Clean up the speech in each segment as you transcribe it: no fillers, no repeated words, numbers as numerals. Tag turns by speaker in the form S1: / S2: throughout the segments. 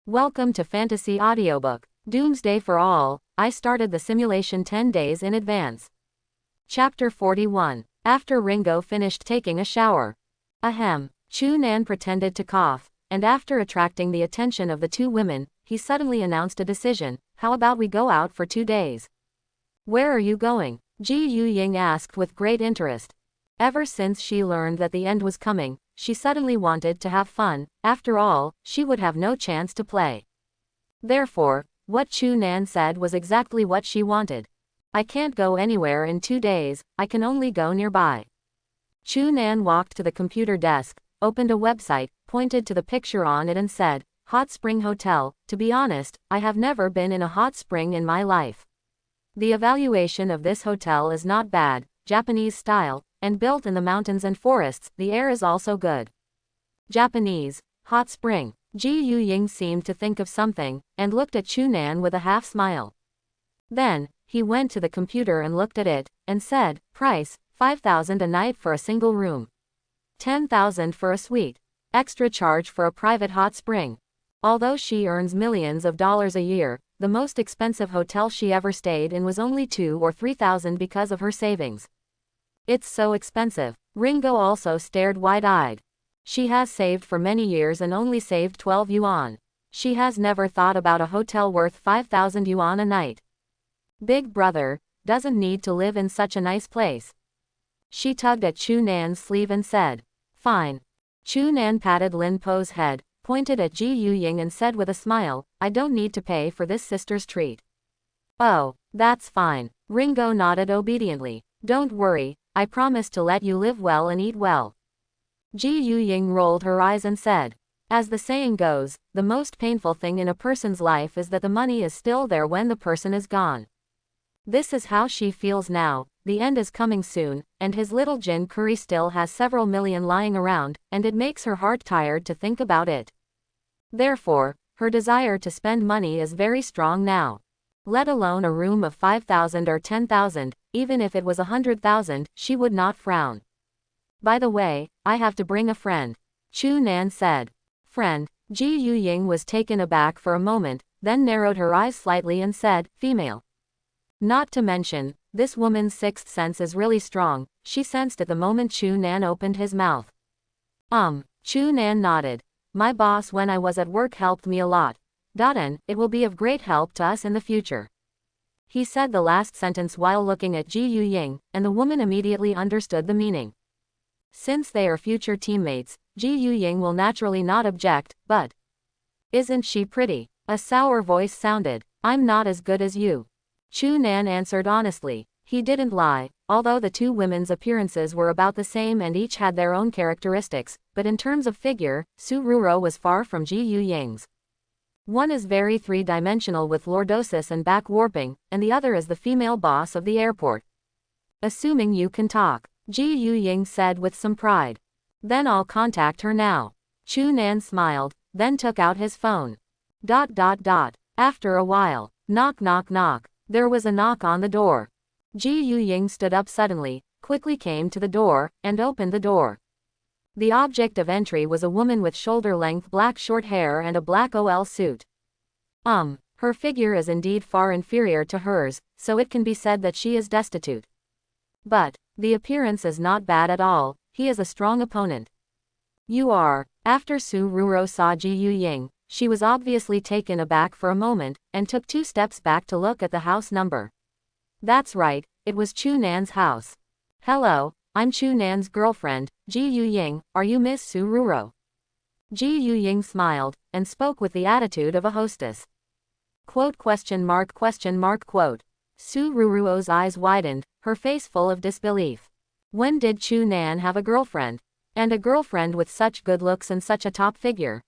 S1: Welcome to Fantasy Audiobook, Doomsday for All. I started the simulation 10 days in advance. Chapter 41. After Ringo finished taking a shower. Ahem. Chu-Nan pretended to cough, and after attracting the attention of the two women, he suddenly announced a decision. How about we go out for 2 days? Where are you going? Ji Yu-ying asked with great interest. Ever since she learned that the end was coming, she suddenly wanted to have fun. After all, she would have no chance to play. Therefore, what Chu-Nan said was exactly what she wanted. I can't go anywhere in 2 days, I can only go nearby. Chu-Nan walked to the computer desk, opened a website, pointed to the picture on it and said, Hot Spring Hotel. To be honest, I have never been in a hot spring in my life. The evaluation of this hotel is not bad, Japanese style, and built in the mountains and forests. The air is also good. Japanese, hot spring. Ji Yu-ying seemed to think of something, and looked at Chu-Nan with a half smile. Then, he went to the computer and looked at it, and said, price, 5,000 a night for a single room. 10,000 for a suite. Extra charge for a private hot spring. Although she earns millions of dollars a year, the most expensive hotel she ever stayed in was only 2,000 or 3,000 because of her savings. It's so expensive. Ringo also stared wide-eyed. She has saved for many years and only saved 12 yuan. She has never thought about a hotel worth 5,000 yuan a night. Big brother doesn't need to live in such a nice place. She tugged at Chu-Nan's sleeve and said, fine. Chu-Nan patted Lin Po's head, pointed at Ji Yu-ying and said with a smile, I don't need to pay for this sister's treat. Oh, that's fine. Ringo nodded obediently. Don't worry, I promise to let you live well and eat well. Ji Yu-ying rolled her eyes and said, as the saying goes, the most painful thing in a person's life is that the money is still there when the person is gone. This is how she feels now. The end is coming soon, and his little Jin curry still has several million lying around, and it makes her heart tired to think about it. Therefore, her desire to spend money is very strong now. Let alone a room of 5,000 or 10,000, even if it was 100,000, she would not frown. By the way, I have to bring a friend. Chu-Nan said. Friend? Ji Yu-ying was taken aback for a moment, then narrowed her eyes slightly and said, female. Not to mention, this woman's sixth sense is really strong, she sensed it the moment Chu-Nan opened his mouth. Chu-Nan nodded. My boss when I was at work helped me a lot. And it will be of great help to us in the future. He said the last sentence while looking at Ji Yu-ying, and the woman immediately understood the meaning. Since they are future teammates, Ji Yu-ying will naturally not object, but isn't she pretty? A sour voice sounded. I'm not as good as you. Chu-Nan answered honestly. He didn't lie, although the two women's appearances were about the same and each had their own characteristics, but in terms of figure, Su Ruro was far from Ji Yu-ying's. One is very three-dimensional with lordosis and back warping, and the other is the female boss of the airport. Assuming you can talk, Ji Yu-ying said with some pride. Then I'll contact her now. Chu-Nan smiled, then took out his phone. After a while, knock knock knock. There was a knock on the door. Ji Yu-ying stood up suddenly, quickly came to the door, and opened the door. The object of entry was a woman with shoulder-length black short hair and a black OL suit. Her figure is indeed far inferior to hers, so it can be said that she is destitute. But the appearance is not bad at all. He is a strong opponent. You are. After Su Ruro saw Ji Yu-ying, she was obviously taken aback for a moment, and took 2 steps back to look at the house number. That's right, it was Chu-Nan's house. Hello. I'm Chu-Nan's girlfriend, Ji Yu-ying. Are you Miss Su Ruro? Ji Yu-ying smiled, and spoke with the attitude of a hostess. Quote? Su Ruruo's eyes widened, her face full of disbelief. When did Chu-Nan have a girlfriend? And a girlfriend with such good looks and such a top figure?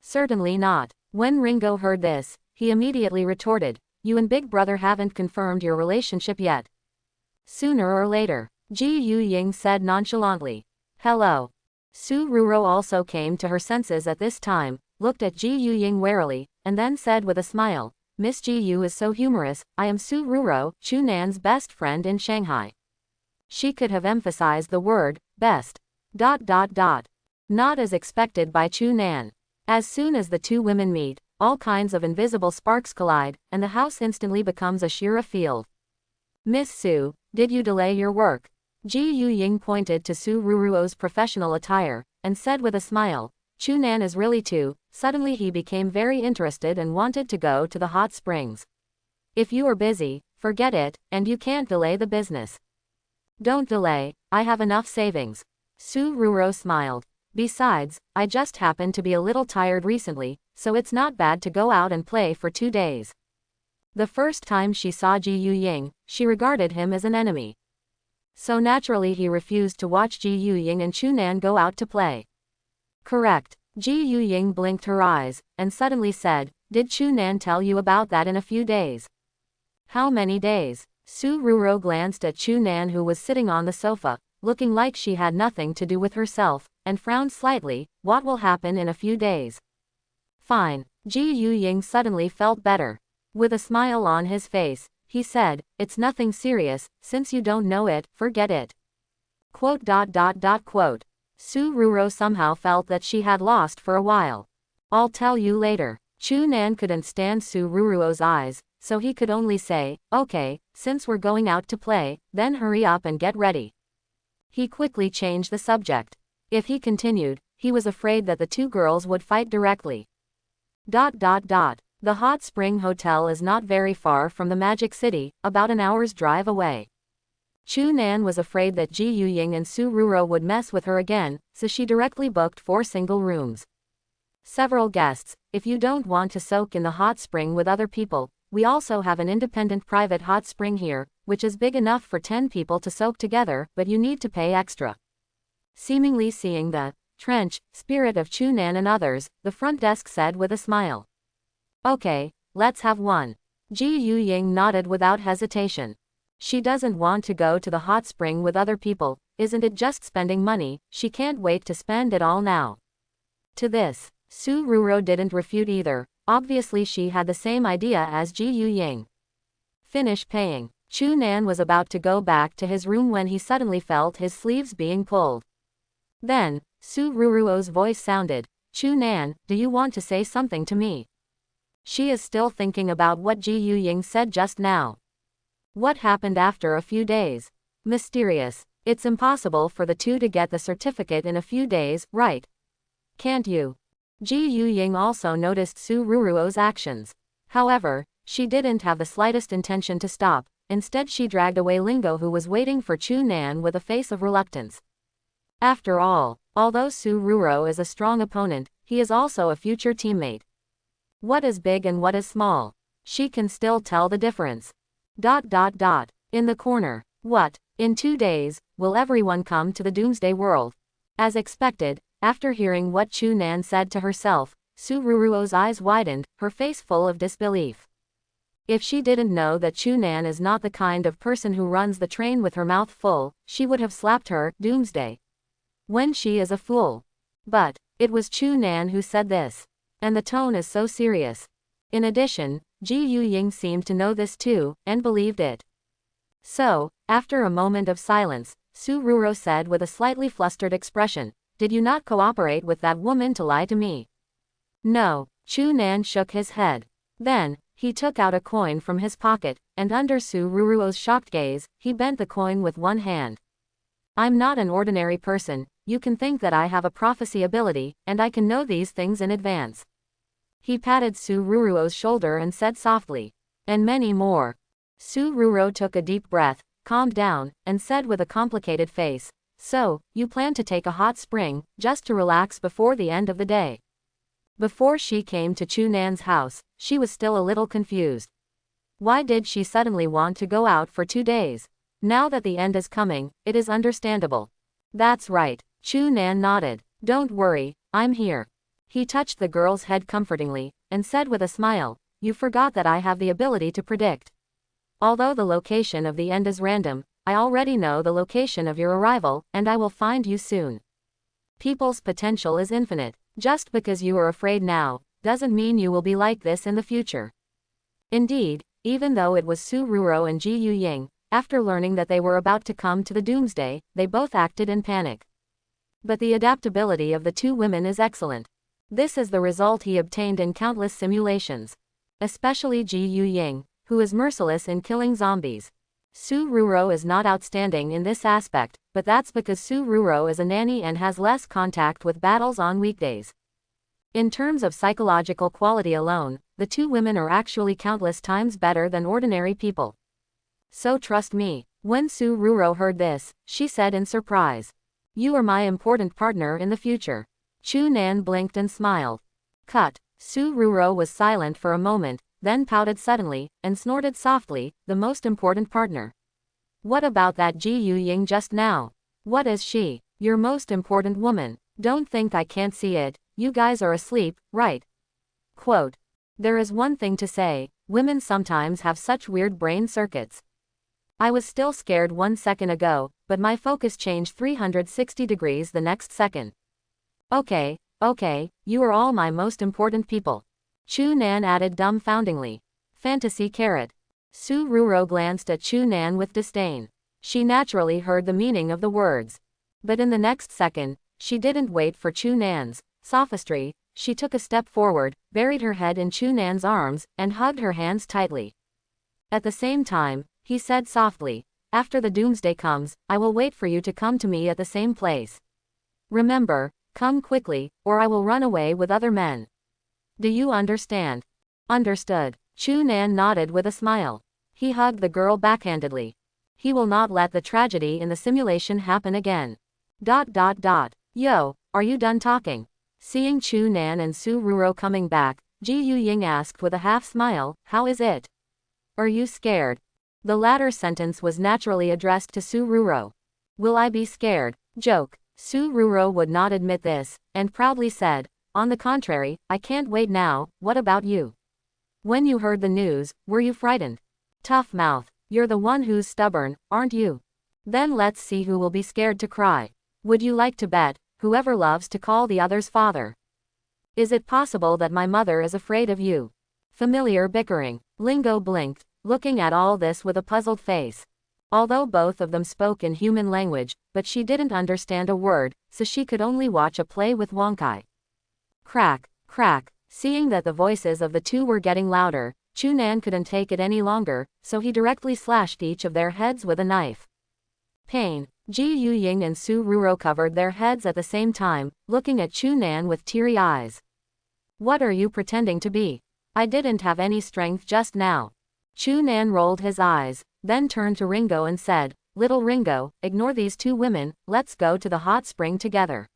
S1: Certainly not. When Ringo heard this, he immediately retorted, you and Big Brother haven't confirmed your relationship yet. Sooner or later. Ji Yu-ying said nonchalantly. Hello. Su Ruro also came to her senses at this time, looked at Ji Yu-ying warily, and then said with a smile, Miss Ji Yu is so humorous. I am Su Ruro, Chu-Nan's best friend in Shanghai. She could have emphasized the word, best. Not as expected by Chu-Nan. As soon as the two women meet, all kinds of invisible sparks collide, and the house instantly becomes a sheer field. Miss Su, did you delay your work? Ji Yuying pointed to Su Ruruo's professional attire, and said with a smile, Chunan is really too. Suddenly he became very interested and wanted to go to the hot springs. If you are busy, forget it, and you can't delay the business. Don't delay, I have enough savings. Su Ruruo smiled. Besides, I just happened to be a little tired recently, so it's not bad to go out and play for 2 days. The first time she saw Ji Yuying, she regarded him as an enemy. So naturally he refused to watch Ji Yuying and Chunan go out to play. Correct. Ji Yuying blinked her eyes, and suddenly said, did Chunan tell you about that in a few days? How many days? Su Ruruo glanced at Chunan who was sitting on the sofa, looking like she had nothing to do with herself, and frowned slightly. What will happen in a few days? Fine. Ji Yuying suddenly felt better. With a smile on his face, he said, it's nothing serious, since you don't know it, forget it. Quote. Su Ruruo somehow felt that she had lost for a while. I'll tell you later. Chunan couldn't stand Su Ruruo's eyes, so he could only say, okay, since we're going out to play, then hurry up and get ready. He quickly changed the subject. If he continued, he was afraid that the two girls would fight directly. The Hot Spring Hotel is not very far from the Magic City, about an hour's drive away. Chunan was afraid that Ji Yuying and Su Ruruo would mess with her again, so she directly booked 4 single rooms. Several guests. If you don't want to soak in the hot spring with other people, we also have an independent private hot spring here, which is big enough for 10 people to soak together, but you need to pay extra. Seemingly seeing the trench spirit of Chunan and others, the front desk said with a smile. Okay, let's have one. Ji Yuying nodded without hesitation. She doesn't want to go to the hot spring with other people, isn't it just spending money? She can't wait to spend it all now. To this, Su Ruruo didn't refute either. Obviously she had the same idea as Ji Yuying. Finish paying. Chunan was about to go back to his room when he suddenly felt his sleeves being pulled. Then, Su Ruruo's voice sounded, Chunan, do you want to say something to me? She is still thinking about what Ji Yuying said just now. What happened after a few days? Mysterious. It's impossible for the two to get the certificate in a few days, right? Can't you? Ji Yuying also noticed Su Ruruo's actions. However, she didn't have the slightest intention to stop. Instead she dragged away Lingo who was waiting for Chunan with a face of reluctance. After all, although Su Ruruo is a strong opponent, he is also a future teammate. What is big and what is small? She can still tell the difference. In the corner. What? In 2 days, will everyone come to the Doomsday world? As expected, after hearing what Chunan said to herself, Su Ruruo's eyes widened, her face full of disbelief. If she didn't know that Chunan is not the kind of person who runs the train with her mouth full, she would have slapped her, Doomsday. When she is a fool. But, it was Chunan who said this. And the tone is so serious. In addition, Ji Yuying seemed to know this too, and believed it. So, after a moment of silence, Su Ruruo said with a slightly flustered expression, did you not cooperate with that woman to lie to me? No. Chunan shook his head. Then, he took out a coin from his pocket, and under Su Ruruo's shocked gaze, he bent the coin with one hand. I'm not an ordinary person, you can think that I have a prophecy ability, and I can know these things in advance. He patted Su Ruruo's shoulder and said softly. And many more. Su Ruruo took a deep breath, calmed down, and said with a complicated face, so, you plan to take a hot spring, just to relax before the end of the day. Before she came to Chunan's house, she was still a little confused. Why did she suddenly want to go out for 2 days? Now that the end is coming, it is understandable. That's right. Chunan nodded. Don't worry, I'm here. He touched the girl's head comfortingly, and said with a smile, you forgot that I have the ability to predict. Although the location of the end is random, I already know the location of your arrival, and I will find you soon. People's potential is infinite. Just because you are afraid now, doesn't mean you will be like this in the future. Indeed, even though it was Su Ruruo and Ji Yuying, after learning that they were about to come to the Doomsday, they both acted in panic. But the adaptability of the two women is excellent. This is the result he obtained in countless simulations. Especially Ji Yu Ying, who is merciless in killing zombies. Su Ruro is not outstanding in this aspect, but that's because Su Ruro is a nanny and has less contact with battles on weekdays. In terms of psychological quality alone, the two women are actually countless times better than ordinary people. So trust me. When Su Ruro heard this, she said in surprise. You are my important partner in the future. Chu Nan blinked and smiled. Cut. Su Ruro was silent for a moment, then pouted suddenly, and snorted softly, the most important partner. What about that Ji Yu Ying just now? What is she? Your most important woman. Don't think I can't see it, you guys are asleep, right? Quote. There is one thing to say, women sometimes have such weird brain circuits. I was still scared 1 second ago, but my focus changed 360 degrees the next second. Okay, you are all my most important people. Chu Nan added dumbfoundingly. Fantasy carrot. Su Ruro glanced at Chu Nan with disdain. She naturally heard the meaning of the words. But in the next second, she didn't wait for Chu Nan's sophistry, she took a step forward, buried her head in Chu Nan's arms, and hugged her hands tightly. At the same time, he said softly, after the doomsday comes, I will wait for you to come to me at the same place. Remember, come quickly, or I will run away with other men. Do you understand? Understood. Chu Nan nodded with a smile. He hugged the girl backhandedly. He will not let the tragedy in the simulation happen again. ... Yo, are you done talking? Seeing Chu Nan and Su Ruro coming back, Ji Yu Ying asked with a half smile, how is it? Are you scared? The latter sentence was naturally addressed to Su Ruro. Will I be scared? Joke. Su Ruro would not admit this, and proudly said, on the contrary, I can't wait now, what about you? When you heard the news, were you frightened? Tough mouth. You're the one who's stubborn, aren't you? Then let's see who will be scared to cry. Would you like to bet, whoever loves to call the other's father? Is it possible that my mother is afraid of you? Familiar bickering. Lingo blinked, looking at all this with a puzzled face. Although both of them spoke in human language, but she didn't understand a word, so she could only watch a play with Wonkai. Crack, crack. Seeing that the voices of the two were getting louder, Chu Nan couldn't take it any longer, so he directly slashed each of their heads with a knife. Pain. Ji Yu Ying and Su Ruro covered their heads at the same time, looking at Chu Nan with teary eyes. What are you pretending to be? I didn't have any strength just now. Chu Nan rolled his eyes, then turned to Ringo and said, Little Ringo, ignore these two women, let's go to the hot spring together.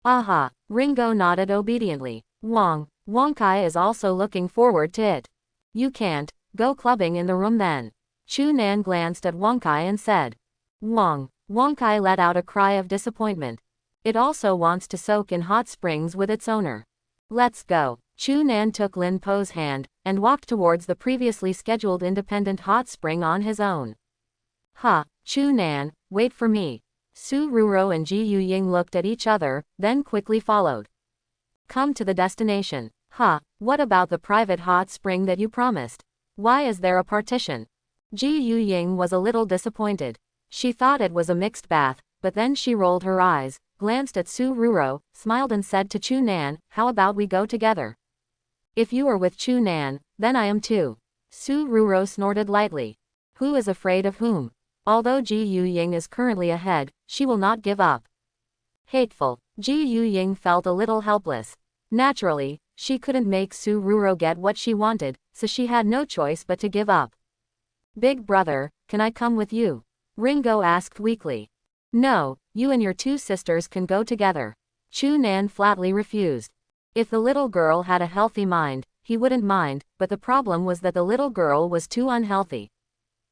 S1: Aha. Ringo nodded obediently. Wonkai is also looking forward to it. You can't go clubbing in the room then. Chu Nan glanced at Wonkai and said. Wonkai let out a cry of disappointment. It also wants to soak in hot springs with its owner. Let's go. Chu Nan took Lin Po's hand, and walked towards the previously scheduled independent hot spring on his own. Chu Nan, wait for me. Su Ruro and Ji Yu Ying looked at each other, then quickly followed. Come to the destination. What about the private hot spring that you promised? Why is there a partition? Ji Yu Ying was a little disappointed. She thought it was a mixed bath, but then she rolled her eyes, glanced at Su Ruro, smiled and said to Chu Nan, how about we go together? If you are with Chu Nan, then I am too. Su Ruro snorted lightly. Who is afraid of whom? Although Ji Yu Ying is currently ahead, she will not give up. Hateful. Ji Yu Ying felt a little helpless. Naturally, she couldn't make Su Ruro get what she wanted, so she had no choice but to give up. Big brother, can I come with you? Ringo asked weakly. No, you and your two sisters can go together. Chu Nan flatly refused. If the little girl had a healthy mind, he wouldn't mind, but the problem was that the little girl was too unhealthy.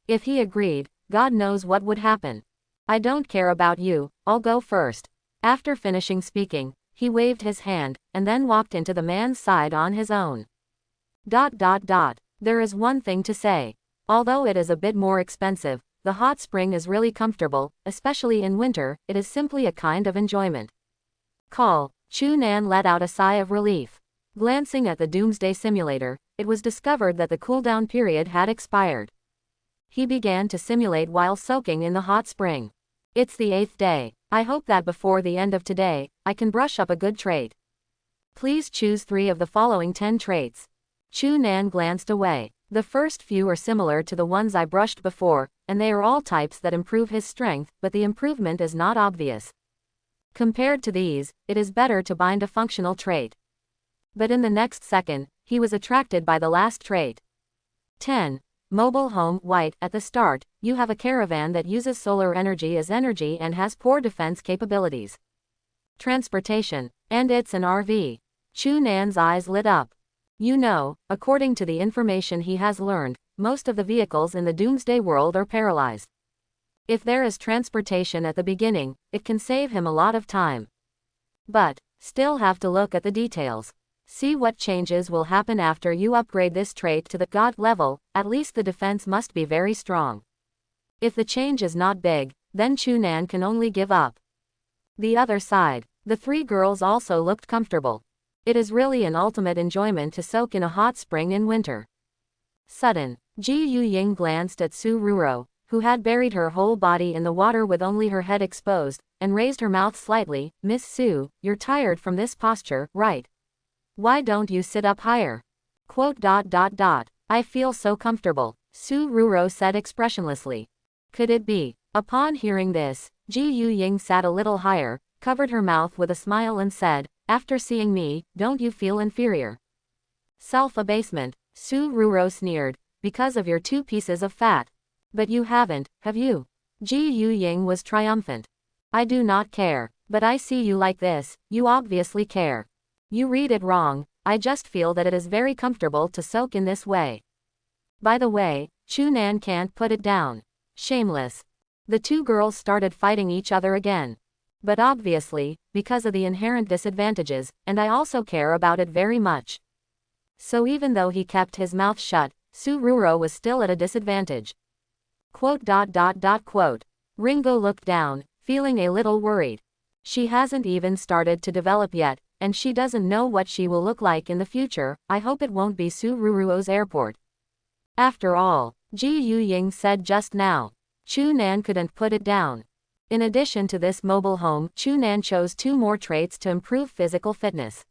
S1: If he agreed, God knows what would happen. I don't care about you, I'll go first. After finishing speaking, he waved his hand, and then walked into the man's side on his own. There is one thing to say. Although it is a bit more expensive, the hot spring is really comfortable, especially in winter, it is simply a kind of enjoyment. Call. Chu Nan let out a sigh of relief. Glancing at the Doomsday simulator, it was discovered that the cooldown period had expired. He began to simulate while soaking in the hot spring. It's the 8th day. I hope that before the end of today, I can brush up a good trait. Please choose 3 of the following 10 traits. Chu Nan glanced away. The first few are similar to the ones I brushed before, and they are all types that improve his strength, but the improvement is not obvious. Compared to these, it is better to bind a functional trait. But in the next second, he was attracted by the last trait. 10. Mobile home. White. At the start, you have a caravan that uses solar energy as energy and has poor defense capabilities. Transportation. And it's an RV. Chu Nan's eyes lit up. You know, according to the information he has learned, most of the vehicles in the Doomsday world are paralyzed. If there is transportation at the beginning, it can save him a lot of time. But, still have to look at the details. See what changes will happen after you upgrade this trait to the God level. At least the defense must be very strong. If the change is not big, then Chu Nan can only give up. The other side. The 3 girls also looked comfortable. It is really an ultimate enjoyment to soak in a hot spring in winter. Sudden, Ji Yu Ying glanced at Su Ruro, who had buried her whole body in the water with only her head exposed, and raised her mouth slightly. Miss Su, you're tired from this posture, right? Why don't you sit up higher? I feel so comfortable, Su Ruro said expressionlessly. Could it be? Upon hearing this, Ji Yu Ying sat a little higher, covered her mouth with a smile and said, after seeing me, don't you feel inferior? Self-abasement, Su Ruro sneered, because of your 2 pieces of fat. But you haven't, have you? Ji Yu Ying was triumphant. I do not care, but I see you like this, you obviously care. You read it wrong, I just feel that it is very comfortable to soak in this way. By the way, Chu Nan can't put it down. Shameless. The 2 girls started fighting each other again. But obviously, because of the inherent disadvantages, and I also care about it very much. So even though he kept his mouth shut, Su Ruro was still at a disadvantage. Ringo looked down, feeling a little worried. She hasn't even started to develop yet, and she doesn't know what she will look like in the future. I hope it won't be Su Ruro's airport. After all, Ji Yu Ying said just now, Chu Nan couldn't put it down. In addition to this mobile home, Chu Nan chose 2 more traits to improve physical fitness.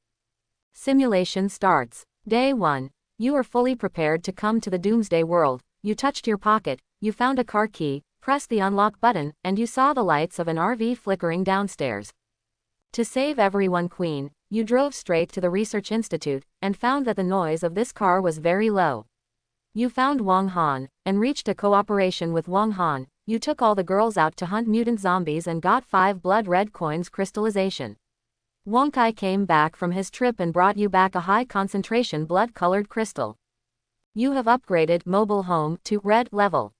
S1: Simulation starts. Day 1. You are fully prepared to come to the Doomsday world. You touched your pocket, you found a car key, pressed the unlock button, and you saw the lights of an RV flickering downstairs. To save everyone, Queen, you drove straight to the Research Institute, and found that the noise of this car was very low. You found Wang Han, and reached a cooperation with Wang Han. You took all the girls out to hunt mutant zombies and got 5 blood red coins crystallization. Wang Kai came back from his trip and brought you back a high concentration blood-colored crystal. You have upgraded mobile home to red level.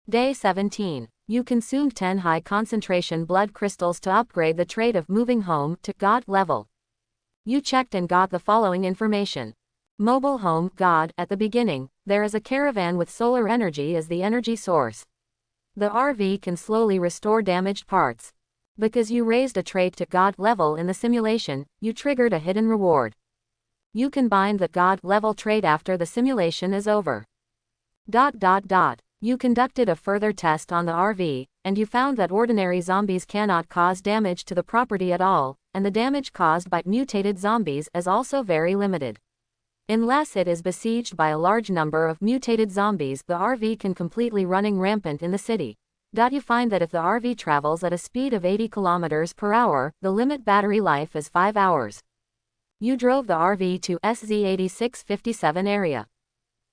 S1: Day 17. You consumed 10 high concentration blood crystals to upgrade the trait of moving home to God level. You checked and got the following information. Mobile home God. At the beginning, there is a caravan with solar energy as the energy source. The RV can slowly restore damaged parts. Because you raised a trait to God level in the simulation, you triggered a hidden reward. You can bind the God level trait after the simulation is over. You conducted a further test on the RV, and you found that ordinary zombies cannot cause damage to the property at all, and the damage caused by mutated zombies is also very limited. Unless it is besieged by a large number of mutated zombies, the RV can completely running rampant in the city. You find that if the RV travels at a speed of 80 km per hour, the limit battery life is 5 hours. You drove the RV to SZ8657 area.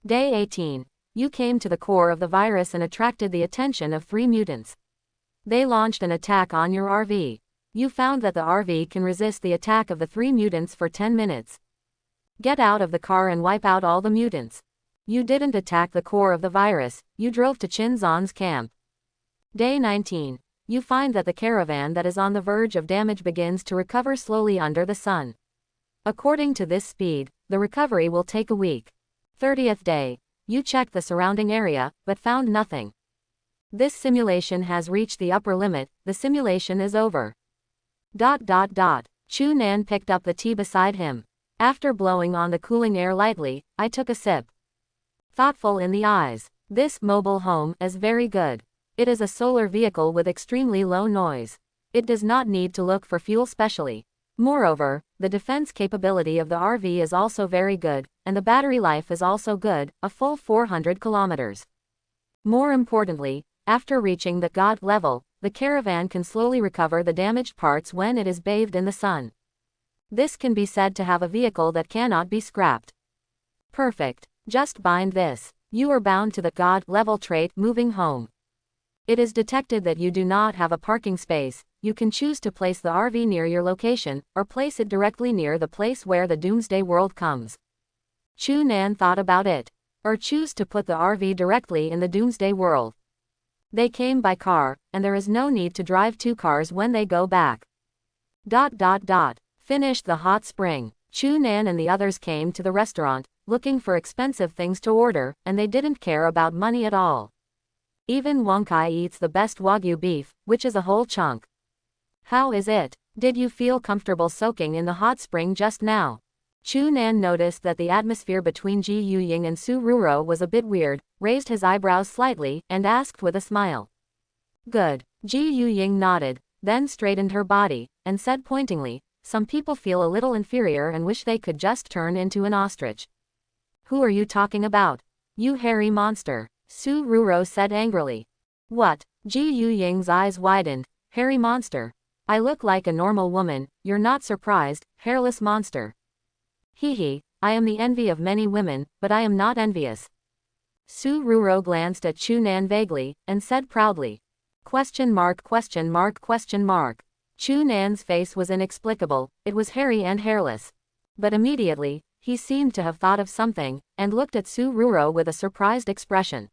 S1: Day 18. You came to the core of the virus and attracted the attention of 3 mutants. They launched an attack on your RV. You found that the RV can resist the attack of the 3 mutants for 10 minutes. Get out of the car and wipe out all the mutants. You didn't attack the core of the virus, you drove to Chin Zan's camp. Day 19. You find that the caravan that is on the verge of damage begins to recover slowly under the sun. According to this speed, the recovery will take a week. 30th day. You checked the surrounding area, but found nothing. This simulation has reached the upper limit, the simulation is over. Chu Nan picked up the tea beside him. After blowing on the cooling air lightly, I took a sip. Thoughtful in the eyes. This mobile home is very good. It is a solar vehicle with extremely low noise. It does not need to look for fuel specially. Moreover, the defense capability of the RV is also very good, and the battery life is also good, a full 400 kilometers. More importantly, after reaching the God level, the caravan can slowly recover the damaged parts when it is bathed in the sun. This can be said to have a vehicle that cannot be scrapped. Perfect. Just bind this. You are bound to the God level trait moving home. It is detected that you do not have a parking space. You can choose to place the RV near your location, or place it directly near the place where the Doomsday world comes. Chu Nan thought about it. Or choose to put the RV directly in the Doomsday world. They came by car, and there is no need to drive 2 cars when they go back. Finished the hot spring. Chu Nan and the others came to the restaurant, looking for expensive things to order, and they didn't care about money at all. Even Wang Kai eats the best Wagyu beef, which is a whole chunk. How is it? Did you feel comfortable soaking in the hot spring just now? Chu Nan noticed that the atmosphere between Ji Yuying and Su Ruro was a bit weird, raised his eyebrows slightly, and asked with a smile. Good. Ji Yuying nodded, then straightened her body, and said pointingly, some people feel a little inferior and wish they could just turn into an ostrich. Who are you talking about? You hairy monster, Su Ruro said angrily. What? Ji Yuying's eyes widened. Hairy monster. I look like a normal woman, you're not surprised, hairless monster. Hee, I am the envy of many women, but I am not envious. Su Ruro glanced at Chu Nan vaguely, and said proudly. ? Chu Nan's face was inexplicable, it was hairy and hairless. But immediately, he seemed to have thought of something, and looked at Su Ruro with a surprised expression.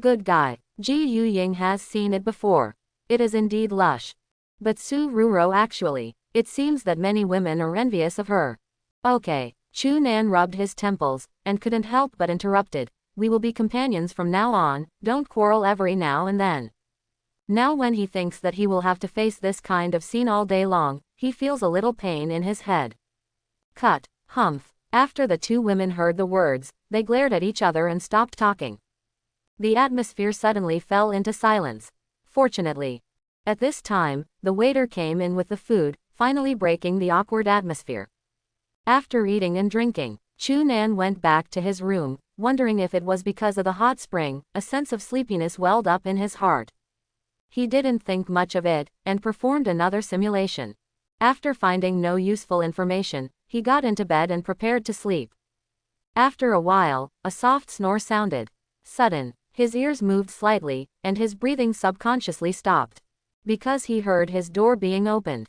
S1: Good guy. Ji Yuying has seen it before. It is indeed lush. But Su Ruro actually, it seems that many women are envious of her. Okay. Chu Nan rubbed his temples, and couldn't help but interrupted. We will be companions from now on, don't quarrel every now and then. Now when he thinks that he will have to face this kind of scene all day long, he feels a little pain in his head. Cut. Humph. After the 2 women heard the words, they glared at each other and stopped talking. The atmosphere suddenly fell into silence. Fortunately. At this time, the waiter came in with the food, finally breaking the awkward atmosphere. After eating and drinking, Chu Nan went back to his room, wondering if it was because of the hot spring, a sense of sleepiness welled up in his heart. He didn't think much of it, and performed another simulation. After finding no useful information, he got into bed and prepared to sleep. After a while, a soft snore sounded. Sudden, his ears moved slightly, and his breathing subconsciously stopped. Because he heard his door being opened.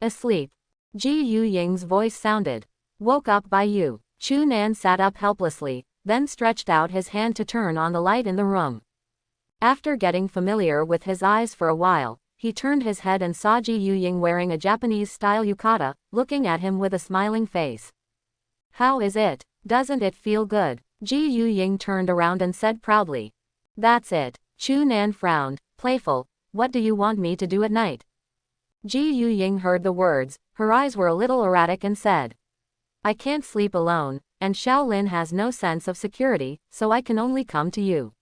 S1: Asleep. Ji Yuying's voice sounded. Woke up by you. Chu Nan sat up helplessly, then stretched out his hand to turn on the light in the room. After getting familiar with his eyes for a while, he turned his head and saw Ji Yuying wearing a Japanese-style yukata, looking at him with a smiling face. How is it? Doesn't it feel good? Ji Yuying turned around and said proudly. That's it. Chu Nan frowned, playful. What do you want me to do at night? Ji Yuying heard the words, her eyes were a little erratic and said. I can't sleep alone, and Shaolin has no sense of security, so I can only come to you.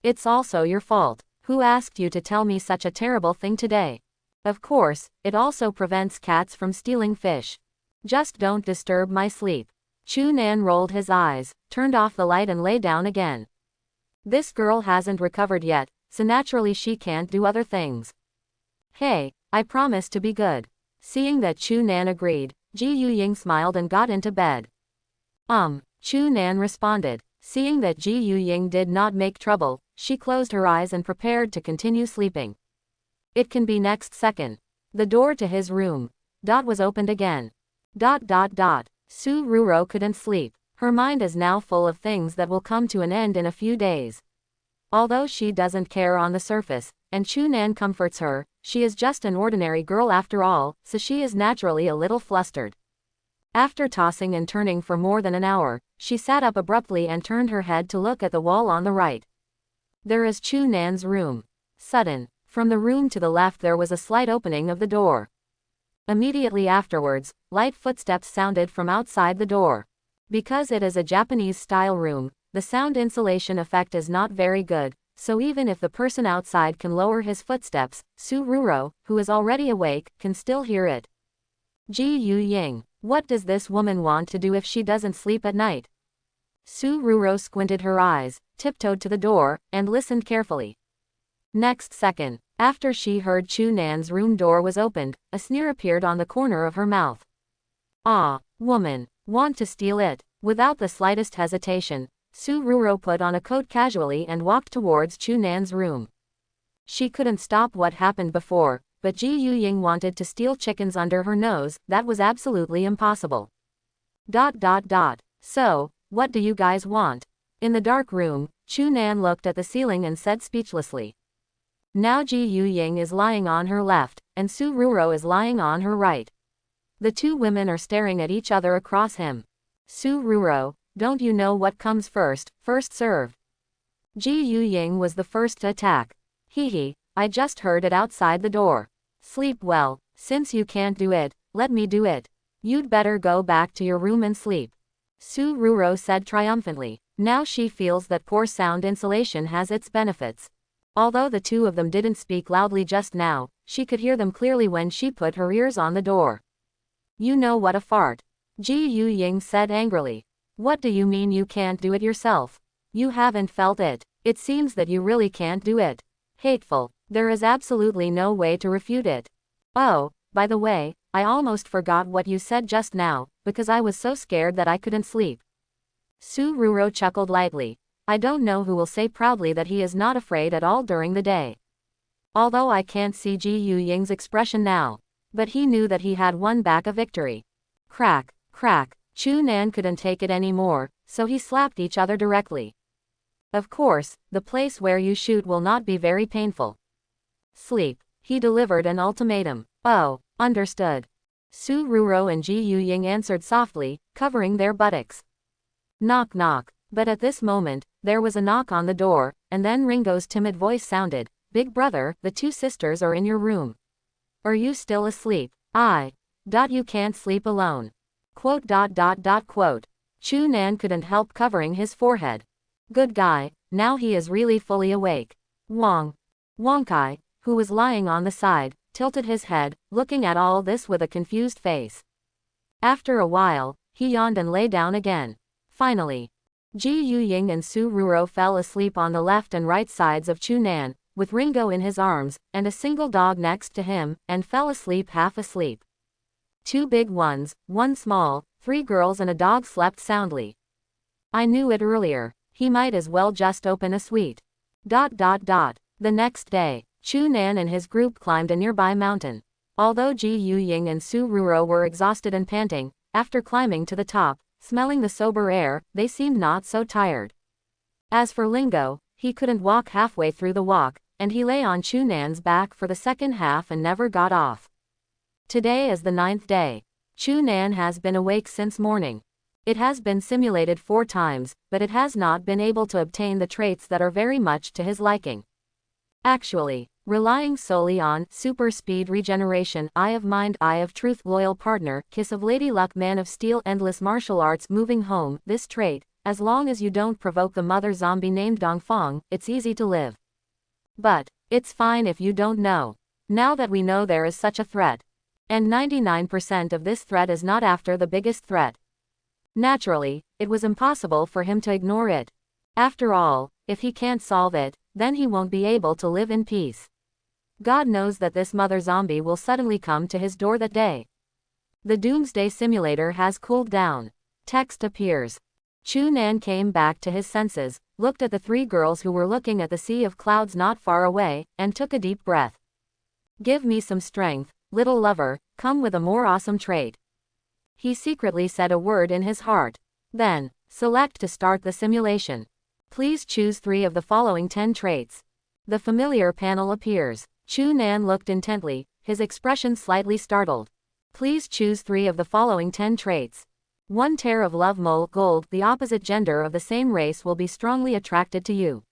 S1: It's also your fault. Who asked you to tell me such a terrible thing today? Of course, it also prevents cats from stealing fish. Just don't disturb my sleep. Chu Nan rolled his eyes, turned off the light and lay down again. This girl hasn't recovered yet, so naturally she can't do other things. Hey, I promise to be good. Seeing that Chu Nan agreed, Ji Yuying smiled and got into bed. Chu Nan responded. Seeing that Ji Yuying did not make trouble, she closed her eyes and prepared to continue sleeping. It can be next second. The door to his room. Was opened again. Su Ruro couldn't sleep. Her mind is now full of things that will come to an end in a few days. Although she doesn't care on the surface, and Chu Nan comforts her, she is just an ordinary girl after all, so she is naturally a little flustered. After tossing and turning for more than an hour, she sat up abruptly and turned her head to look at the wall on the right. There is Chu Nan's room. Sudden. From the room to the left there was a slight opening of the door. Immediately afterwards, light footsteps sounded from outside the door. Because it is a Japanese-style room, the sound insulation effect is not very good, so even if the person outside can lower his footsteps, Su Ruro, who is already awake, can still hear it. Ji Yu Ying, what does this woman want to do if she doesn't sleep at night? Su Ruro squinted her eyes, tiptoed to the door, and listened carefully. Next second, after she heard Chu Nan's room door was opened, a sneer appeared on the corner of her mouth. Ah, woman, want to steal it? Without the slightest hesitation, Su Ruro put on a coat casually and walked towards Chu Nan's room. She couldn't stop what happened before, but Ji Yu Ying wanted to steal chickens under her nose. That was absolutely impossible. So, what do you guys want? In the dark room, Chu Nan looked at the ceiling and said speechlessly. Now Ji Yu Ying is lying on her left, and Su Ruro is lying on her right. The two women are staring at each other across him. Su Ruro, don't you know what comes first served? Ji Yu Ying was the first to attack. Hee, I just heard it outside the door. Sleep well, since you can't do it, let me do it. You'd better go back to your room and sleep. Su Ruro said triumphantly. Now she feels that poor sound insulation has its benefits. Although the two of them didn't speak loudly just now, she could hear them clearly when she put her ears on the door. You know what a fart. Ji Yu Ying said angrily. What do you mean you can't do it yourself? You haven't felt it. It seems that you really can't do it. Hateful. There is absolutely no way to refute it. Oh, by the way, I almost forgot what you said just now, because I was so scared that I couldn't sleep. Su Ruro chuckled lightly. I don't know who will say proudly that he is not afraid at all during the day. Although I can't see Ji Yu Ying's expression now. But he knew that he had won back a victory. Crack, crack, Chu Nan couldn't take it anymore, so he slapped each other directly. Of course, the place where you shoot will not be very painful. Sleep, he delivered an ultimatum. Oh, understood. Su Ruro and Ji Yu Ying answered softly, covering their buttocks. Knock knock. But at this moment, there was a knock on the door, and then Ringo's timid voice sounded. Big brother, the two sisters are in your room. Are you still asleep? You can't sleep alone. Quote. Chu Nan couldn't help covering his forehead. Good guy, now he is really fully awake. Wonkai, who was lying on the side, tilted his head, looking at all this with a confused face. After a while, he yawned and lay down again. Finally, Ji Yu Ying and Su Ruro fell asleep on the left and right sides of Chu Nan, with Ringo in his arms, and a single dog next to him, and fell asleep half asleep. Two big ones, one small, 3 girls and a dog slept soundly. I knew it earlier, he might as well just open a suite. The next day, Chu Nan and his group climbed a nearby mountain. Although Ji Yu Ying and Su Ruro were exhausted and panting, after climbing to the top, smelling the sober air, they seemed not so tired. As for Ringo, he couldn't walk halfway through the walk, and he lay on Chu Nan's back for the second half and never got off. Today is the 9th day. Chu Nan has been awake since morning. It has been simulated 4 times, but it has not been able to obtain the traits that are very much to his liking. Actually, relying solely on super speed regeneration, eye of mind, eye of truth, loyal partner, kiss of lady luck, man of steel, endless martial arts, moving home, this trait, as long as you don't provoke the mother zombie named Dongfang, it's easy to live. But it's fine if you don't know. Now that we know there is such a threat. And 99% of this threat is not after the biggest threat. Naturally, it was impossible for him to ignore it. After all, if he can't solve it, then he won't be able to live in peace. God knows that this mother zombie will suddenly come to his door that day. The Doomsday simulator has cooled down. Text appears. Chu Nan came back to his senses, looked at the 3 girls who were looking at the sea of clouds not far away, and took a deep breath. Give me some strength, little lover, come with a more awesome trait. He secretly said a word in his heart. Then, select to start the simulation. Please choose 3 of the following 10 traits. The familiar panel appears. Chu Nan looked intently, his expression slightly startled. Please choose 3 of the following 10 traits. 1 tear of love mole gold. The opposite gender of the same race will be strongly attracted to you.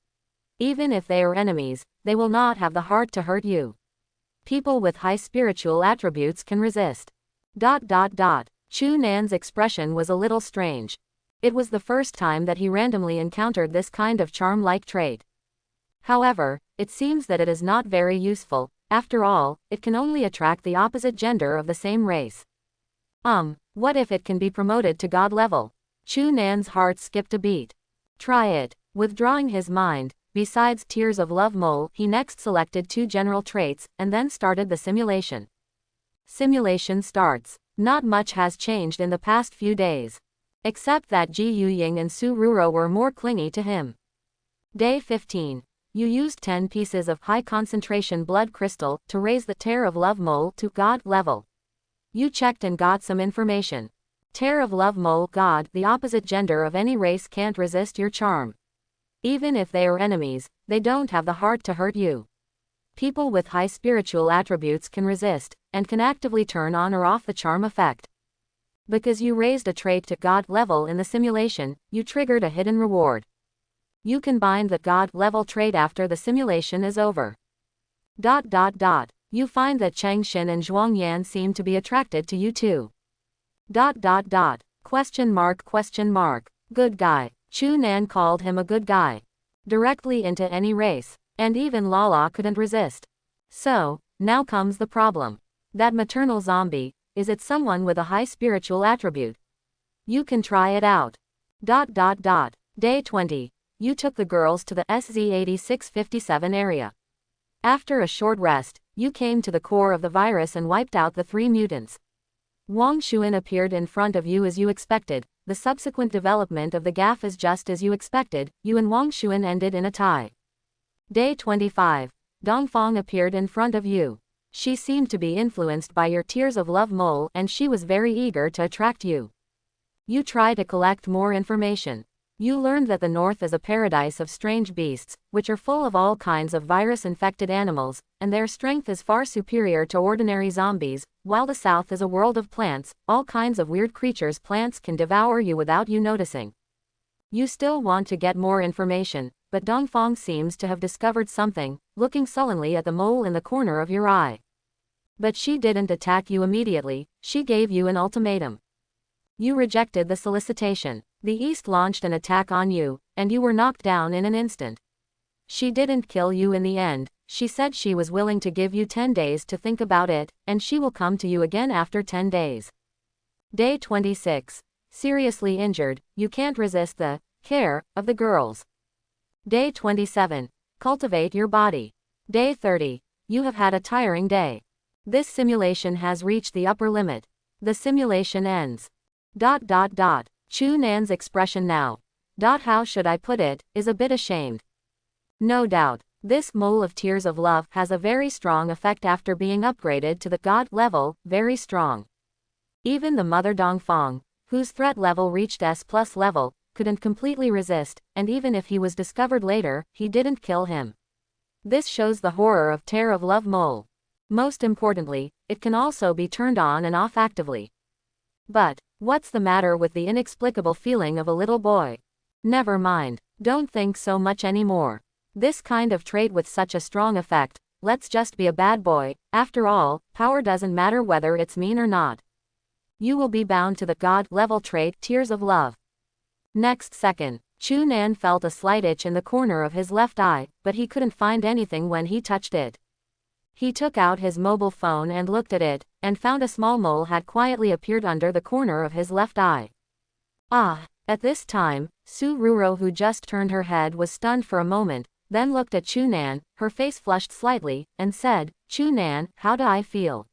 S1: Even if they are enemies, they will not have the heart to hurt you. People with high spiritual attributes can resist. Chu Nan's expression was a little strange. It was the first time that he randomly encountered this kind of charm-like trait. However, it seems that it is not very useful. After all, it can only attract the opposite gender of the same race. What if it can be promoted to God level? Chu Nan's heart skipped a beat. Try it. Withdrawing his mind, besides Tears of Love Mole, he next selected 2 general traits, and then started the simulation. Simulation starts. Not much has changed in the past few days. Except that Ji Yuying and Su Ruro were more clingy to him. Day 15. You used 10 pieces of high concentration blood crystal to raise the Tear of Love Mole to God level. You checked and got some information. Tear of Love Mole God, the opposite gender of any race, can't resist your charm. Even if they are enemies, they don't have the heart to hurt you. People with high spiritual attributes can resist, and can actively turn on or off the charm effect. Because you raised a trait to God level in the simulation, you triggered a hidden reward. You can bind the God level trait after the simulation is over. You find that Cheng Xin and Zhuang Yan seem to be attracted to you too. Question mark. Good guy. Chu Nan called him a good guy. Directly into any race. And even Lala couldn't resist. So, now comes the problem. That maternal zombie, is it someone with a high spiritual attribute? You can try it out. Day 20. You took the girls to the SZ8657 area. After a short rest, you came to the core of the virus and wiped out the 3 mutants. Wang Xuan appeared in front of you as you expected. The subsequent development of the GAF is just as you expected. You and Wang Xuan ended in a tie. Day 25. Dongfang appeared in front of you. She seemed to be influenced by your Tears of Love Mole, and she was very eager to attract you. You try to collect more information. You learned that the north is a paradise of strange beasts, which are full of all kinds of virus-infected animals, and their strength is far superior to ordinary zombies, while the south is a world of plants, all kinds of weird creatures. Plants can devour you without you noticing. You still want to get more information, but Dongfang seems to have discovered something, looking sullenly at the mole in the corner of your eye. But she didn't attack you immediately, she gave you an ultimatum. You rejected the solicitation. The East launched an attack on you, and you were knocked down in an instant. She didn't kill you in the end. She said she was willing to give you 10 days to think about it, and she will come to you again after 10 days. Day 26. Seriously injured, you can't resist the care of the girls. Day 27. Cultivate your body. Day 30. You have had a tiring day. This simulation has reached the upper limit. The simulation ends. Chu Nan's expression now. How should I put it, is a bit ashamed. No doubt, this mole of Tears of Love has a very strong effect after being upgraded to the God level, very strong. Even the mother Dongfang, whose threat level reached S+ level, couldn't completely resist, and even if he was discovered later, he didn't kill him. This shows the horror of Tear of Love Mole. Most importantly, it can also be turned on and off actively. But, what's the matter with the inexplicable feeling of a little boy? Never mind, don't think so much anymore. This kind of trait with such a strong effect, let's just be a bad boy. After all, power doesn't matter whether it's mean or not. You will be bound to the God level trait Tears of Love. Next second, Chu Nan felt a slight itch in the corner of his left eye, but he couldn't find anything when he touched it. He took out his mobile phone and looked at it, and found a small mole had quietly appeared under the corner of his left eye. At this time, Su Ruro, who just turned her head, was stunned for a moment, then looked at Chu Nan, her face flushed slightly, and said, Chu Nan, how do I feel?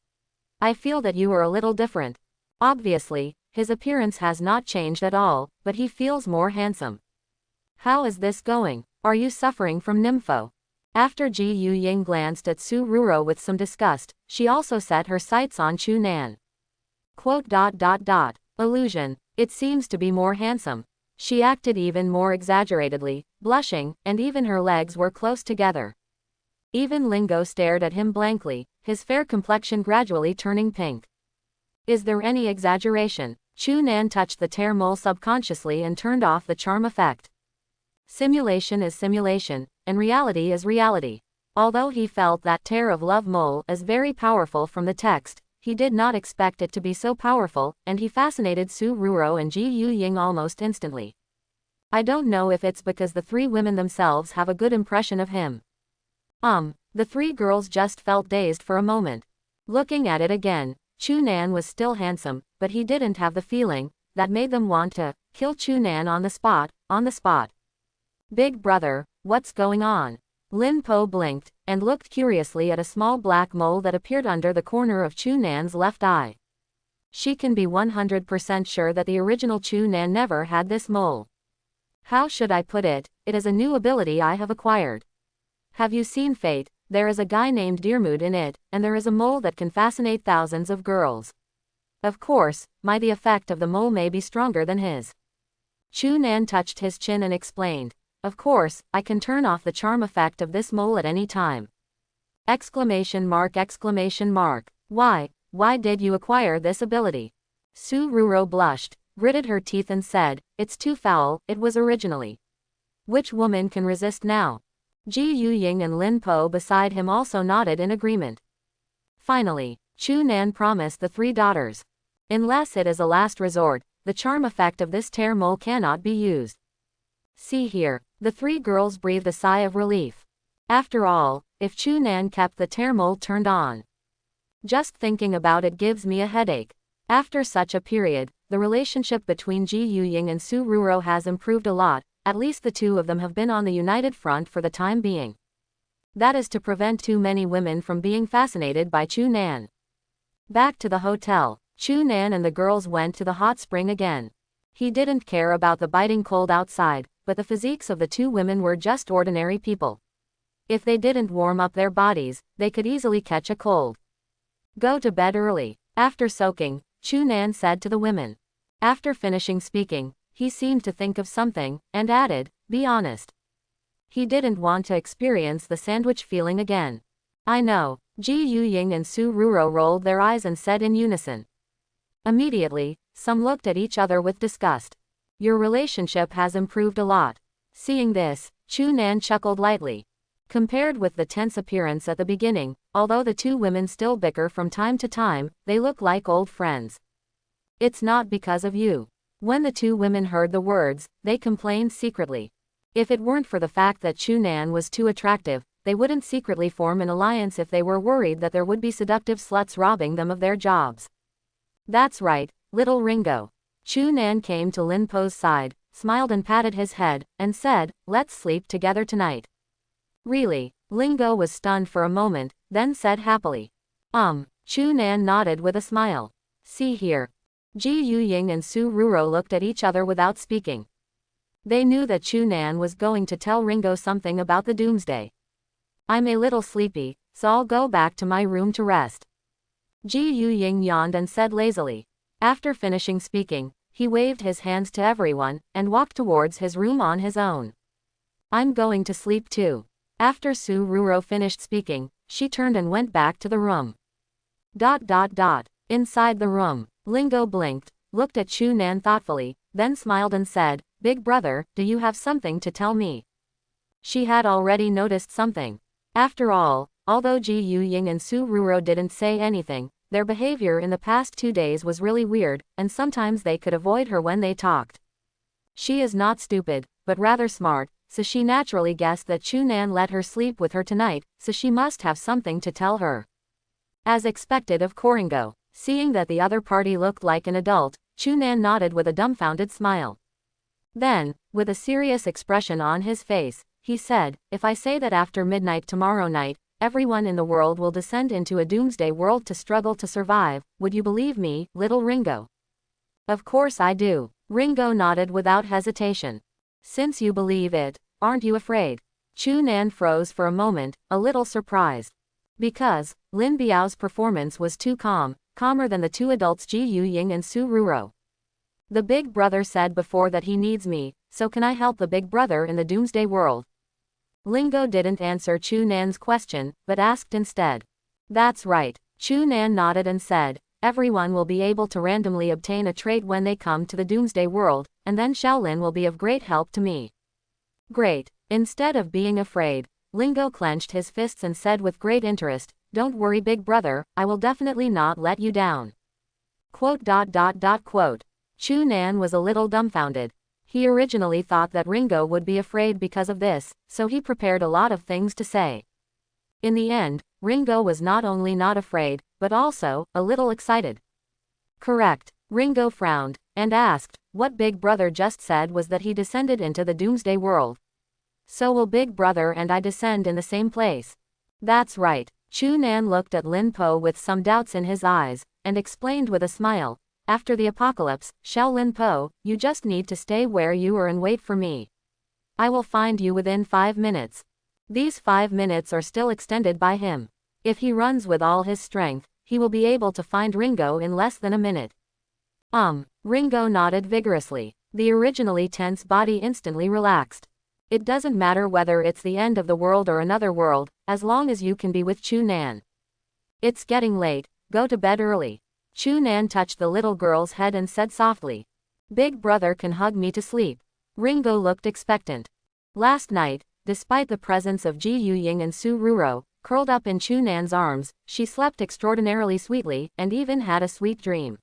S1: I feel that you are a little different. Obviously, his appearance has not changed at all, but he feels more handsome. How is this going? Are you suffering from nympho? After Ji Yuying glanced at Su Ruro with some disgust, she also set her sights on Chu Nan. Illusion. It seems to be more handsome. She acted even more exaggeratedly, blushing, and even her legs were close together. Even Lingo stared at him blankly, his fair complexion gradually turning pink. Is there any exaggeration? Chu Nan touched the tear mole subconsciously and turned off the charm effect. Simulation is simulation, and reality is reality. Although he felt that Tear of Love Mole is very powerful from the text, he did not expect it to be so powerful, and he fascinated Su Ruro and Ji Yuying almost instantly. I don't know if it's because the 3 women themselves have a good impression of him. The 3 girls just felt dazed for a moment. Looking at it again, Chu Nan was still handsome, but he didn't have the feeling that made them want to kill Chu Nan on the spot, Big brother, what's going on? Lin Po blinked, and looked curiously at a small black mole that appeared under the corner of Chu Nan's left eye. She can be 100% sure that the original Chu Nan never had this mole. How should I put it? It is a new ability I have acquired. Have you seen Fate? There is a guy named Dearmood in it, and there is a mole that can fascinate thousands of girls. Of course, the effect of the mole may be stronger than his. Chu Nan touched his chin and explained. Of course, I can turn off the charm effect of this mole at any time. Exclamation mark. Why did you acquire this ability? Su Ruro blushed, gritted her teeth and said, it's too foul, it was originally. Which woman can resist now? Ji Yuying and Lin Po beside him also nodded in agreement. Finally, Chu Nan promised the three daughters. Unless it is a last resort, the charm effect of this tear mole cannot be used. See here. The three girls breathed a sigh of relief. After all, if Chu Nan kept the tear mole turned on. Just thinking about it gives me a headache. After such a period, the relationship between Ji Yuying and Su Ruro has improved a lot, at least the two of them have been on the united front for the time being. That is to prevent too many women from being fascinated by Chu Nan. Back to the hotel, Chu Nan and the girls went to the hot spring again. He didn't care about the biting cold outside, but the physiques of the two women were just ordinary people. If they didn't warm up their bodies, they could easily catch a cold. Go to bed early. After soaking, Chu Nan said to the women. After finishing speaking, he seemed to think of something, and added, be honest. He didn't want to experience the sandwich feeling again. I know. Ji Yuying and Su Ruro rolled their eyes and said in unison. Immediately, some looked at each other with disgust. Your relationship has improved a lot. Seeing this, Chu Nan chuckled lightly. Compared with the tense appearance at the beginning, although the two women still bicker from time to time, they look like old friends. It's not because of you. When the two women heard the words, they complained secretly. If it weren't for the fact that Chu Nan was too attractive, they wouldn't secretly form an alliance if they were worried that there would be seductive sluts robbing them of their jobs. That's right, little Ringo. Chu Nan came to Lin Po's side, smiled and patted his head, and said, let's sleep together tonight. Really? Ringo was stunned for a moment, then said happily. Chu Nan nodded with a smile. See here. Ji Yuying and Su Ruro looked at each other without speaking. They knew that Chu Nan was going to tell Ringo something about the Doomsday. I'm a little sleepy, so I'll go back to my room to rest. Ji Yuying yawned and said lazily. After finishing speaking, he waved his hands to everyone, and walked towards his room on his own. I'm going to sleep too. After Su Ruro finished speaking, she turned and went back to the room. Inside the room, Ringo blinked, looked at Chu Nan thoughtfully, then smiled and said, Big brother, do you have something to tell me? She had already noticed something. After all, although Ji Yuying and Su Ruro didn't say anything, their behavior in the past 2 days was really weird, and sometimes they could avoid her when they talked. She is not stupid, but rather smart, so she naturally guessed that Chu Nan let her sleep with her tonight, so she must have something to tell her. As expected of Koringo, seeing that the other party looked like an adult, Chu Nan nodded with a dumbfounded smile. Then, with a serious expression on his face, he said, if I say that after midnight tomorrow night, everyone in the world will descend into a doomsday world to struggle to survive, would you believe me, little Ringo? Of course I do. Ringo nodded without hesitation. Since you believe it, aren't you afraid? Chu Nan froze for a moment, a little surprised. Because, Lin Biao's performance was too calmer than the two adults Ji Yuying and Su Ruro. The big brother said before that he needs me, so can I help the big brother in the doomsday world? Ringo didn't answer Chu Nan's question, but asked instead. That's right. Chu Nan nodded and said, everyone will be able to randomly obtain a trait when they come to the doomsday world, and then Shaolin will be of great help to me. Great. Instead of being afraid, Ringo clenched his fists and said with great interest, don't worry big brother, I will definitely not let you down. Chu Nan was a little dumbfounded. He originally thought that Ringo would be afraid because of this, so he prepared a lot of things to say. In the end, Ringo was not only not afraid, but also a little excited. Correct. Ringo frowned and asked, what Big Brother just said was that he descended into the Doomsday world. So will Big Brother and I descend in the same place? That's right. Chu Nan looked at Lin Po with some doubts in his eyes, and explained with a smile, after the apocalypse, Xiao Lin Po, you just need to stay where you are and wait for me. I will find you within 5 minutes. These 5 minutes are still extended by him. If he runs with all his strength, he will be able to find Ringo in less than a minute. Ringo nodded vigorously. The originally tense body instantly relaxed. It doesn't matter whether it's the end of the world or another world, as long as you can be with Chu Nan. It's getting late, go to bed early. Chu Nan touched the little girl's head and said softly. Big Brother can hug me to sleep. Ringo looked expectant. Last night, despite the presence of Ji Yuying and Su Ruro, curled up in Chu Nan's arms, she slept extraordinarily sweetly and even had a sweet dream.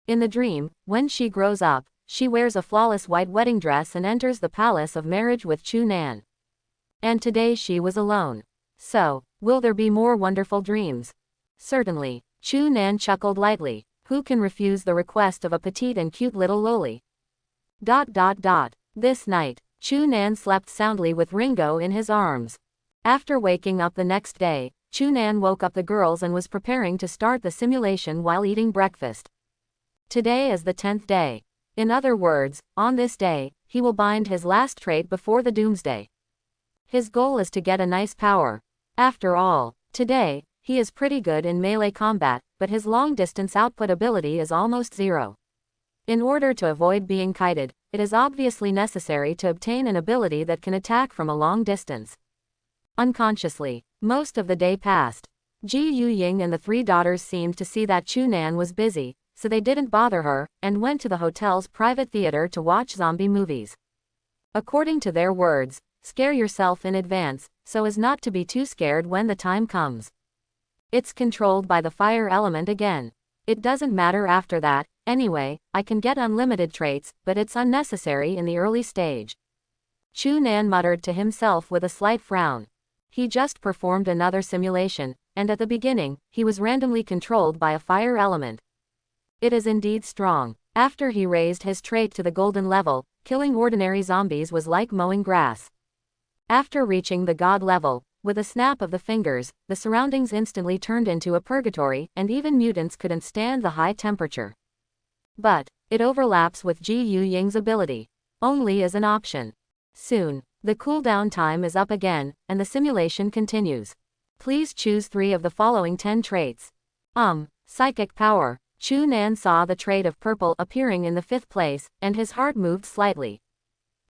S1: In the dream, when she grows up, she wears a flawless white wedding dress and enters the palace of marriage with Chu Nan. And today she was alone. So, will there be more wonderful dreams? Certainly. Chu Nan chuckled lightly. Who can refuse the request of a petite and cute little loli? ... This night, Chu Nan slept soundly with Ringo in his arms. After waking up the next day, Chu Nan woke up the girls and was preparing to start the simulation while eating breakfast. Today is the 10th day. In other words, on this day, he will bind his last trait before the Doomsday. His goal is to get a nice power. After all, today, he is pretty good in melee combat, but his long-distance output ability is almost zero. In order to avoid being kited, it is obviously necessary to obtain an ability that can attack from a long distance. Unconsciously, most of the day passed. Ji Yuying and the 3 daughters seemed to see that Chu Nan was busy, so they didn't bother her, and went to the hotel's private theater to watch zombie movies. According to their words, scare yourself in advance, so as not to be too scared when the time comes. It's controlled by the fire element again. It doesn't matter after that, anyway, I can get unlimited traits, but it's unnecessary in the early stage. Chu Nan muttered to himself with a slight frown. He just performed another simulation, and at the beginning, he was randomly controlled by a fire element. It is indeed strong. After he raised his trait to the golden level, killing ordinary zombies was like mowing grass. After reaching the god level, with a snap of the fingers, the surroundings instantly turned into a purgatory, and even mutants couldn't stand the high temperature. But it overlaps with Ji Yuying's ability. Only as an option. Soon, the cooldown time is up again, and the simulation continues. Please choose 3 of the following 10 traits. Psychic power. Chu Nan saw the trait of purple appearing in the 5th place, and his heart moved slightly.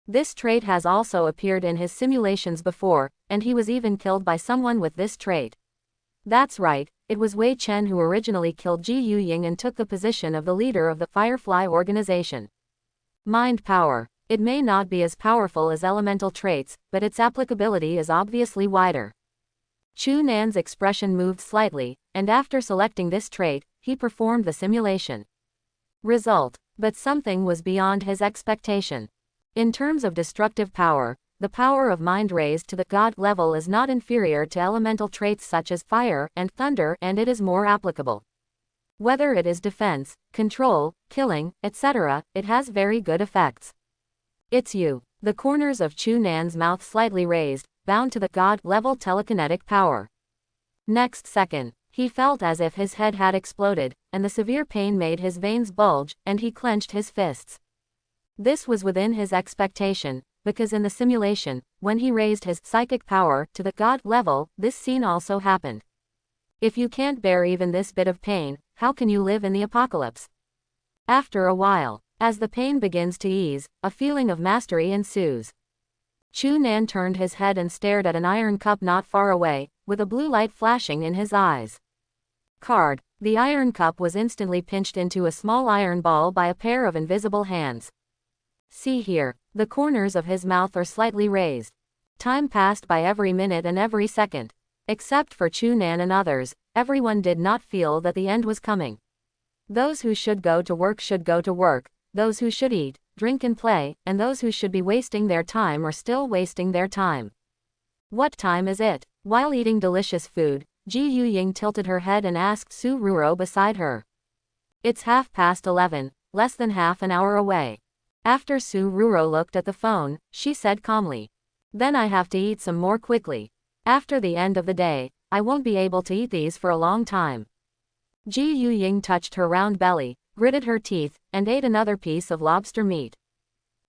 S1: This trait has also appeared in his simulations before, and he was even killed by someone with this trait. That's right, it was Wei Chen who originally killed Ji Yuying and took the position of the leader of the Firefly organization. Mind power. It may not be as powerful as elemental traits, but its applicability is obviously wider. Chu Nan's expression moved slightly, and after selecting this trait, he performed the simulation. Result. But something was beyond his expectation. In terms of destructive power, the power of mind raised to the god level is not inferior to elemental traits such as fire and thunder, and it is more applicable. Whether it is defense, control, killing, etc., it has very good effects. It's you. The corners of Chu Nan's mouth slightly raised, bound to the god level telekinetic power. Next second, he felt as if his head had exploded, and the severe pain made his veins bulge, and he clenched his fists. This was within his expectation, because in the simulation, when he raised his psychic power to the god level, this scene also happened. If you can't bear even this bit of pain, how can you live in the apocalypse? After a while, as the pain begins to ease, a feeling of mastery ensues. Chu Nan turned his head and stared at an iron cup not far away, with a blue light flashing in his eyes. Card. The iron cup was instantly pinched into a small iron ball by a pair of invisible hands. See here, the corners of his mouth are slightly raised. Time passed by every minute and every second. Except for Chu Nan and others, everyone did not feel that the end was coming. Those who should go to work should go to work, those who should eat, drink and play, and those who should be wasting their time are still wasting their time. What time is it? While eating delicious food, Ji Yuying tilted her head and asked Su Ruro beside her. It's 11:30, less than half an hour away. After Su Ruro looked at the phone, she said calmly. Then I have to eat some more quickly. After the end of the day, I won't be able to eat these for a long time. Ji Yuying touched her round belly, gritted her teeth, and ate another piece of lobster meat.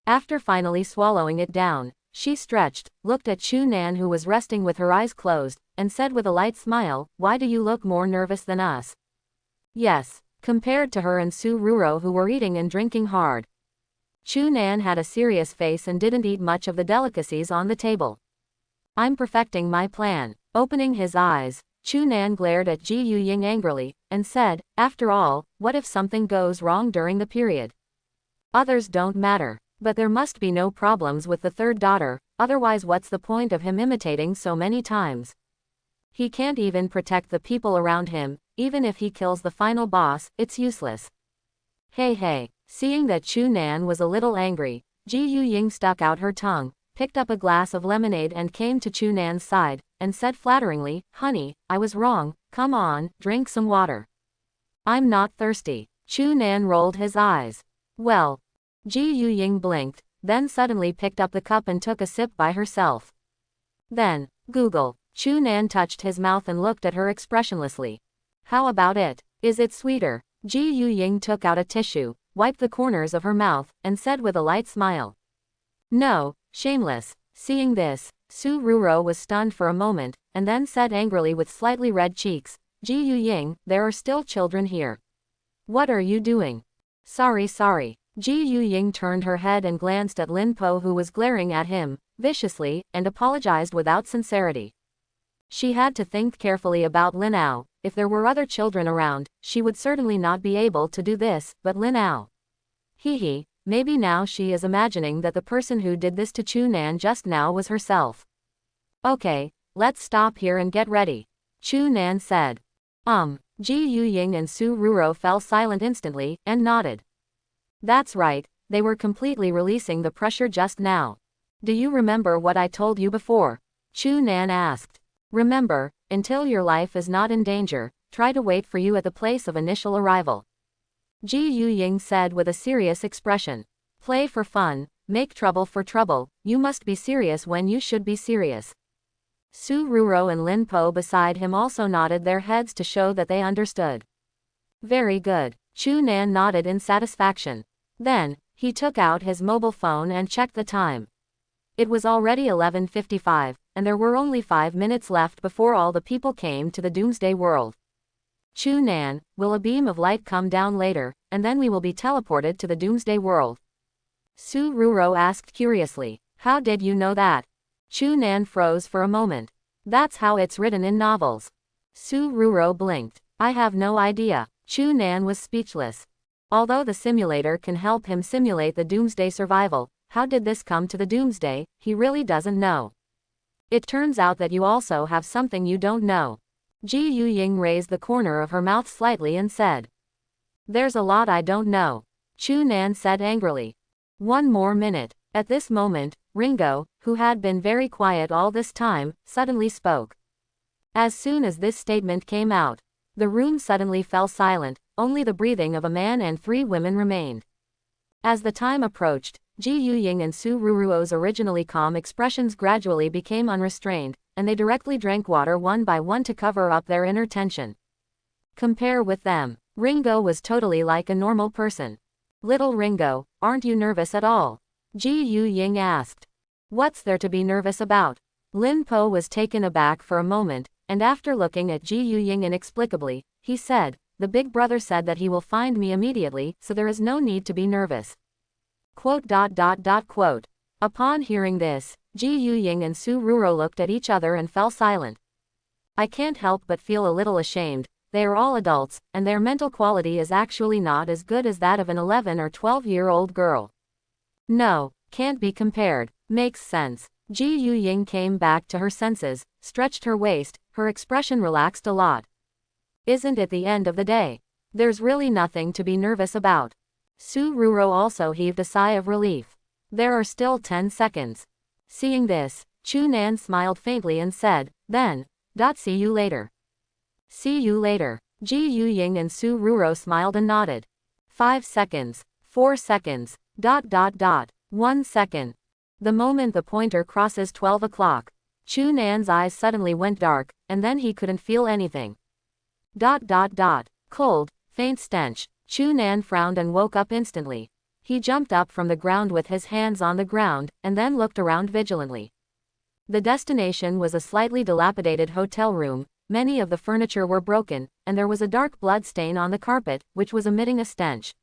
S1: After finally swallowing it down, she stretched, looked at Chu Nan who was resting with her eyes closed, and said with a light smile, "Why do you look more nervous than us?" Yes, compared to her and Su Ruro who were eating and drinking hard. Chu Nan had a serious face and didn't eat much of the delicacies on the table. I'm perfecting my plan. Opening his eyes, Chu Nan glared at Ji Yuying angrily, and said, after all, what if something goes wrong during the period? Others don't matter. But there must be no problems with the third daughter, otherwise what's the point of him imitating so many times? He can't even protect the people around him, even if he kills the final boss, it's useless. Hey. Seeing that Chu Nan was a little angry, Ji Yuying stuck out her tongue, picked up a glass of lemonade and came to Chu Nan's side, and said flatteringly, "Honey, I was wrong, come on, drink some water." "I'm not thirsty." Chu Nan rolled his eyes. "Well." Ji Yuying blinked, then suddenly picked up the cup and took a sip by herself. Then, Google. Chu Nan touched his mouth and looked at her expressionlessly. "How about it? Is it sweeter?" Ji Yuying took out a tissue, wiped the corners of her mouth, and said with a light smile. "No, shameless." Seeing this, Su Ruro was stunned for a moment, and then said angrily with slightly red cheeks, "Ji Yuying, there are still children here. What are you doing?" Sorry. Ji Yuying turned her head and glanced at Lin Po who was glaring at him, viciously, and apologized without sincerity. She had to think carefully about Lin Ao. If there were other children around, she would certainly not be able to do this, but Lin Ao. Maybe now she is imagining that the person who did this to Chu Nan just now was herself. "Okay, let's stop here and get ready," Chu Nan said. Ji Yuying and Su Ruro fell silent instantly, and nodded. That's right, they were completely releasing the pressure just now. "Do you remember what I told you before?" Chu Nan asked. "Remember, until your life is not in danger, try to wait for you at the place of initial arrival," Ji Yuying said with a serious expression. "Play for fun, make trouble for trouble, you must be serious when you should be serious." Su Ruro and Lin Po beside him also nodded their heads to show that they understood. "Very good." Chu Nan nodded in satisfaction. Then, he took out his mobile phone and checked the time. It was already 11:55, and there were only 5 minutes left before all the people came to the Doomsday world. "Chu Nan, will a beam of light come down later, and then we will be teleported to the Doomsday world?" Su Ruro asked curiously. "How did you know that?" Chu Nan froze for a moment. "That's how it's written in novels." Su Ruro blinked. "I have no idea." Chu Nan was speechless. Although the simulator can help him simulate the Doomsday survival, how did this come to the Doomsday, he really doesn't know. It turns out that you also have something you don't know. Ji Yuying raised the corner of her mouth slightly and said. "There's a lot I don't know," Chu Nan said angrily. "One more minute." At this moment, Ringo, who had been very quiet all this time, suddenly spoke. As soon as this statement came out, the room suddenly fell silent, only the breathing of a man and 3 women remained. As the time approached, Ji Yuying and Su Ruruo's originally calm expressions gradually became unrestrained, and they directly drank water one by one to cover up their inner tension. Compare with them. Ringo was totally like a normal person. "Little Ringo, aren't you nervous at all?" Ji Yuying asked. "What's there to be nervous about?" Lin Po was taken aback for a moment, and after looking at Ji Yuying inexplicably, he said, "The big brother said that he will find me immediately, so there is no need to be nervous." Upon hearing this, Ji Yuying and Su Ruro looked at each other and fell silent. "I can't help but feel a little ashamed. They are all adults, and their mental quality is actually not as good as that of an 11 or 12-year-old girl. No, can't be compared. Makes sense." Ji Yuying came back to her senses, stretched her waist, her expression relaxed a lot. "Isn't it the end of the day? There's really nothing to be nervous about." Su Ruro also heaved a sigh of relief. "There are still 10 seconds. Seeing this, Chu Nan smiled faintly and said, then. See you later. See you later. Ji Yuying and Su Ruro smiled and nodded. 5 seconds. 4 seconds. 1 second. The moment the pointer crosses 12 o'clock, Chu Nan's eyes suddenly went dark, and then he couldn't feel anything. Cold, faint stench. Chu Nan frowned and woke up instantly. He jumped up from the ground with his hands on the ground, and then looked around vigilantly. The destination was a slightly dilapidated hotel room. Many of the furniture were broken, and there was a dark blood stain on the carpet, which was emitting a stench.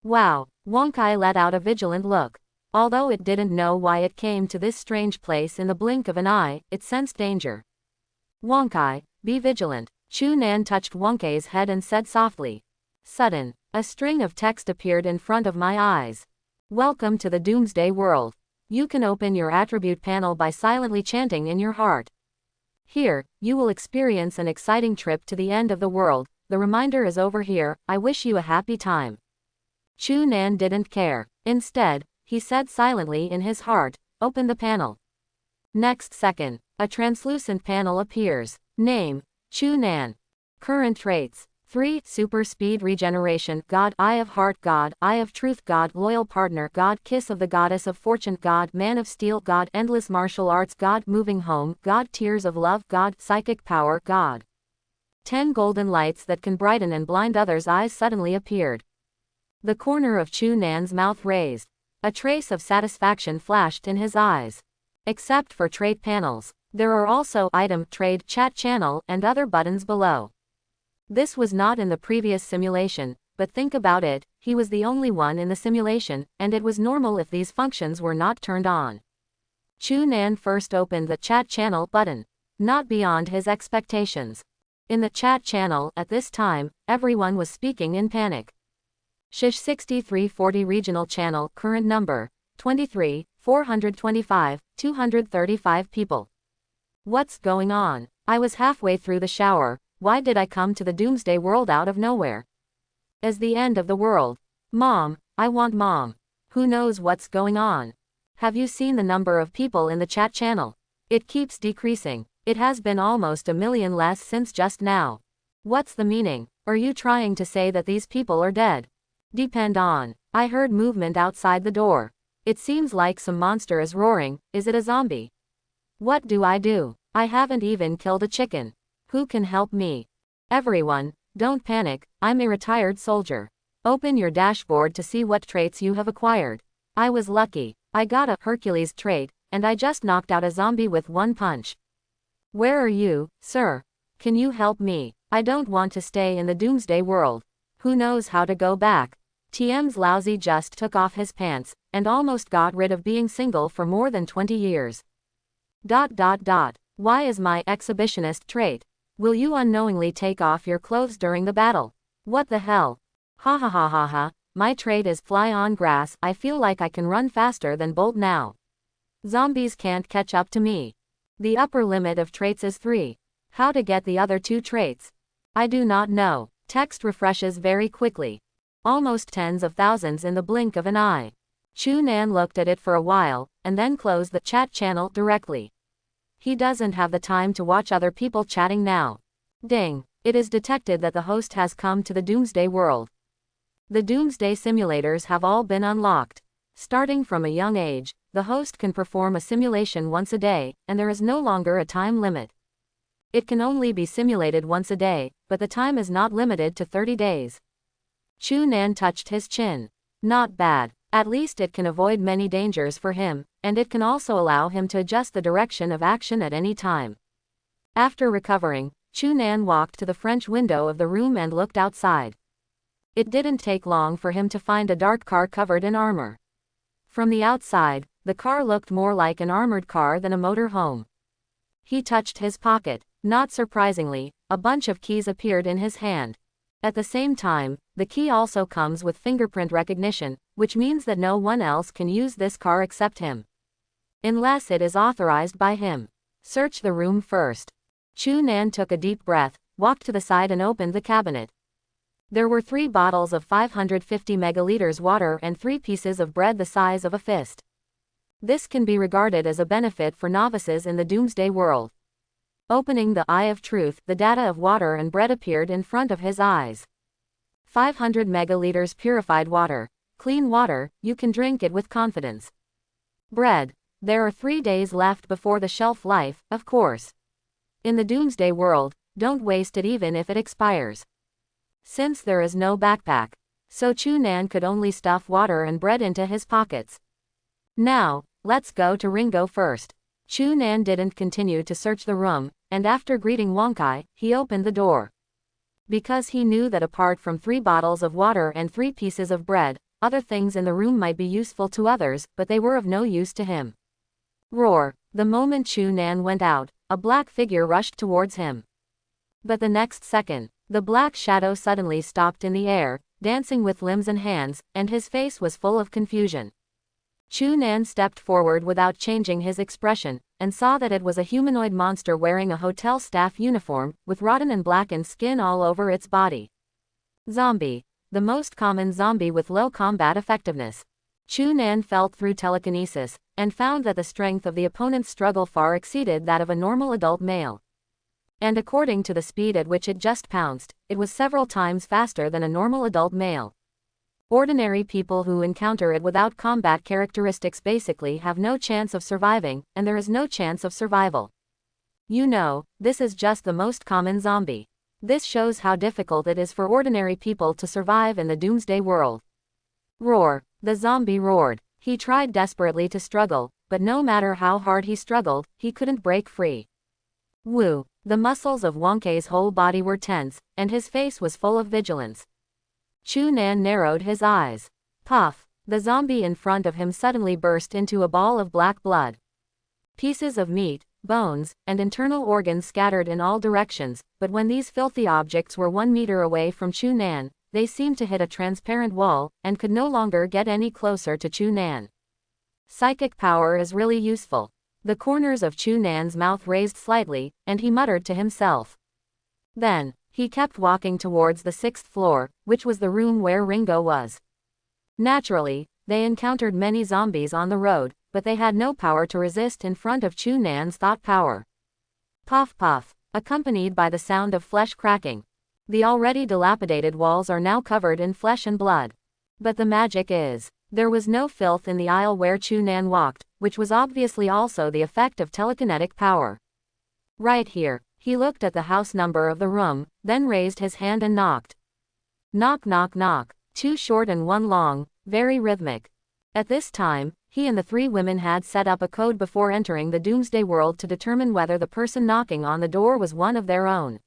S1: Wow! Wang Kai let out a vigilant look. Although it didn't know why it came to this strange place in the blink of an eye, it sensed danger. Wang Kai, be vigilant. Chu Nan touched Wang Kai's head and said softly. Sudden, a string of text appeared in front of my eyes. Welcome to the Doomsday world. You can open your attribute panel by silently chanting in your heart. Here, you will experience an exciting trip to the end of the world. The reminder is over here. I wish you a happy time. Chu Nan didn't care. Instead, he said silently in his heart, open the panel. Next second, a translucent panel appears. Name, Chu Nan. Current traits. 3. Super speed regeneration, God, Eye of Heart, God, Eye of Truth, God, Loyal Partner, God, Kiss of the Goddess of Fortune, God, Man of Steel, God, Endless Martial Arts, God, Moving Home, God, Tears of Love, God, Psychic Power, God. 10 golden lights that can brighten and blind others' eyes suddenly appeared. The corner of Chu Nan's mouth raised. A trace of satisfaction flashed in his eyes. Except for trait panels, there are also item, trade, chat channel, and other buttons below. This was not in the previous simulation, but think about it, he was the only one in the simulation, and it was normal if these functions were not turned on. Chu Nan first opened the chat channel button. Not beyond his expectations. In the chat channel, at this time, everyone was speaking in panic. Shish 6340 regional channel, current number, 23, 425, 235 people. What's going on? I was halfway through the shower. Why did I come to the Doomsday world out of nowhere? As the end of the world. Mom, I want mom. Who knows what's going on? Have you seen the number of people in the chat channel? It keeps decreasing. It has been almost 1 million less since just now. What's the meaning? Are you trying to say that these people are dead? Depend on. I heard movement outside the door. It seems like some monster is roaring. Is it a zombie? What do? I haven't even killed a chicken. Who can help me? Everyone, don't panic, I'm a retired soldier. Open your dashboard to see what traits you have acquired. I was lucky. I got a Hercules trait, and I just knocked out a zombie with 1 punch. Where are you, sir? Can you help me? I don't want to stay in the Doomsday world. Who knows how to go back? TM's lousy just took off his pants, and almost got rid of being single for more than 20 years. Why is my exhibitionist trait? Will you unknowingly take off your clothes during the battle? What the hell? Ha. My trait is fly on grass. I feel like I can run faster than Bolt now. Zombies can't catch up to me. The upper limit of traits is 3. How to get the other 2 traits? I do not know. Text refreshes very quickly. Almost tens of thousands in the blink of an eye. Chu Nan looked at it for a while, and then closed the chat channel directly. He doesn't have the time to watch other people chatting now. Ding! It is detected that the host has come to the Doomsday world. The Doomsday simulators have all been unlocked. Starting from a young age, the host can perform a simulation once a day, and there is no longer a time limit. It can only be simulated once a day, but the time is not limited to 30 days. Chu Nan touched his chin. Not bad. At least it can avoid many dangers for him, and it can also allow him to adjust the direction of action at any time. After recovering, Chu Nan walked to the French window of the room and looked outside. It didn't take long for him to find a dark car covered in armor. From the outside, the car looked more like an armored car than a motor home. He touched his pocket. Not surprisingly, a bunch of keys appeared in his hand. At the same time, the key also comes with fingerprint recognition, which means that no one else can use this car except him. Unless it is authorized by him. Search the room first. Chu Nan took a deep breath, walked to the side and opened the cabinet. There were 3 bottles of 550 megaliters water and 3 pieces of bread the size of a fist. This can be regarded as a benefit for novices in the Doomsday world. Opening the Eye of Truth, the data of water and bread appeared in front of his eyes. 500 megaliters purified water. Clean water, you can drink it with confidence. Bread. There are 3 days left before the shelf life, of course. In the Doomsday world, don't waste it even if it expires. Since there is no backpack, so Chu-Nan could only stuff water and bread into his pockets. Now, let's go to Ringo first. Chu-Nan didn't continue to search the room, and after greeting Wonkai, he opened the door. Because he knew that apart from 3 bottles of water and 3 pieces of bread, other things in the room might be useful to others, but they were of no use to him. Roar! The moment Chu-Nan went out, a black figure rushed towards him. But the next second, the black shadow suddenly stopped in the air, dancing with limbs and hands, and his face was full of confusion. Chu-Nan stepped forward without changing his expression, and saw that it was a humanoid monster wearing a hotel staff uniform, with rotten and blackened skin all over its body. Zombie. The most common zombie with low combat effectiveness. Chu-Nan felt through telekinesis, and found that the strength of the opponent's struggle far exceeded that of a normal adult male. And according to the speed at which it just pounced, it was several times faster than a normal adult male. Ordinary people who encounter it without combat characteristics basically have no chance of surviving, and there is no chance of survival. You know, this is just the most common zombie. This shows how difficult it is for ordinary people to survive in the Doomsday world. Roar! The zombie roared. He tried desperately to struggle, but no matter how hard he struggled, he couldn't break free. Woo! The muscles of Wonkai's whole body were tense, and his face was full of vigilance. Chu-Nan narrowed his eyes. Puff! The zombie in front of him suddenly burst into a ball of black blood. Pieces of meat, bones, and internal organs scattered in all directions, but when these filthy objects were 1 meter away from Chu-Nan, they seemed to hit a transparent wall, and could no longer get any closer to Chu-Nan. Psychic power is really useful. The corners of Chu-Nan's mouth raised slightly, and he muttered to himself. Then, he kept walking towards the 6th floor, which was the room where Ringo was. Naturally, they encountered many zombies on the road, but they had no power to resist in front of Chu-Nan's thought power. Puff puff, accompanied by the sound of flesh cracking. The already dilapidated walls are now covered in flesh and blood. But the magic is, there was no filth in the aisle where Chu-Nan walked, which was obviously also the effect of telekinetic power. Right here. He looked at the house number of the room, then raised his hand and knocked. Knock knock knock, 2 short and 1 long, very rhythmic. At this time, he and the 3 women had set up a code before entering the Doomsday world to determine whether the person knocking on the door was one of their own.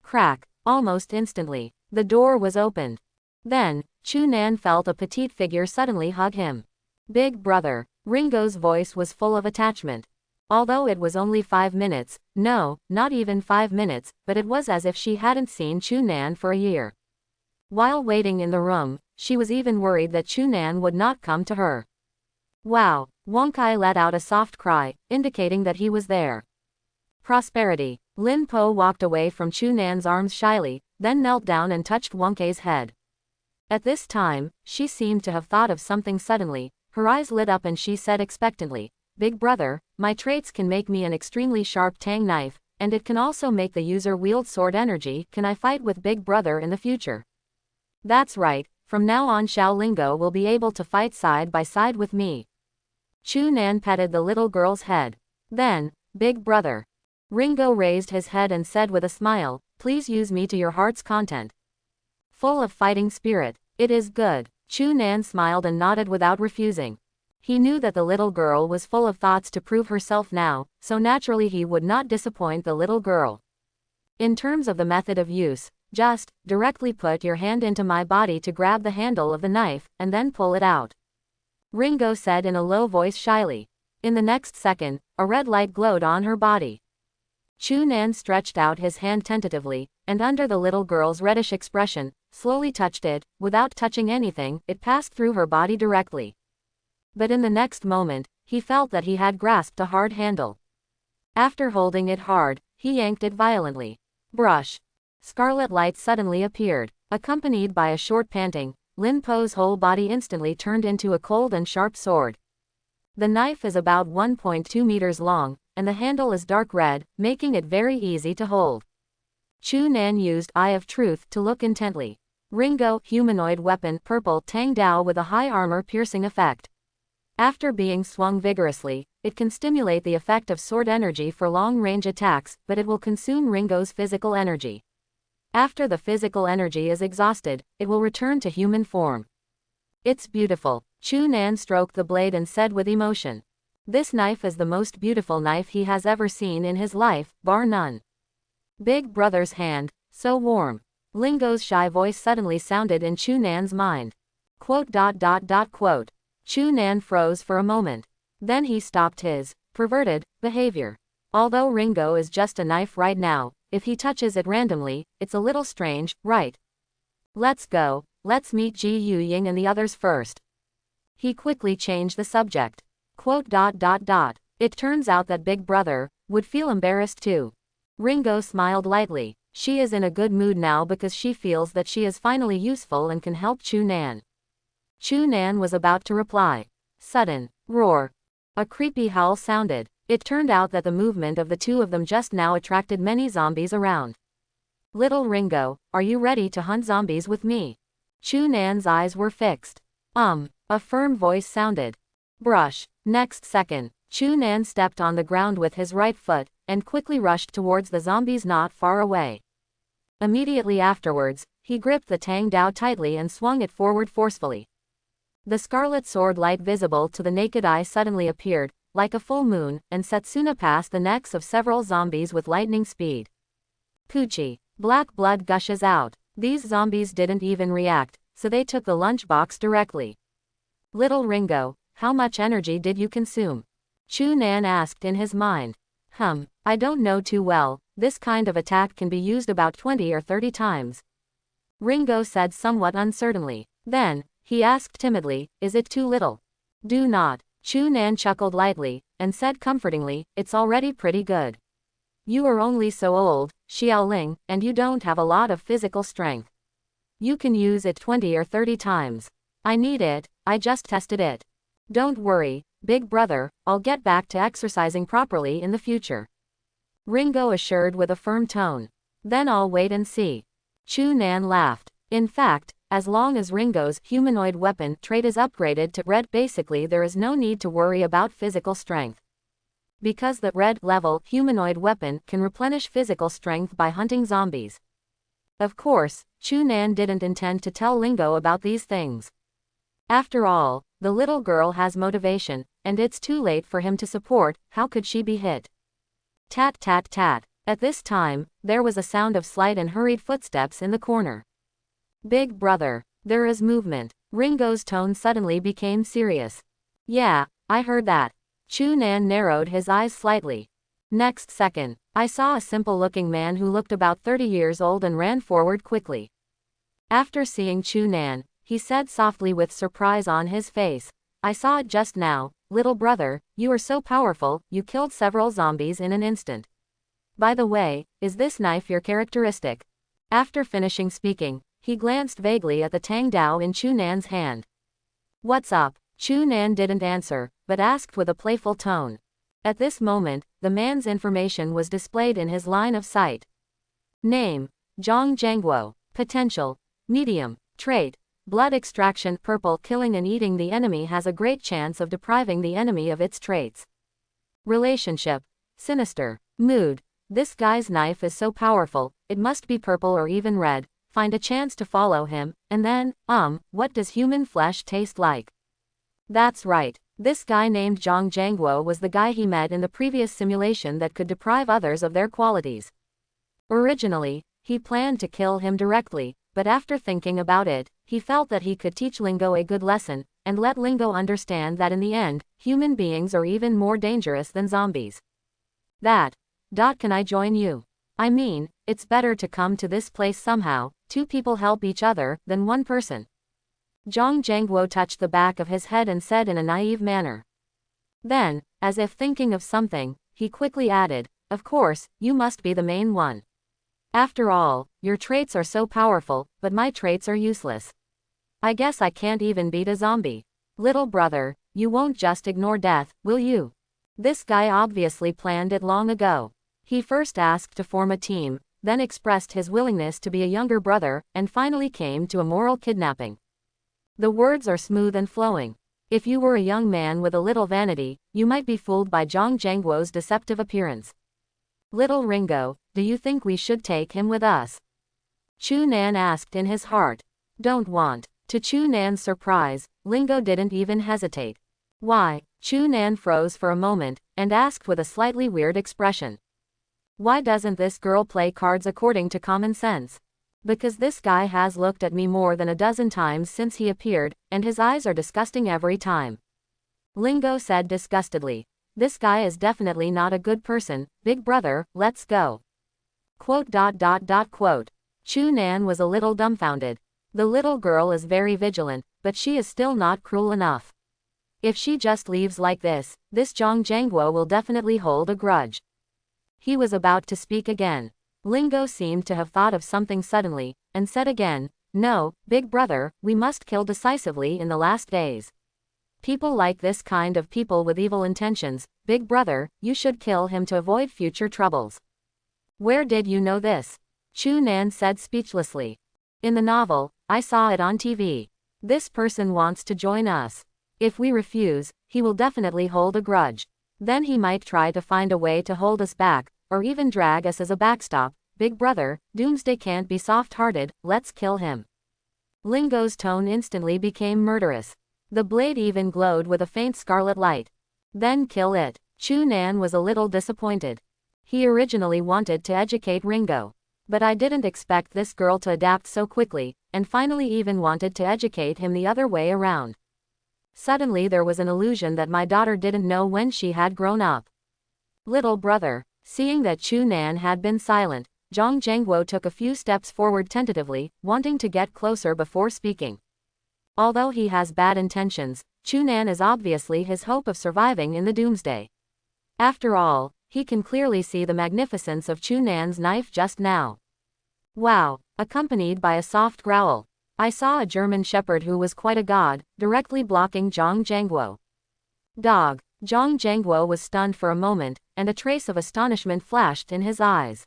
S1: Crack! Almost instantly, the door was opened. Then, Chu-Nan felt a petite figure suddenly hug him. Big brother. Ringo's voice was full of attachment. Although it was only 5 minutes, no, not even 5 minutes, but it was as if she hadn't seen Chu-Nan for a year. While waiting in the room, she was even worried that Chu-Nan would not come to her. Wow! Wonkai let out a soft cry, indicating that he was there. Prosperity. Lin Po walked away from Chu-Nan's arms shyly, then knelt down and touched Wonkai's head. At this time, she seemed to have thought of something suddenly, her eyes lit up and she said expectantly, Big brother, my traits can make me an extremely sharp tang knife, and it can also make the user wield sword energy. Can I fight with Big brother in the future? That's right, from now on Xiaolingo will be able to fight side by side with me. Chu-Nan petted the little girl's head. Then, Big brother. Ringo raised his head and said with a smile, please use me to your heart's content. Full of fighting spirit, it is good. Chu-Nan smiled and nodded without refusing. He knew that the little girl was full of thoughts to prove herself now, so naturally he would not disappoint the little girl. In terms of the method of use, just, directly put your hand into my body to grab the handle of the knife, and then pull it out. Ringo said in a low voice shyly. In the next second, a red light glowed on her body. Chu-Nan stretched out his hand tentatively, and under the little girl's reddish expression, slowly touched it. Without touching anything, it passed through her body directly. But in the next moment, he felt that he had grasped a hard handle. After holding it hard, he yanked it violently. Brush. Scarlet light suddenly appeared, accompanied by a short panting. Lin Po's whole body instantly turned into a cold and sharp sword. The knife is about 1.2 meters long, and the handle is dark red, making it very easy to hold. Chu Nan used Eye of Truth to look intently. Ringo, humanoid weapon, purple Tang Dao with a high armor-piercing effect. After being swung vigorously, it can stimulate the effect of sword energy for long-range attacks, but it will consume Ringo's physical energy. After the physical energy is exhausted, it will return to human form. It's beautiful. Chu Nan stroked the blade and said with emotion. This knife is the most beautiful knife he has ever seen in his life, bar none. Big brother's hand, so warm. Lingo's shy voice suddenly sounded in Chu Nan's mind. Quote. Chu Nan froze for a moment. Then he stopped his perverted behavior. Although Ringo is just a knife right now, if he touches it randomly, it's a little strange, right? Let's go, let's meet Ji Yuying and the others first. He quickly changed the subject. Quote. It turns out that Big Brother would feel embarrassed too. Ringo smiled lightly. She is in a good mood now because she feels that she is finally useful and can help Chu Nan. Chu Nan was about to reply. Sudden roar. A creepy howl sounded. It turned out that the movement of the two of them just now attracted many zombies around. Little Ringo, are you ready to hunt zombies with me? Chu Nan's eyes were fixed. A firm voice sounded. Brush. Next second, Chu Nan stepped on the ground with his right foot, and quickly rushed towards the zombies not far away. Immediately afterwards, he gripped the Tang Dao tightly and swung it forward forcefully. The scarlet sword light visible to the naked eye suddenly appeared, like a full moon, and Setsuna past the necks of several zombies with lightning speed. Poochie. Black blood gushes out. These zombies didn't even react, so they took the lunchbox directly. Little Ringo, how much energy did you consume? Chu Nan asked in his mind. I don't know too well, this kind of attack can be used about 20 or 30 times. Ringo said somewhat uncertainly. Then, he asked timidly, is it too little? Do not. Chu Nan chuckled lightly, and said comfortingly, it's already pretty good. You are only so old, Xiaoling, and you don't have a lot of physical strength. You can use it 20 or 30 times. I need it, I just tested it. Don't worry, Big Brother, I'll get back to exercising properly in the future. Ringo assured with a firm tone. Then I'll wait and see. Chu Nan laughed. In fact, as long as Ringo's humanoid weapon trait is upgraded to red, basically there is no need to worry about physical strength. Because the red level humanoid weapon can replenish physical strength by hunting zombies. Of course, Chu Nan didn't intend to tell Ringo about these things. After all, the little girl has motivation, and it's too late for him to support, how could she be hit? Tat tat tat. At this time, there was a sound of slight and hurried footsteps in the corner. Big Brother, there is movement. Ringo's tone suddenly became serious. Yeah, I heard that. Chu Nan narrowed his eyes slightly. Next second, I saw a simple-looking man who looked about 30 years old and ran forward quickly. After seeing Chu Nan, he said softly with surprise on his face, I saw it just now, little brother, you are so powerful, you killed several zombies in an instant. By the way, is this knife your characteristic? After finishing speaking, he glanced vaguely at the Tang Dao in Chu Nan's hand. What's up? Chu Nan didn't answer, but asked with a playful tone. At this moment, the man's information was displayed in his line of sight. Name, Zhang Zhangguo. Potential, medium. Trait, blood extraction, purple. Killing and eating the enemy has a great chance of depriving the enemy of its traits. Relationship, sinister. Mood, this guy's knife is so powerful, it must be purple or even red. Find a chance to follow him, and then, what does human flesh taste like? That's right. This guy named Zhang Zhangguo was the guy he met in the previous simulation that could deprive others of their qualities. Originally, he planned to kill him directly, but after thinking about it, he felt that he could teach Lingo a good lesson, and let Lingo understand that in the end, human beings are even more dangerous than zombies. Can I join you? I mean, it's better to come to this place somehow, 2 people help each other, than 1 person. Zhang Zhangguo touched the back of his head and said in a naive manner. Then, as if thinking of something, he quickly added, of course, you must be the main one. After all, your traits are so powerful, but my traits are useless. I guess I can't even beat a zombie. Little brother, you won't just ignore death, will you? This guy obviously planned it long ago. He first asked to form a team, then expressed his willingness to be a younger brother, and finally came to a moral kidnapping. The words are smooth and flowing. If you were a young man with a little vanity, you might be fooled by Zhang Zhengguo's deceptive appearance. Little Ringo, do you think we should take him with us? Chu Nan asked in his heart. Don't want. To Chu Nan's surprise, Ringo didn't even hesitate. Why? Chu Nan froze for a moment, and asked with a slightly weird expression. Why doesn't this girl play cards according to common sense? Because this guy has looked at me more than a dozen times since he appeared, and his eyes are disgusting every time. Ringo said disgustedly. This guy is definitely not a good person, big brother, let's go. Quote. Chu Nan was a little dumbfounded. The little girl is very vigilant, but she is still not cruel enough. If she just leaves like this Zhang Zhengguo will definitely hold a grudge. He was about to speak again. Ringo seemed to have thought of something suddenly, and said again, no, big brother, we must kill decisively in the last days. People like this kind of people with evil intentions, big brother, you should kill him to avoid future troubles. Where did you know this? Chu Nan said speechlessly. In the novel, I saw it on TV. This person wants to join us. If we refuse, he will definitely hold a grudge. Then he might try to find a way to hold us back, or even drag us as a backstop. Big brother, Doomsday can't be soft-hearted, let's kill him. Ringo's tone instantly became murderous. The blade even glowed with a faint scarlet light. Then kill it. Chu Nan was a little disappointed. He originally wanted to educate Ringo. But I didn't expect this girl to adapt so quickly, and finally even wanted to educate him the other way around. Suddenly there was an illusion that my daughter didn't know when she had grown up. Little brother. Seeing that Chu Nan had been silent, Zhang Zhengguo took a few steps forward tentatively, wanting to get closer before speaking. Although he has bad intentions, Chu Nan is obviously his hope of surviving in the Doomsday. After all, he can clearly see the magnificence of Chu Nan's knife just now. Wow, accompanied by a soft growl. I saw a German shepherd who was quite a god, directly blocking Zhang Zhengguo. Dog. Zhang Zhengguo was stunned for a moment, and a trace of astonishment flashed in his eyes.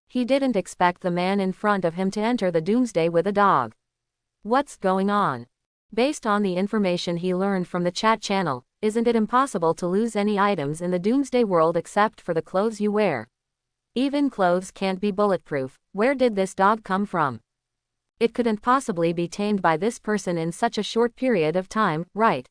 S1: He didn't expect the man in front of him to enter the Doomsday with a dog. What's going on? Based on the information he learned from the chat channel, isn't it impossible to lose any items in the Doomsday world except for the clothes you wear? Even clothes can't be bulletproof. Where did this dog come from? It couldn't possibly be tamed by this person in such a short period of time, right?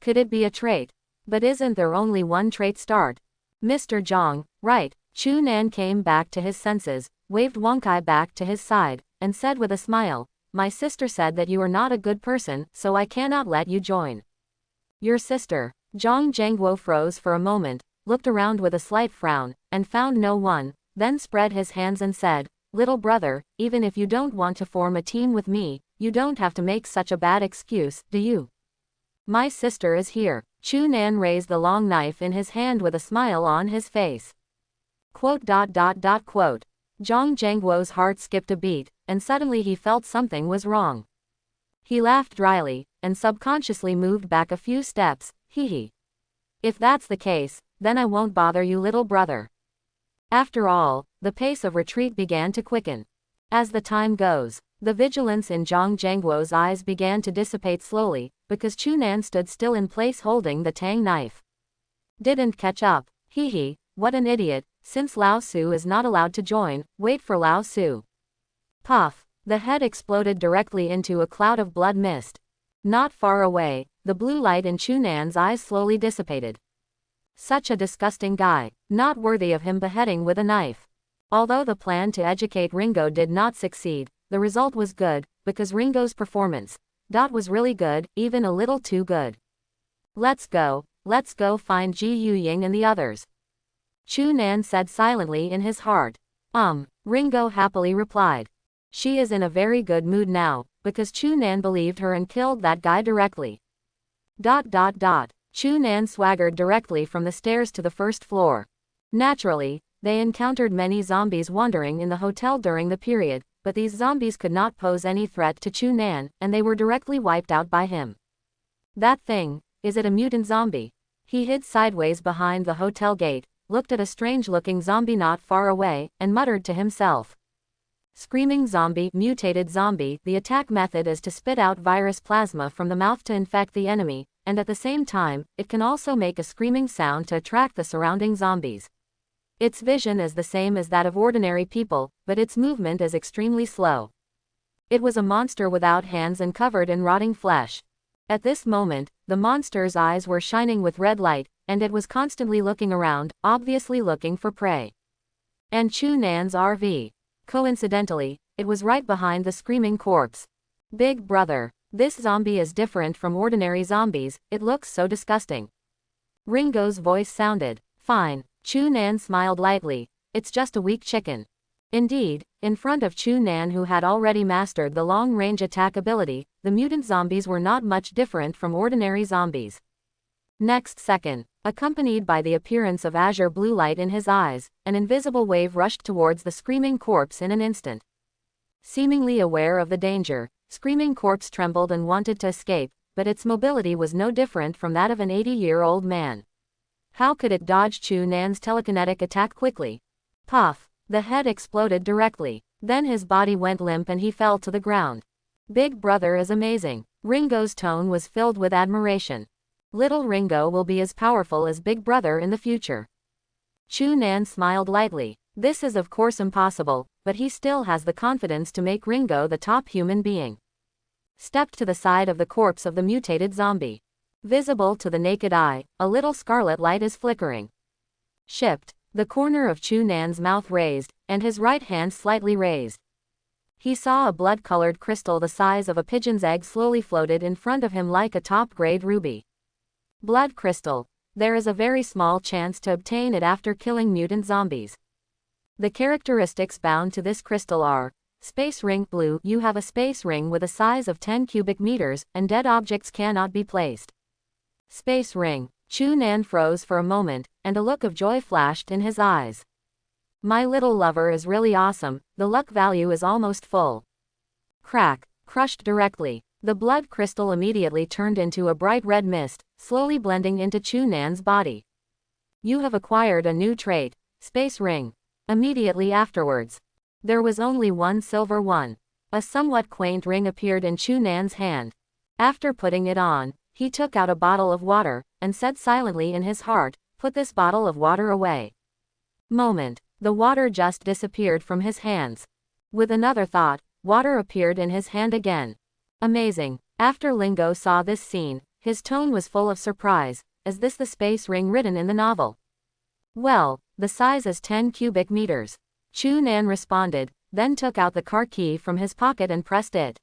S1: Could it be a trait? But isn't there only one trait start? Mr. Zhang, right? Chu Nan came back to his senses, waved Wang Kai back to his side, and said with a smile, my sister said that you are not a good person, so I cannot let you join. Your sister. Zhang Zhengguo froze for a moment, looked around with a slight frown, and found no one, then spread his hands and said, little brother, even if you don't want to form a team with me, you don't have to make such a bad excuse, do you? My sister is here. Chu Nan raised the long knife in his hand with a smile on his face. Quote. Zhang Zhengguo's heart skipped a beat, and suddenly he felt something was wrong. He laughed dryly, and subconsciously moved back a few steps, hee. If that's the case, then I won't bother you, little brother. After all, the pace of retreat began to quicken. As the time goes, the vigilance in Zhang Zhengguo's eyes began to dissipate slowly, because Chu Nan stood still in place holding the tang knife. Didn't catch up, hee, what an idiot, since Lao Su is not allowed to join, wait for Lao Su. Puff, the head exploded directly into a cloud of blood mist. Not far away, the blue light in Chu Nan's eyes slowly dissipated. Such a disgusting guy, not worthy of him beheading with a knife. Although the plan to educate Ringo did not succeed, the result was good, because Ringo's performance was really good, even a little too good. Let's go find Ji Yuying and the others. Chu Nan said silently in his heart. Ringo happily replied. She is in a very good mood now, because Chu Nan believed her and killed that guy directly. Chu Nan swaggered directly from the stairs to the first floor. Naturally, they encountered many zombies wandering in the hotel during the period, but these zombies could not pose any threat to Chu Nan, and they were directly wiped out by him. That thing, Is it a mutant zombie? He hid sideways behind the hotel gate, looked at a strange-looking zombie not far away, and muttered to himself. Screaming zombie, mutated zombie. The attack method is to spit out virus plasma from the mouth to infect the enemy, and at the same time, it can also make a screaming sound to attract the surrounding zombies. Its vision is the same as that of ordinary people, but its movement is extremely slow. It was a monster without hands and covered in rotting flesh. At this moment, the monster's eyes were shining with red light, and it was constantly looking around, obviously looking for prey. And Chu Nan's RV. Coincidentally, it was right behind the screaming corpse. Big brother. This zombie is different from ordinary zombies, it looks so disgusting. Ringo's voice sounded. Fine. Chu Nan smiled lightly. It's just a weak chicken. Indeed, in front of Chu Nan, who had already mastered the long-range attack ability, the mutant zombies were not much different from ordinary zombies. Next second, accompanied by the appearance of azure blue light in his eyes, an invisible wave rushed towards the screaming corpse in an instant. Seemingly aware of the danger, screaming corpse trembled and wanted to escape, but its mobility was no different from that of an 80-year-old man. How could it dodge Chu Nan's telekinetic attack quickly? Puff! The head exploded directly. Then his body went limp and he fell to the ground. Big brother is amazing. Ringo's tone was filled with admiration. Little Ringo will be as powerful as Big Brother in the future. Chu Nan smiled lightly. This is of course impossible, but he still has the confidence to make Ringo the top human being. Stepped to the side of the corpse of the mutated zombie. Visible to the naked eye, a little scarlet light is flickering. Shipped. The corner of Chu Nan's mouth raised, and his right hand slightly raised. He saw a blood-colored crystal the size of a pigeon's egg slowly floated in front of him like a top-grade ruby. Blood crystal. There is a very small chance to obtain it after killing mutant zombies. The characteristics bound to this crystal are: space ring blue. You have a space ring with a size of 10 cubic meters, and dead objects cannot be placed. Space ring. Chu Nan froze for a moment, and a look of joy flashed in his eyes. My little lover is really awesome, the luck value is almost full. Crack. Crushed directly. The blood crystal immediately turned into a bright red mist, slowly blending into Chu Nan's body. You have acquired a new trait, space ring. Immediately afterwards, there was only one silver one. A somewhat quaint ring appeared in Chu Nan's hand. After putting it on, he took out a bottle of water, and said silently in his heart, "Put this bottle of water away." Moment. The water just disappeared from his hands. With another thought, water appeared in his hand again. Amazing. After Ringo saw this scene, his tone was full of surprise. Is this the space ring written in the novel? Well, the size is 10 cubic meters. Chu Nan responded, then took out the car key from his pocket and pressed it.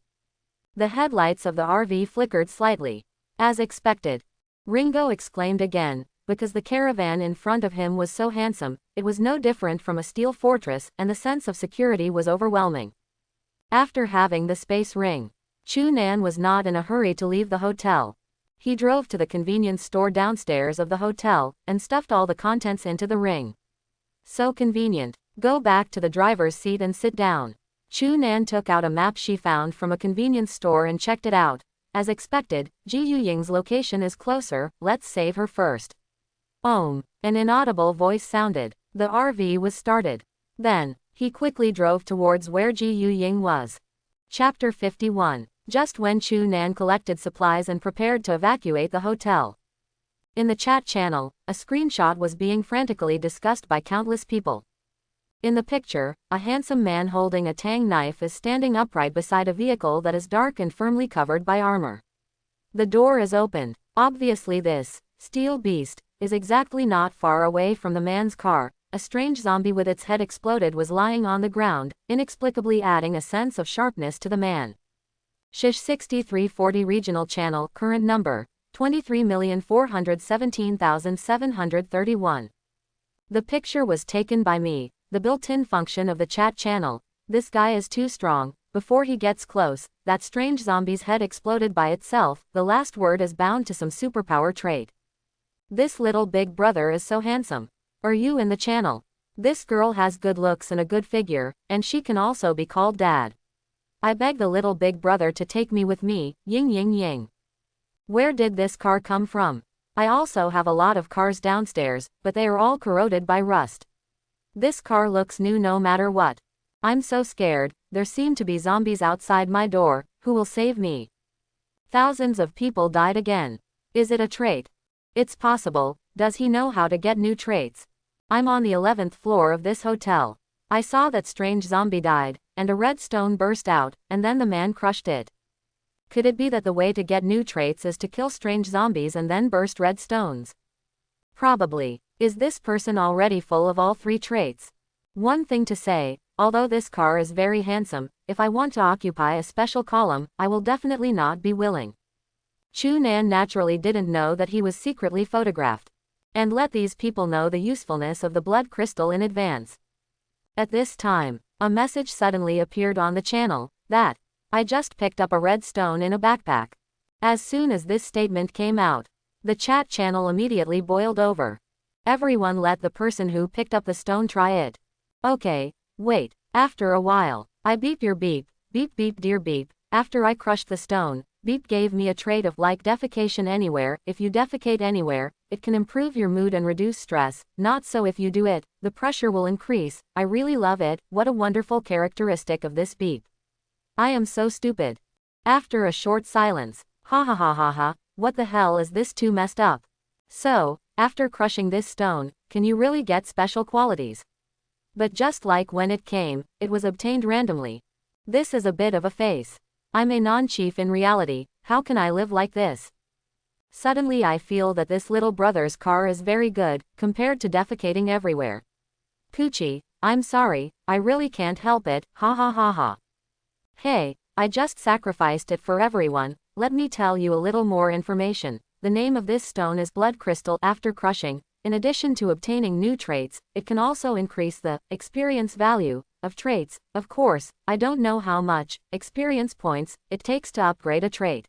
S1: The headlights of the RV flickered slightly. As expected. Ringo exclaimed again, because the caravan in front of him was so handsome, it was no different from a steel fortress, and the sense of security was overwhelming. After having the space ring, Chu Nan was not in a hurry to leave the hotel. He drove to the convenience store downstairs of the hotel, and stuffed all the contents into the ring. So convenient. Go back to the driver's seat and sit down. Chu Nan took out a map she found from a convenience store and checked it out. As expected, Ji Yuying's location is closer, let's save her first. An inaudible voice sounded. The RV was started. Then, he quickly drove towards where Ji Yuying was. Chapter 51. Just when Chu Nan collected supplies and prepared to evacuate the hotel. In the chat channel, a screenshot was being frantically discussed by countless people. In the picture, a handsome man holding a tang knife is standing upright beside a vehicle that is dark and firmly covered by armor. The door is opened. Obviously this steel beast is exactly not far away from the man's car. A strange zombie with its head exploded was lying on the ground, inexplicably adding a sense of sharpness to the man. Shish 6340 Regional Channel, current number 23,417,731. The picture was taken by me. The built-in function of the chat channel. This guy is too strong. Before he gets close, that strange zombie's head exploded by itself. The last word is bound to some superpower trait. This little big brother is so handsome. Are you in the channel? This girl has good looks and a good figure, and she can also be called dad. I beg the little big brother to take me with me, ying ying ying. Where did this car come from? I also have a lot of cars downstairs, but they are all corroded by rust. This car looks new no matter what. I'm so scared. There seem to be zombies outside my door. Who will save me? Thousands of people died again. Is it a trait? It's possible. Does he know how to get new traits? I'm on the 11th floor of this hotel. I saw that strange zombie died, and a red stone burst out, and then the man crushed it. Could it be that the way to get new traits is to kill strange zombies and then burst red stones? Probably. Is this person already full of all three traits? One thing to say, although this car is very handsome, if I want to occupy a special column, I will definitely not be willing. Chu Nan naturally didn't know that he was secretly photographed. And let these people know the usefulness of the blood crystal in advance. At this time, a message suddenly appeared on the channel, that, I just picked up a red stone in a backpack. As soon as this statement came out, the chat channel immediately boiled over. Everyone let the person who picked up the stone try it. Okay, wait. After a while, I beep your beep, beep beep dear beep. After I crushed the stone, beep gave me a trait of like defecation anywhere. If you defecate anywhere, it can improve your mood and reduce stress. Not so if you do it, the pressure will increase. I really love it. What a wonderful characteristic of this beep. I am so stupid. After a short silence, ha ha ha ha ha, what the hell is this too messed up? So, after crushing this stone, can you really get special qualities? But just like when it came, it was obtained randomly. This is a bit of a face. I'm a non-chief in reality. How can I live like this? Suddenly I feel that this little brother's car is very good, compared to defecating everywhere. Poochie, I'm sorry, I really can't help it, ha ha ha ha. Hey, I just sacrificed it for everyone. Let me tell you a little more information. The name of this stone is blood crystal. After crushing, in addition to obtaining new traits, it can also increase the experience value of traits. Of course, I don't know how much experience points it takes to upgrade a trait.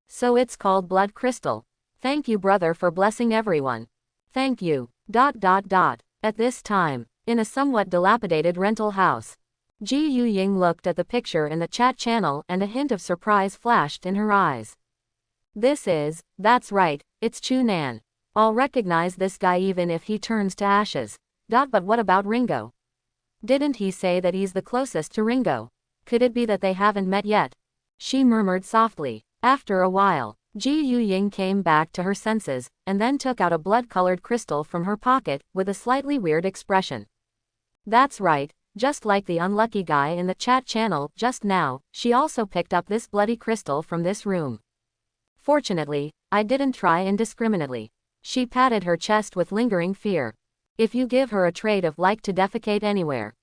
S1: So it's called blood crystal. Thank you brother for blessing everyone. Thank you. At this time, in a somewhat dilapidated rental house, Ji Yu Ying looked at the picture in the chat channel and a hint of surprise flashed in her eyes. That's right, it's Chu Nan. I'll recognize this guy even if he turns to ashes. But what about Ringo? Didn't he say that he's the closest to Ringo? Could it be that they haven't met yet? She murmured softly. After a while, Ji Yu Ying came back to her senses, and then took out a blood-colored crystal from her pocket, with a slightly weird expression. That's right, just like the unlucky guy in the chat channel just now, she also picked up this bloody crystal from this room. Fortunately, I didn't try indiscriminately. She patted her chest with lingering fear. If you give her a trait of like to defecate anywhere.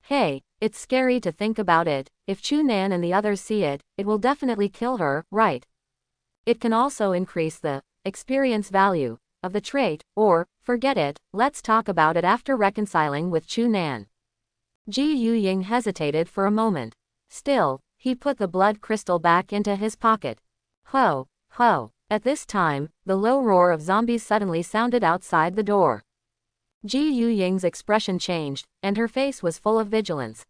S1: Hey, it's scary to think about it. If Chu Nan and the others see it, it will definitely kill her, right? It can also increase the experience value of the trait, or, forget it, let's talk about it after reconciling with Chu Nan. Ji Yu Ying hesitated for a moment. Still, he put the blood crystal back into his pocket. Ho, ho. At this time, the low roar of zombies suddenly sounded outside the door. Ji Yu Ying's expression changed, and her face was full of vigilance.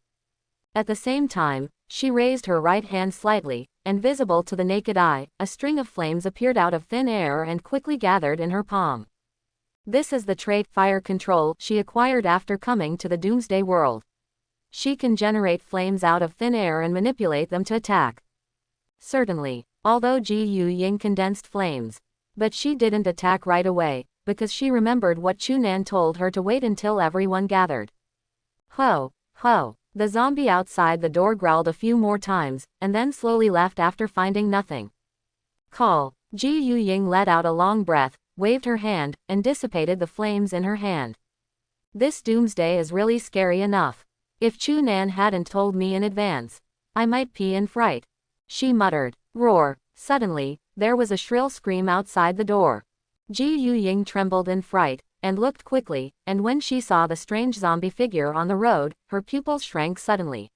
S1: At the same time, she raised her right hand slightly, and visible to the naked eye, a string of flames appeared out of thin air and quickly gathered in her palm. This is the trait Fire Control she acquired after coming to the Doomsday world. She can generate flames out of thin air and manipulate them to attack. Certainly, although Ji Yu Ying condensed flames, but she didn't attack right away, because she remembered what Chu Nan told her to wait until everyone gathered. Ho, ho. The zombie outside the door growled a few more times, and then slowly left after finding nothing. Call. Ji Yu Ying let out a long breath, waved her hand, and dissipated the flames in her hand. This Doomsday is really scary enough. If Chu Nan hadn't told me in advance, I might pee in fright. She muttered. Roar. Suddenly, there was a shrill scream outside the door. Ji Yu Ying trembled in fright, and looked quickly, and when she saw the strange zombie figure on the road, her pupils shrank suddenly.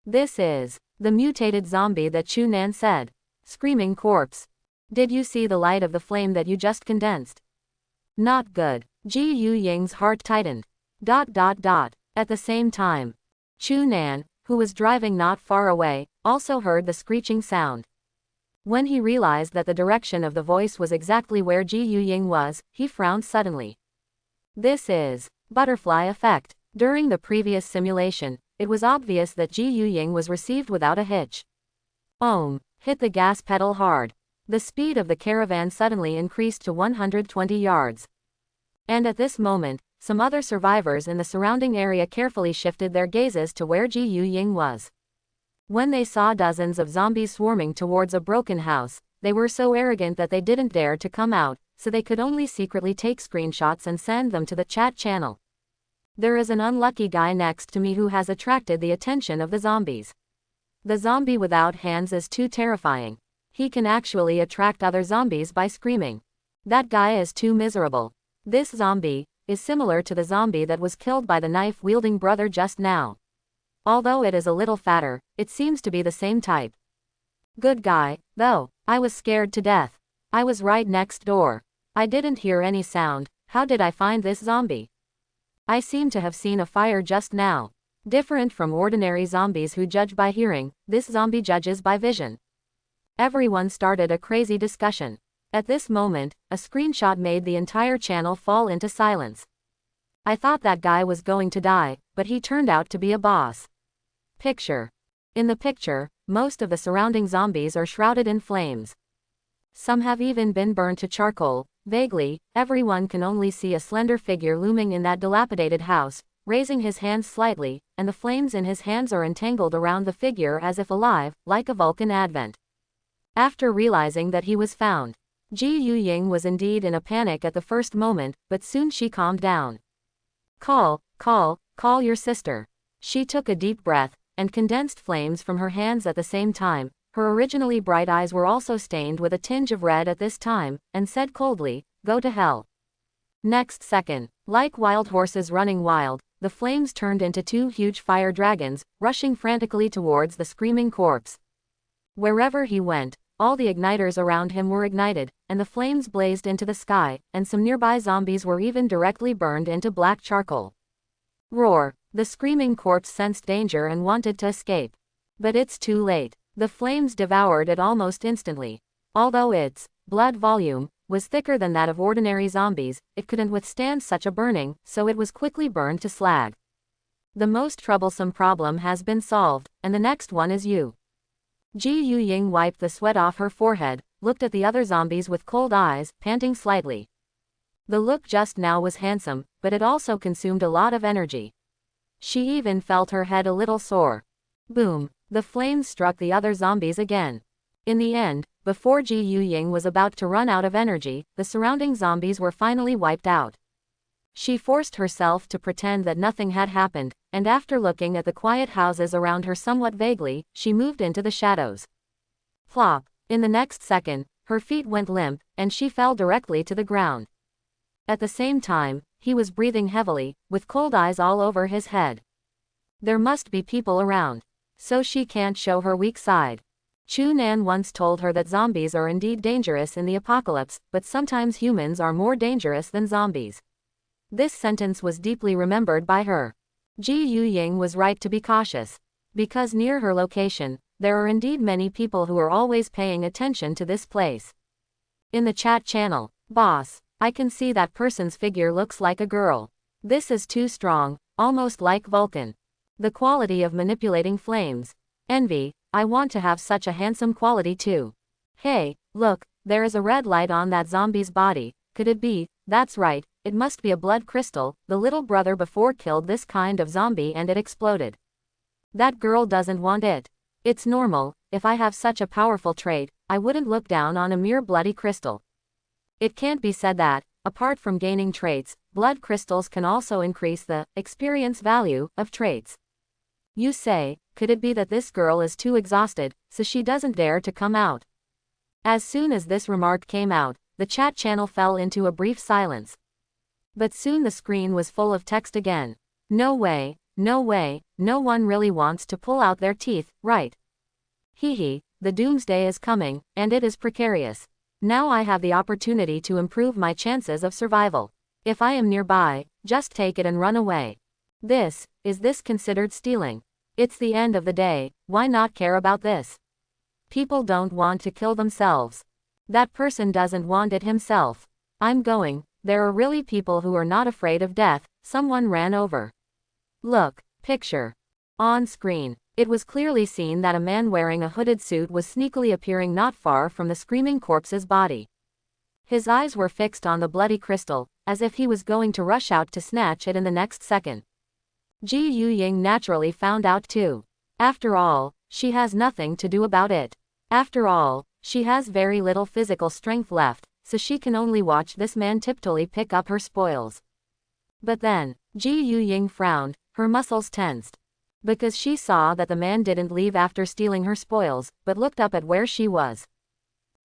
S1: This is the mutated zombie that Chu Nan said. Screaming corpse. Did you see the light of the flame that you just condensed? Not good. Ji Yu Ying's heart tightened. At the same time, Chu Nan, who was driving not far away, also heard the screeching sound. When he realized that the direction of the voice was exactly where Ji Yuying was, he frowned suddenly. This is butterfly effect. During the previous simulation, it was obvious that Ji Yuying was received without a hitch. Ohm, hit the gas pedal hard. The speed of the caravan suddenly increased to 120 yards. And at this moment, some other survivors in the surrounding area carefully shifted their gazes to where Ji Yuying was. When they saw dozens of zombies swarming towards a broken house, they were so arrogant that they didn't dare to come out, so they could only secretly take screenshots and send them to the chat channel. There is an unlucky guy next to me who has attracted the attention of the zombies. The zombie without hands is too terrifying. He can actually attract other zombies by screaming. That guy is too miserable. This zombie is similar to the zombie that was killed by the knife-wielding brother just now. Although it is a little fatter, it seems to be the same type. Good guy, though. I was scared to death. I was right next door. I didn't hear any sound. How did I find this zombie? I seem to have seen a fire just now. Different from ordinary zombies who judge by hearing, this zombie judges by vision. Everyone started a crazy discussion. At this moment, a screenshot made the entire channel fall into silence. I thought that guy was going to die, but he turned out to be a boss. Picture. In the picture, most of the surrounding zombies are shrouded in flames. Some have even been burned to charcoal. Vaguely, everyone can only see a slender figure looming in that dilapidated house, raising his hands slightly, and the flames in his hands are entangled around the figure as if alive, like a Vulcan advent. After realizing that he was found, Ji Yuying was indeed in a panic at the first moment, but soon she calmed down. Call your sister. She took a deep breath, and condensed flames from her hands at the same time. Her originally bright eyes were also stained with a tinge of red at this time, and said coldly, "Go to hell." Next second, like wild horses running wild, the flames turned into two huge fire dragons, rushing frantically towards the screaming corpse. Wherever he went, all the igniters around him were ignited, and the flames blazed into the sky, and some nearby zombies were even directly burned into black charcoal. Roar! The screaming corpse sensed danger and wanted to escape. But it's too late. The flames devoured it almost instantly. Although its blood volume was thicker than that of ordinary zombies, it couldn't withstand such a burning, so it was quickly burned to slag. The most troublesome problem has been solved, and the next one is you. Ji Yuying wiped the sweat off her forehead, looked at the other zombies with cold eyes, panting slightly. The look just now was handsome, but it also consumed a lot of energy. She even felt her head a little sore. Boom! The flames struck the other zombies again. In the end, before Ji Yuying was about to run out of energy, the surrounding zombies were finally wiped out. She forced herself to pretend that nothing had happened, and after looking at the quiet houses around her somewhat vaguely, she moved into the shadows. Plop! In the next second, her feet went limp, and she fell directly to the ground. At the same time, he was breathing heavily, with cold eyes all over his head. There must be people around. So she can't show her weak side. Chu Nan once told her that zombies are indeed dangerous in the apocalypse, but sometimes humans are more dangerous than zombies. This sentence was deeply remembered by her. Ji Yuying was right to be cautious. Because near her location, there are indeed many people who are always paying attention to this place. In the chat channel, "Boss, I can see that person's figure looks like a girl. This is too strong, almost like Vulcan. The quality of manipulating flames. Envy, I want to have such a handsome quality too. Hey, look, there is a red light on that zombie's body. Could it be? That's right, it must be a blood crystal. The little brother before killed this kind of zombie and it exploded. That girl doesn't want it. It's normal, if I have such a powerful trait, I wouldn't look down on a mere bloody crystal. It can't be said that, apart from gaining traits, blood crystals can also increase the experience value of traits. You say, could it be that this girl is too exhausted, so she doesn't dare to come out?" As soon as this remark came out, the chat channel fell into a brief silence. But soon the screen was full of text again. No way, no one really wants to pull out their teeth, right? Hee, the doomsday is coming, and it is precarious. Now I have the opportunity to improve my chances of survival. If I am nearby, just take it and run away. Is this considered stealing? It's the end of the day, why not care about this? People don't want to kill themselves. That person doesn't want it himself. I'm going. There are really people who are not afraid of death. Someone ran over. Look. Picture. On screen. It was clearly seen that a man wearing a hooded suit was sneakily appearing not far from the screaming corpse's body. His eyes were fixed on the bloody crystal, as if he was going to rush out to snatch it in the next second. Ji Yuying naturally found out too. After all, she has nothing to do about it. After all, she has very little physical strength left, so she can only watch this man tiptoely pick up her spoils. But then, Ji Yuying frowned, her muscles tensed. Because she saw that the man didn't leave after stealing her spoils, but looked up at where she was.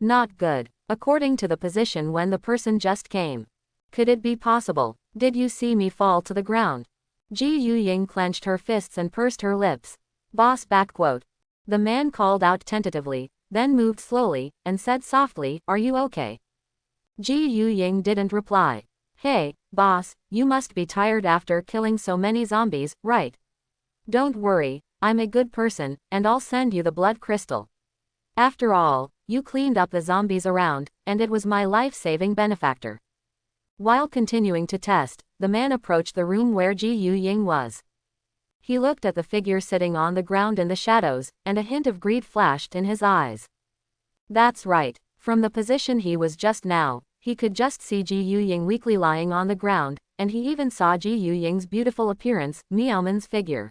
S1: Not good, according to the position when the person just came. Could it be possible? Did you see me fall to the ground? Ji Yuying clenched her fists and pursed her lips. Boss backquote. The man called out tentatively, then moved slowly, and said softly, "Are you okay?" Ji Yuying didn't reply. Hey, boss, you must be tired after killing so many zombies, right? Don't worry, I'm a good person, and I'll send you the blood crystal. After all, you cleaned up the zombies around, and it was my life-saving benefactor. While continuing to test, the man approached the room where Ji Yuying was. He looked at the figure sitting on the ground in the shadows, and a hint of greed flashed in his eyes. That's right, from the position he was just now, he could just see Ji Yuying weakly lying on the ground, and he even saw Ji Yuying's beautiful appearance, Meowman's figure.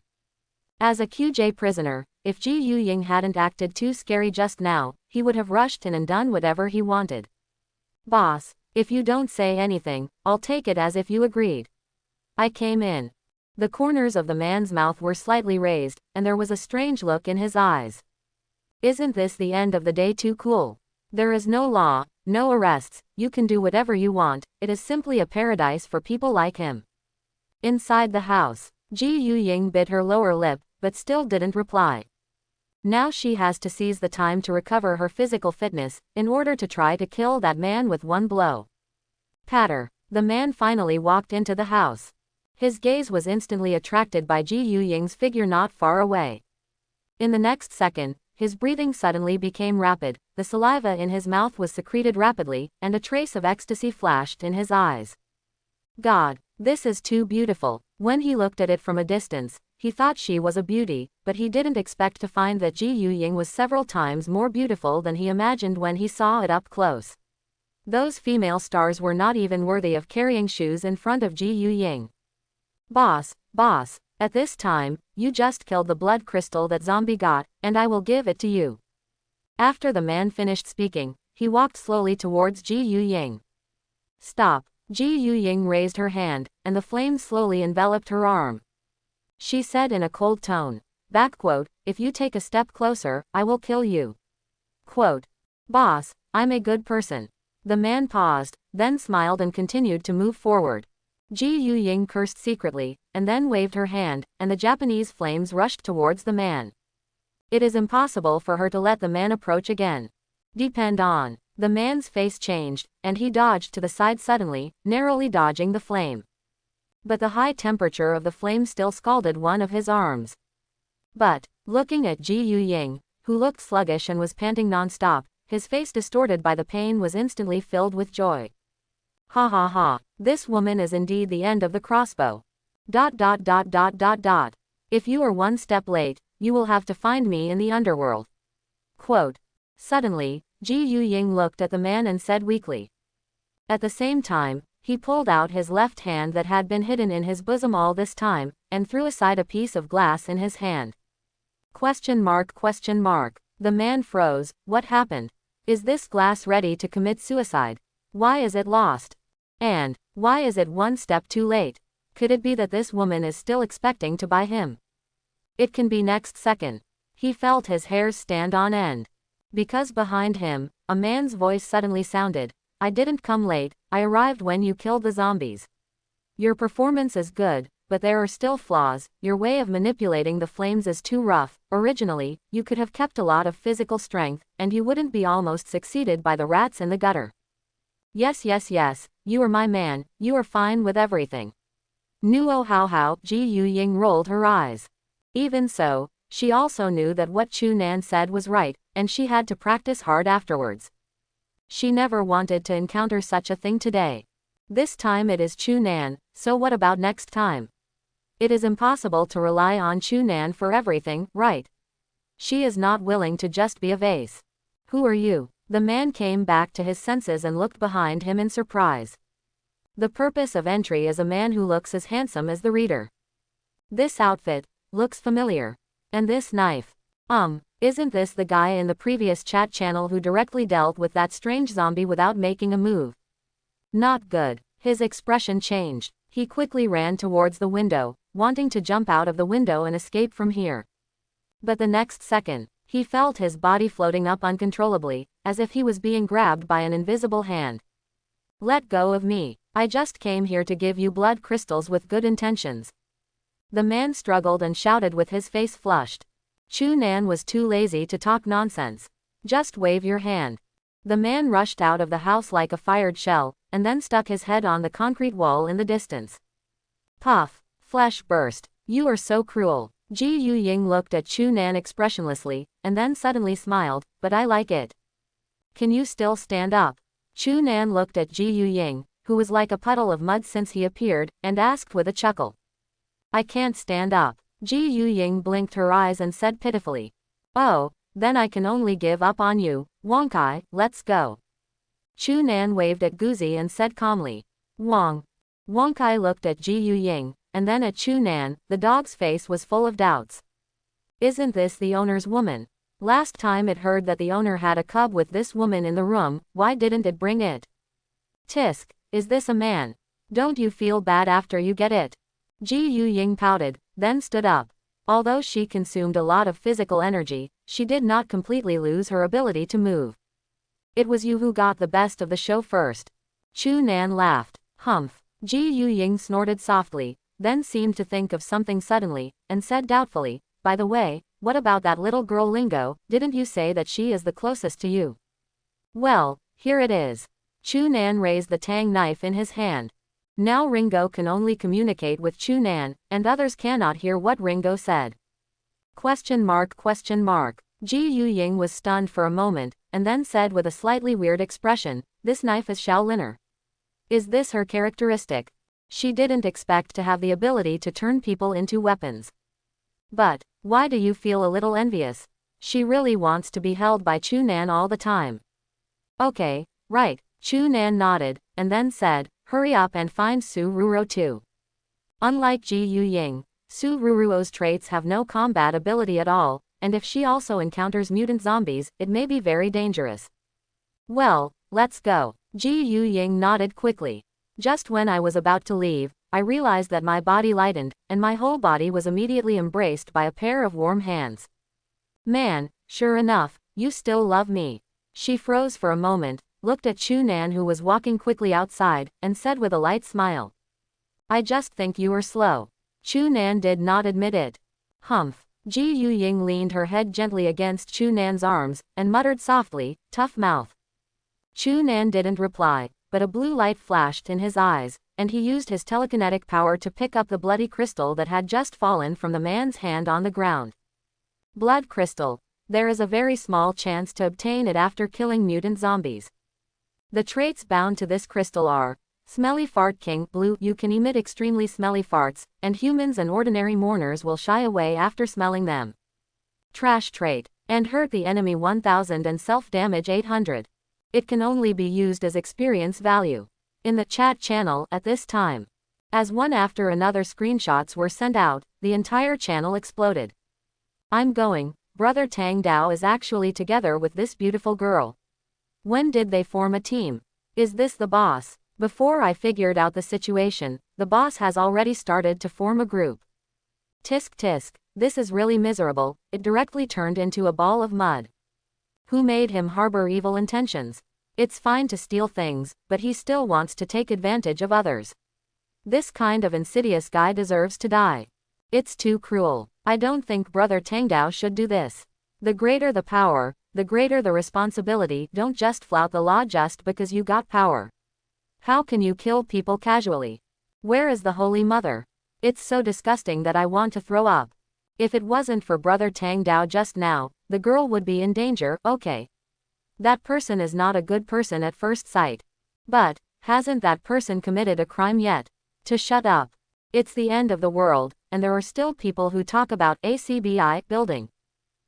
S1: As a QJ prisoner, if Ji Yuying hadn't acted too scary just now, he would have rushed in and done whatever he wanted. Boss, if you don't say anything, I'll take it as if you agreed. I came in. The corners of the man's mouth were slightly raised, and there was a strange look in his eyes. Isn't this the end of the day too cool? There is no law, no arrests, you can do whatever you want, it is simply a paradise for people like him. Inside the house, Ji Yuying bit her lower lip, but still didn't reply. Now she has to seize the time to recover her physical fitness, in order to try to kill that man with one blow. Patter. The man finally walked into the house. His gaze was instantly attracted by Ji Yuying's figure not far away. In the next second, his breathing suddenly became rapid, the saliva in his mouth was secreted rapidly, and a trace of ecstasy flashed in his eyes. God, this is too beautiful. When he looked at it from a distance, he thought she was a beauty, but he didn't expect to find that Ji Yuying was several times more beautiful than he imagined when he saw it up close. Those female stars were not even worthy of carrying shoes in front of Ji Yuying. Boss, at this time, you just killed the blood crystal that zombie got, and I will give it to you. After the man finished speaking, he walked slowly towards Ji Yuying. Stop. Ji Yuying raised her hand, and the flames slowly enveloped her arm. She said in a cold tone, backquote, if you take a step closer, I will kill you. Quote. Boss, I'm a good person. The man paused, then smiled and continued to move forward. Ji Yuying cursed secretly, and then waved her hand, and the Japanese flames rushed towards the man. It is impossible for her to let the man approach again. Depend on. The man's face changed, and he dodged to the side suddenly, narrowly dodging the flame. But the high temperature of the flame still scalded one of his arms. But, looking at Ji Yuying, who looked sluggish and was panting non-stop, his face distorted by the pain was instantly filled with joy. Ha ha ha, this woman is indeed the end of the crossbow. ... If you are one step late, you will have to find me in the underworld. Quote. Suddenly, Ji Yuying looked at the man and said weakly. At the same time, he pulled out his left hand that had been hidden in his bosom all this time, and threw aside a piece of glass in his hand. Question mark. The man froze. What happened? Is this glass ready to commit suicide? Why is it lost? And, why is it one step too late? Could it be that this woman is still expecting to buy him? It can be next second. He felt his hairs stand on end. Because behind him, a man's voice suddenly sounded. I didn't come late, I arrived when you killed the zombies. Your performance is good, but there are still flaws, your way of manipulating the flames is too rough. Originally, you could have kept a lot of physical strength, and you wouldn't be almost succeeded by the rats in the gutter. Yes, you are my man, you are fine with everything. Nuo how, Ji Yuying rolled her eyes. Even so, She also knew that what Chu Nan said was right, and she had to practice hard afterwards. She never wanted to encounter such a thing today. This time it is Chu Nan, so what about next time? It is impossible to rely on Chu Nan for everything, right? She is not willing to just be a vase. Who are you? The man came back to his senses and looked behind him in surprise. The purpose of entry is a man who looks as handsome as the reader. This outfit looks familiar. And this knife. Isn't this the guy in the previous chat channel who directly dealt with that strange zombie without making a move? Not good. His expression changed. He quickly ran towards the window, wanting to jump out of the window and escape from here. But the next second, he felt his body floating up uncontrollably, as if he was being grabbed by an invisible hand. Let go of me. I just came here to give you blood crystals with good intentions. The man struggled and shouted with his face flushed. Chu Nan was too lazy to talk nonsense. Just wave your hand. The man rushed out of the house like a fired shell, and then stuck his head on the concrete wall in the distance. Puff. Flesh burst. You are so cruel. Ji Yu Ying looked at Chu Nan expressionlessly, and then suddenly smiled, but I like it. Can you still stand up? Chu Nan looked at Ji Yu Ying, who was like a puddle of mud since he appeared, and asked with a chuckle. I can't stand up. Ji Yu Ying blinked her eyes and said pitifully. Oh, then I can only give up on you. Wong Kai, let's go. Chu Nan waved at Guzi and said calmly. Wong. Wong Kai looked at Ji Yu Ying, and then at Chu Nan. The dog's face was full of doubts. Isn't this the owner's woman? Last time it heard that the owner had a cub with this woman in the room, why didn't it bring it? Tisk, is this a man? Don't you feel bad after you get it? Ji Yu Ying pouted, then stood up. Although she consumed a lot of physical energy, she did not completely lose her ability to move. It was you who got the best of the show first. Chu Nan laughed. Humph. Ji Yu Ying snorted softly, then seemed to think of something suddenly, and said doubtfully, by the way, what about that little girl Lingo? Didn't you say that she is the closest to you? Well, here it is. Chu Nan raised the tang knife in his hand. Now Ringo can only communicate with Chu Nan, and others cannot hear what Ringo said. Question mark. Ji Yu Ying was stunned for a moment, and then said with a slightly weird expression, this knife is Shaoliner. Is this her characteristic? She didn't expect to have the ability to turn people into weapons. But, why do you feel a little envious? She really wants to be held by Chu Nan all the time. Okay, right, Chu Nan nodded, and then said, hurry up and find Su Ruruo too. Unlike Ji Yu Ying, Su Ruruo's traits have no combat ability at all, and if she also encounters mutant zombies, it may be very dangerous. Well, let's go. Ji Yu Ying nodded quickly. Just when I was about to leave, I realized that my body lightened, and my whole body was immediately embraced by a pair of warm hands. Man, sure enough, you still love me. She froze for a moment, looked at Chu Nan who was walking quickly outside, and said with a light smile. I just think you are slow. Chu Nan did not admit it. Humph. Ji Yu Ying leaned her head gently against Chu Nan's arms, and muttered softly, tough mouth. Chu Nan didn't reply, but a blue light flashed in his eyes, and he used his telekinetic power to pick up the bloody crystal that had just fallen from the man's hand on the ground. Blood crystal. There is a very small chance to obtain it after killing mutant zombies. The traits bound to this crystal are, Smelly Fart King Blue. You can emit extremely smelly farts, and humans and ordinary mourners will shy away after smelling them. Trash trait. And hurt the enemy 1000 and self-damage 800. It can only be used as experience value. In the chat channel at this time. As one after another screenshots were sent out, the entire channel exploded. I'm going, Brother Tang Dao is actually together with this beautiful girl. When did they form a team? Is this the boss? Before I figured out the situation, the boss has already started to form a group. Tisk tisk, this is really miserable. It directly turned into a ball of mud. Who made him harbor evil intentions? It's fine to steal things, but he still wants to take advantage of others. This kind of insidious guy deserves to die. It's too cruel. I don't think Brother Tangdao should do this. The greater the power, the greater the responsibility. Don't just flout the law just because you got power. How can you kill people casually? Where is the Holy Mother? It's so disgusting that I want to throw up. If it wasn't for Brother Tang Dao just now, the girl would be in danger. Okay. That person is not a good person at first sight. But, hasn't that person committed a crime yet? To shut up. It's the end of the world, and there are still people who talk about ACBI building.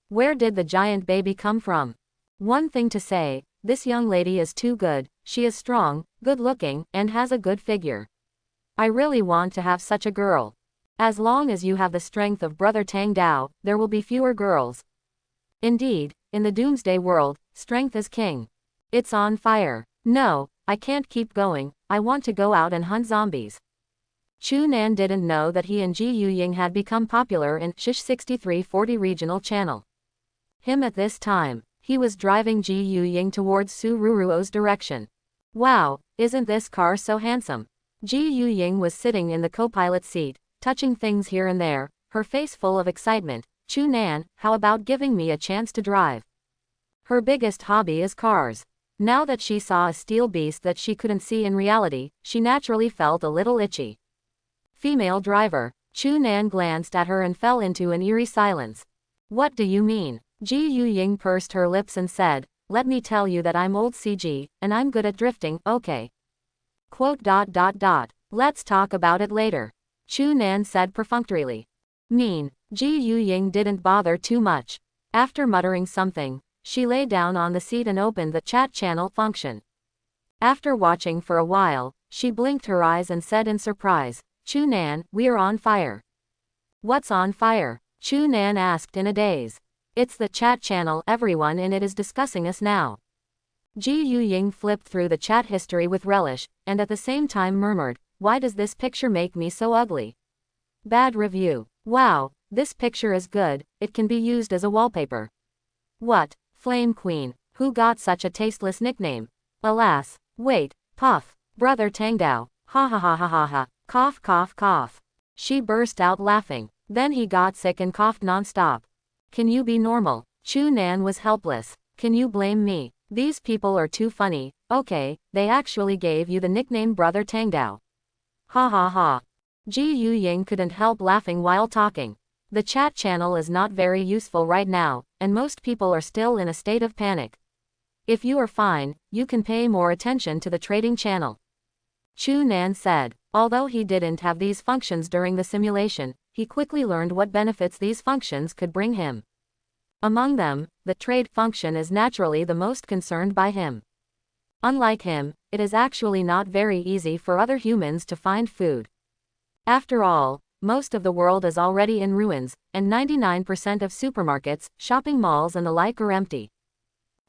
S1: Where did the giant baby come from? One thing to say, this young lady is too good, she is strong, good-looking, and has a good figure. I really want to have such a girl. As long as you have the strength of Brother Tang Dao, there will be fewer girls. Indeed, in the Doomsday world, strength is king. It's on fire. No, I can't keep going, I want to go out and hunt zombies. Chu Nan didn't know that he and Ji Yuying had become popular in Shish 6340 regional channel. Him at this time, he was driving Ji Yuying towards Su Ruruo's direction. Wow, isn't this car so handsome? Ji Yuying was sitting in the co-pilot seat, touching things here and there, her face full of excitement. Chu Nan, how about giving me a chance to drive? Her biggest hobby is cars. Now that she saw a steel beast that she couldn't see in reality, she naturally felt a little itchy. Female driver. Chu Nan glanced at her and fell into an eerie silence. What do you mean? Ji Yuying pursed her lips and said, let me tell you that I'm old CG, and I'm good at drifting, okay. Let's talk about it later. Chu Nan said perfunctorily. Mean. Ji Yuying didn't bother too much. After muttering something, she lay down on the seat and opened the chat channel function. After watching for a while, she blinked her eyes and said in surprise, Chu Nan, we're on fire. What's on fire? Chu Nan asked in a daze. It's the chat channel, everyone in it is discussing us now. Ji Yuying flipped through the chat history with relish, and at the same time murmured, why does this picture make me so ugly? Bad review. Wow, this picture is good, it can be used as a wallpaper. What? Flame Queen, who got such a tasteless nickname? Alas. Wait, puff. Brother Tang Dao. Ha ha ha ha ha ha. Cough cough cough. She burst out laughing. Then he got sick and coughed non-stop. Can you be normal? Chu Nan was helpless. Can you blame me? These people are too funny. Okay, they actually gave you the nickname Brother Tang Dao. Ha ha ha. Ji Yuying couldn't help laughing while talking. The chat channel is not very useful right now, and most people are still in a state of panic. If you are fine, you can pay more attention to the trading channel. Chu Nan said. Although he didn't have these functions during the simulation, he quickly learned what benefits these functions could bring him. Among them, the trade function is naturally the most concerned by him. Unlike him, it is actually not very easy for other humans to find food. After all, most of the world is already in ruins, and 99% of supermarkets, shopping malls and the like are empty.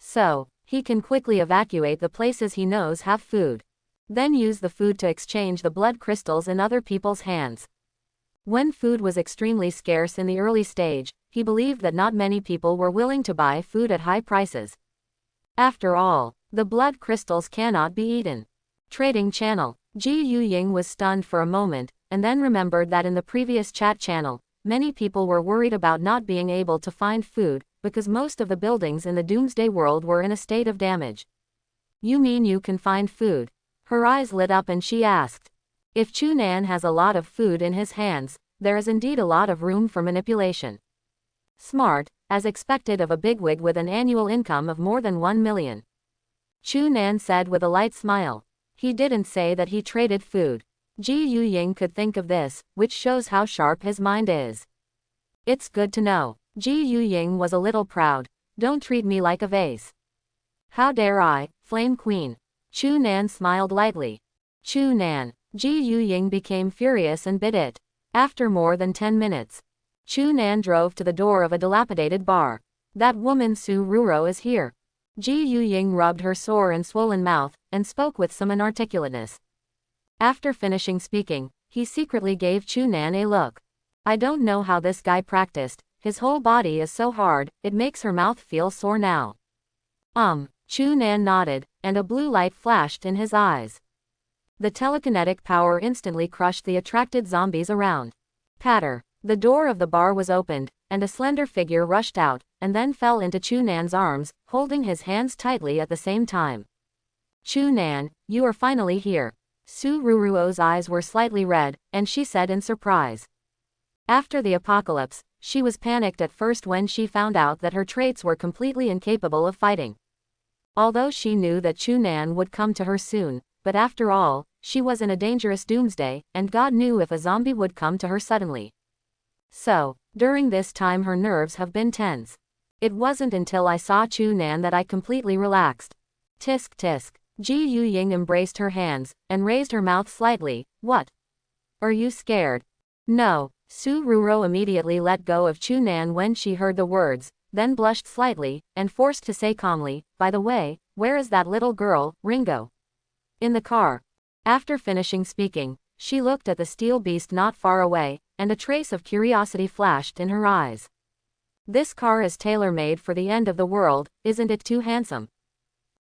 S1: So, he can quickly evacuate the places he knows have food. Then use the food to exchange the blood crystals in other people's hands. When food was extremely scarce in the early stage, he believed that not many people were willing to buy food at high prices. After all, the blood crystals cannot be eaten. Trading channel. Ji Yuying was stunned for a moment, and then remembered that in the previous chat channel, many people were worried about not being able to find food, because most of the buildings in the Doomsday world were in a state of damage. You mean you can find food? Her eyes lit up and she asked. If Chu Nan has a lot of food in his hands, there is indeed a lot of room for manipulation. Smart, as expected of a bigwig with an annual income of more than 1 million. Chu Nan said with a light smile. He didn't say that he traded food. Ji Yuying could think of this, which shows how sharp his mind is. It's good to know. Ji Yuying was a little proud. Don't treat me like a vase. How dare I, Flame Queen? Chu Nan smiled lightly. Chu Nan. Ji Yuying became furious and bit it. After more than 10 minutes, Chu Nan drove to the door of a dilapidated bar. That woman Su Ruro is here. Ji Yuying rubbed her sore and swollen mouth, and spoke with some inarticulateness. After finishing speaking, he secretly gave Chu Nan a look. I don't know how this guy practiced, his whole body is so hard, it makes her mouth feel sore now. Chu Nan nodded, and a blue light flashed in his eyes. The telekinetic power instantly crushed the attracted zombies around. Patter. The door of the bar was opened, and a slender figure rushed out, and then fell into Chu Nan's arms, holding his hands tightly at the same time. Chu Nan, you are finally here. Su Ruruo's eyes were slightly red, and she said in surprise. After the apocalypse, she was panicked at first when she found out that her traits were completely incapable of fighting. Although she knew that Chunan would come to her soon, but after all, she was in a dangerous doomsday, and God knew if a zombie would come to her suddenly. So, during this time her nerves have been tense. It wasn't until I saw Chunan that I completely relaxed. Tisk tisk. Ji Yuying embraced her hands, and raised her mouth slightly. What? Are you scared? No. Su Ruro immediately let go of Chunan when she heard the words, then blushed slightly, and forced to say calmly, by the way, where is that little girl, Ringo? In the car. After finishing speaking, she looked at the steel beast not far away, and a trace of curiosity flashed in her eyes. This car is tailor-made for the end of the world, isn't it too handsome?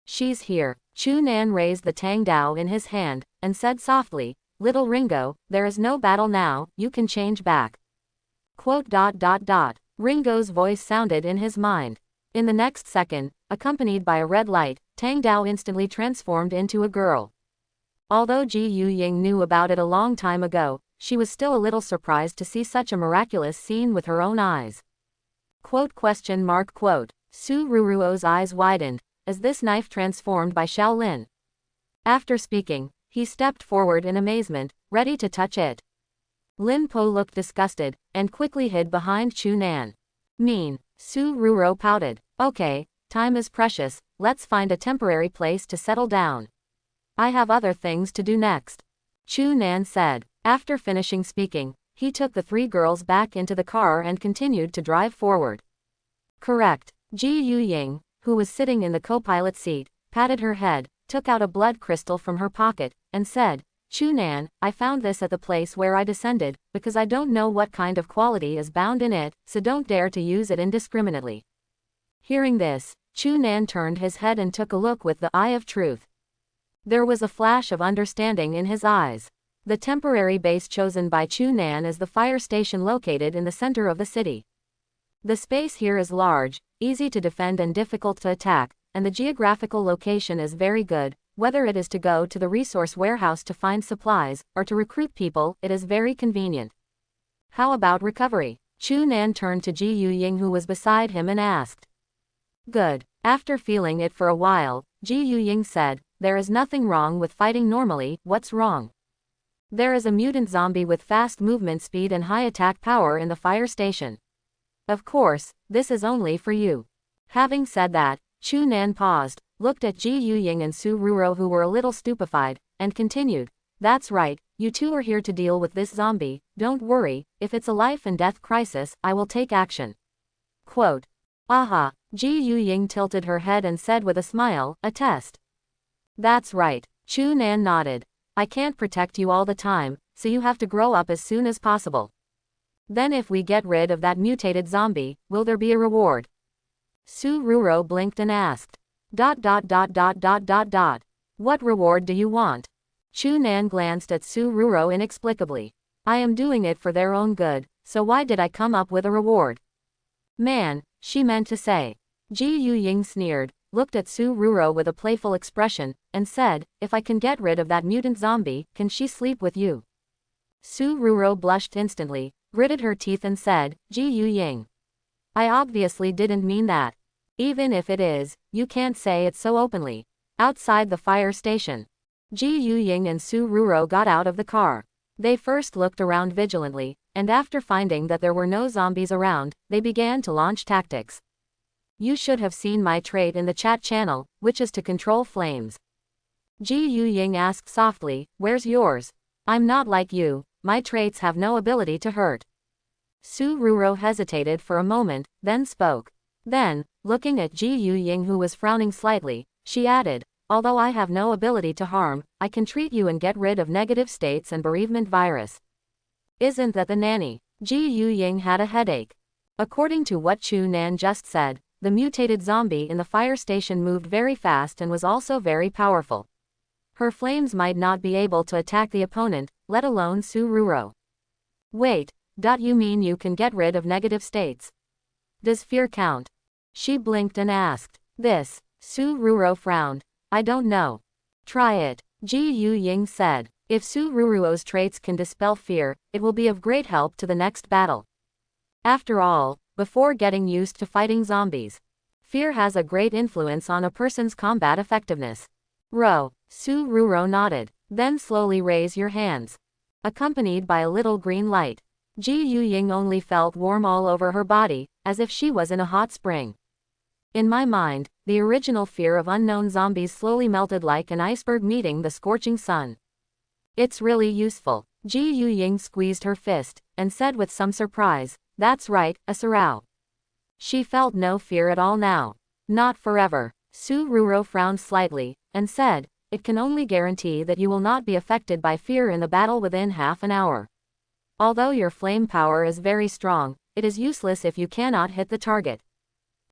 S1: She's here. Chunan raised the Tang Dao in his hand, and said softly, little Ringo, there is no battle now, you can change back. Quote. Ringo's voice sounded in his mind. In the next second, accompanied by a red light, Tang Dao instantly transformed into a girl. Although Ji Yuying knew about it a long time ago, she was still a little surprised to see such a miraculous scene with her own eyes. Quote. Su Ruruo's eyes widened, as this knife transformed by Shaolin. After speaking, he stepped forward in amazement, ready to touch it. Lin Po looked disgusted, and quickly hid behind Chunan. Mean. Su Ruro pouted. Okay, time is precious, let's find a temporary place to settle down. I have other things to do next. Chunan said. After finishing speaking, he took the three girls back into the car and continued to drive forward. Correct. Ji Yuying, who was sitting in the co-pilot seat, patted her head, took out a blood crystal from her pocket, and said, Chunan, I found this at the place where I descended, because I don't know what kind of quality is bound in it, so don't dare to use it indiscriminately. Hearing this, Chunan turned his head and took a look with the eye of truth. There was a flash of understanding in his eyes. The temporary base chosen by Chunan is the fire station located in the center of the city. The space here is large, easy to defend and difficult to attack, and the geographical location is very good. Whether it is to go to the resource warehouse to find supplies, or to recruit people, it is very convenient. How about recovery? Chunan turned to Ji Yuying who was beside him and asked. Good. After feeling it for a while, Ji Yuying said, there is nothing wrong with fighting normally, what's wrong? There is a mutant zombie with fast movement speed and high attack power in the fire station. Of course, this is only for you. Having said that, Chunan paused, looked at Ji Yuying and Su Ruro who were a little stupefied, and continued, that's right, you two are here to deal with this zombie, don't worry, if it's a life and death crisis, I will take action. Quote. Aha, Ji Yuying tilted her head and said with a smile, a test. That's right, Chunan nodded. I can't protect you all the time, so you have to grow up as soon as possible. Then if we get rid of that mutated zombie, will there be a reward? Su Ruro blinked and asked. What reward do you want? Chunan glanced at Su Ruro inexplicably. I am doing it for their own good, so why did I come up with a reward? Man, she meant to say. Ji Yuying sneered, looked at Su Ruro with a playful expression, and said, if I can get rid of that mutant zombie, can she sleep with you? Su Ruro blushed instantly, gritted her teeth and said, Ji Yuying. I obviously didn't mean that. Even if it is, you can't say it so openly. Outside the fire station, Ji Yuying and Su Ruro got out of the car. They first looked around vigilantly, and after finding that there were no zombies around, they began to launch tactics. You should have seen my trait in the chat channel, which is to control flames. Ji Yuying asked softly, where's yours? I'm not like you, my traits have no ability to hurt. Su Ruro hesitated for a moment, then spoke. Then, looking at Ji Yuying who was frowning slightly, she added, although I have no ability to harm, I can treat you and get rid of negative states and bereavement virus. Isn't that the nanny? Ji Yuying had a headache. According to what Chunan just said, the mutated zombie in the fire station moved very fast and was also very powerful. Her flames might not be able to attack the opponent, let alone Su Ruro. Wait, you mean you can get rid of negative states? Does fear count? She blinked and asked. This. Su Ruro frowned. I don't know. Try it, Ji Yuying said. If Su Ruruo's traits can dispel fear, it will be of great help to the next battle. After all, before getting used to fighting zombies, fear has a great influence on a person's combat effectiveness. Sururo nodded. Then slowly raise your hands. Accompanied by a little green light. Ji Yuying only felt warm all over her body, as if she was in a hot spring. In my mind, the original fear of unknown zombies slowly melted like an iceberg meeting the scorching sun. It's really useful. Ji Yuying squeezed her fist, and said with some surprise, "That's right, a sarao." She felt no fear at all now. Not forever. Sururo frowned slightly, and said, "It can only guarantee that you will not be affected by fear in the battle within half an hour. Although your flame power is very strong, it is useless if you cannot hit the target.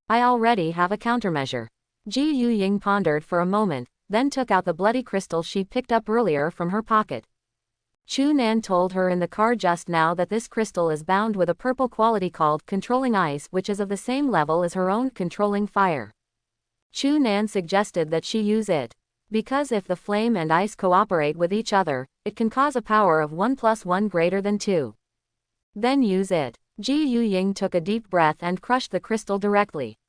S1: I already have a countermeasure." Ji Yuying pondered for a moment, then took out the bloody crystal she picked up earlier from her pocket. Chu Nan told her in the car just now that this crystal is bound with a purple quality called controlling ice, which is of the same level as her own controlling fire. Chu Nan suggested that she use it, because if the flame and ice cooperate with each other, it can cause a power of 1 + 1 greater than 2. Then use it. Ji Yuying took a deep breath and crushed the crystal directly.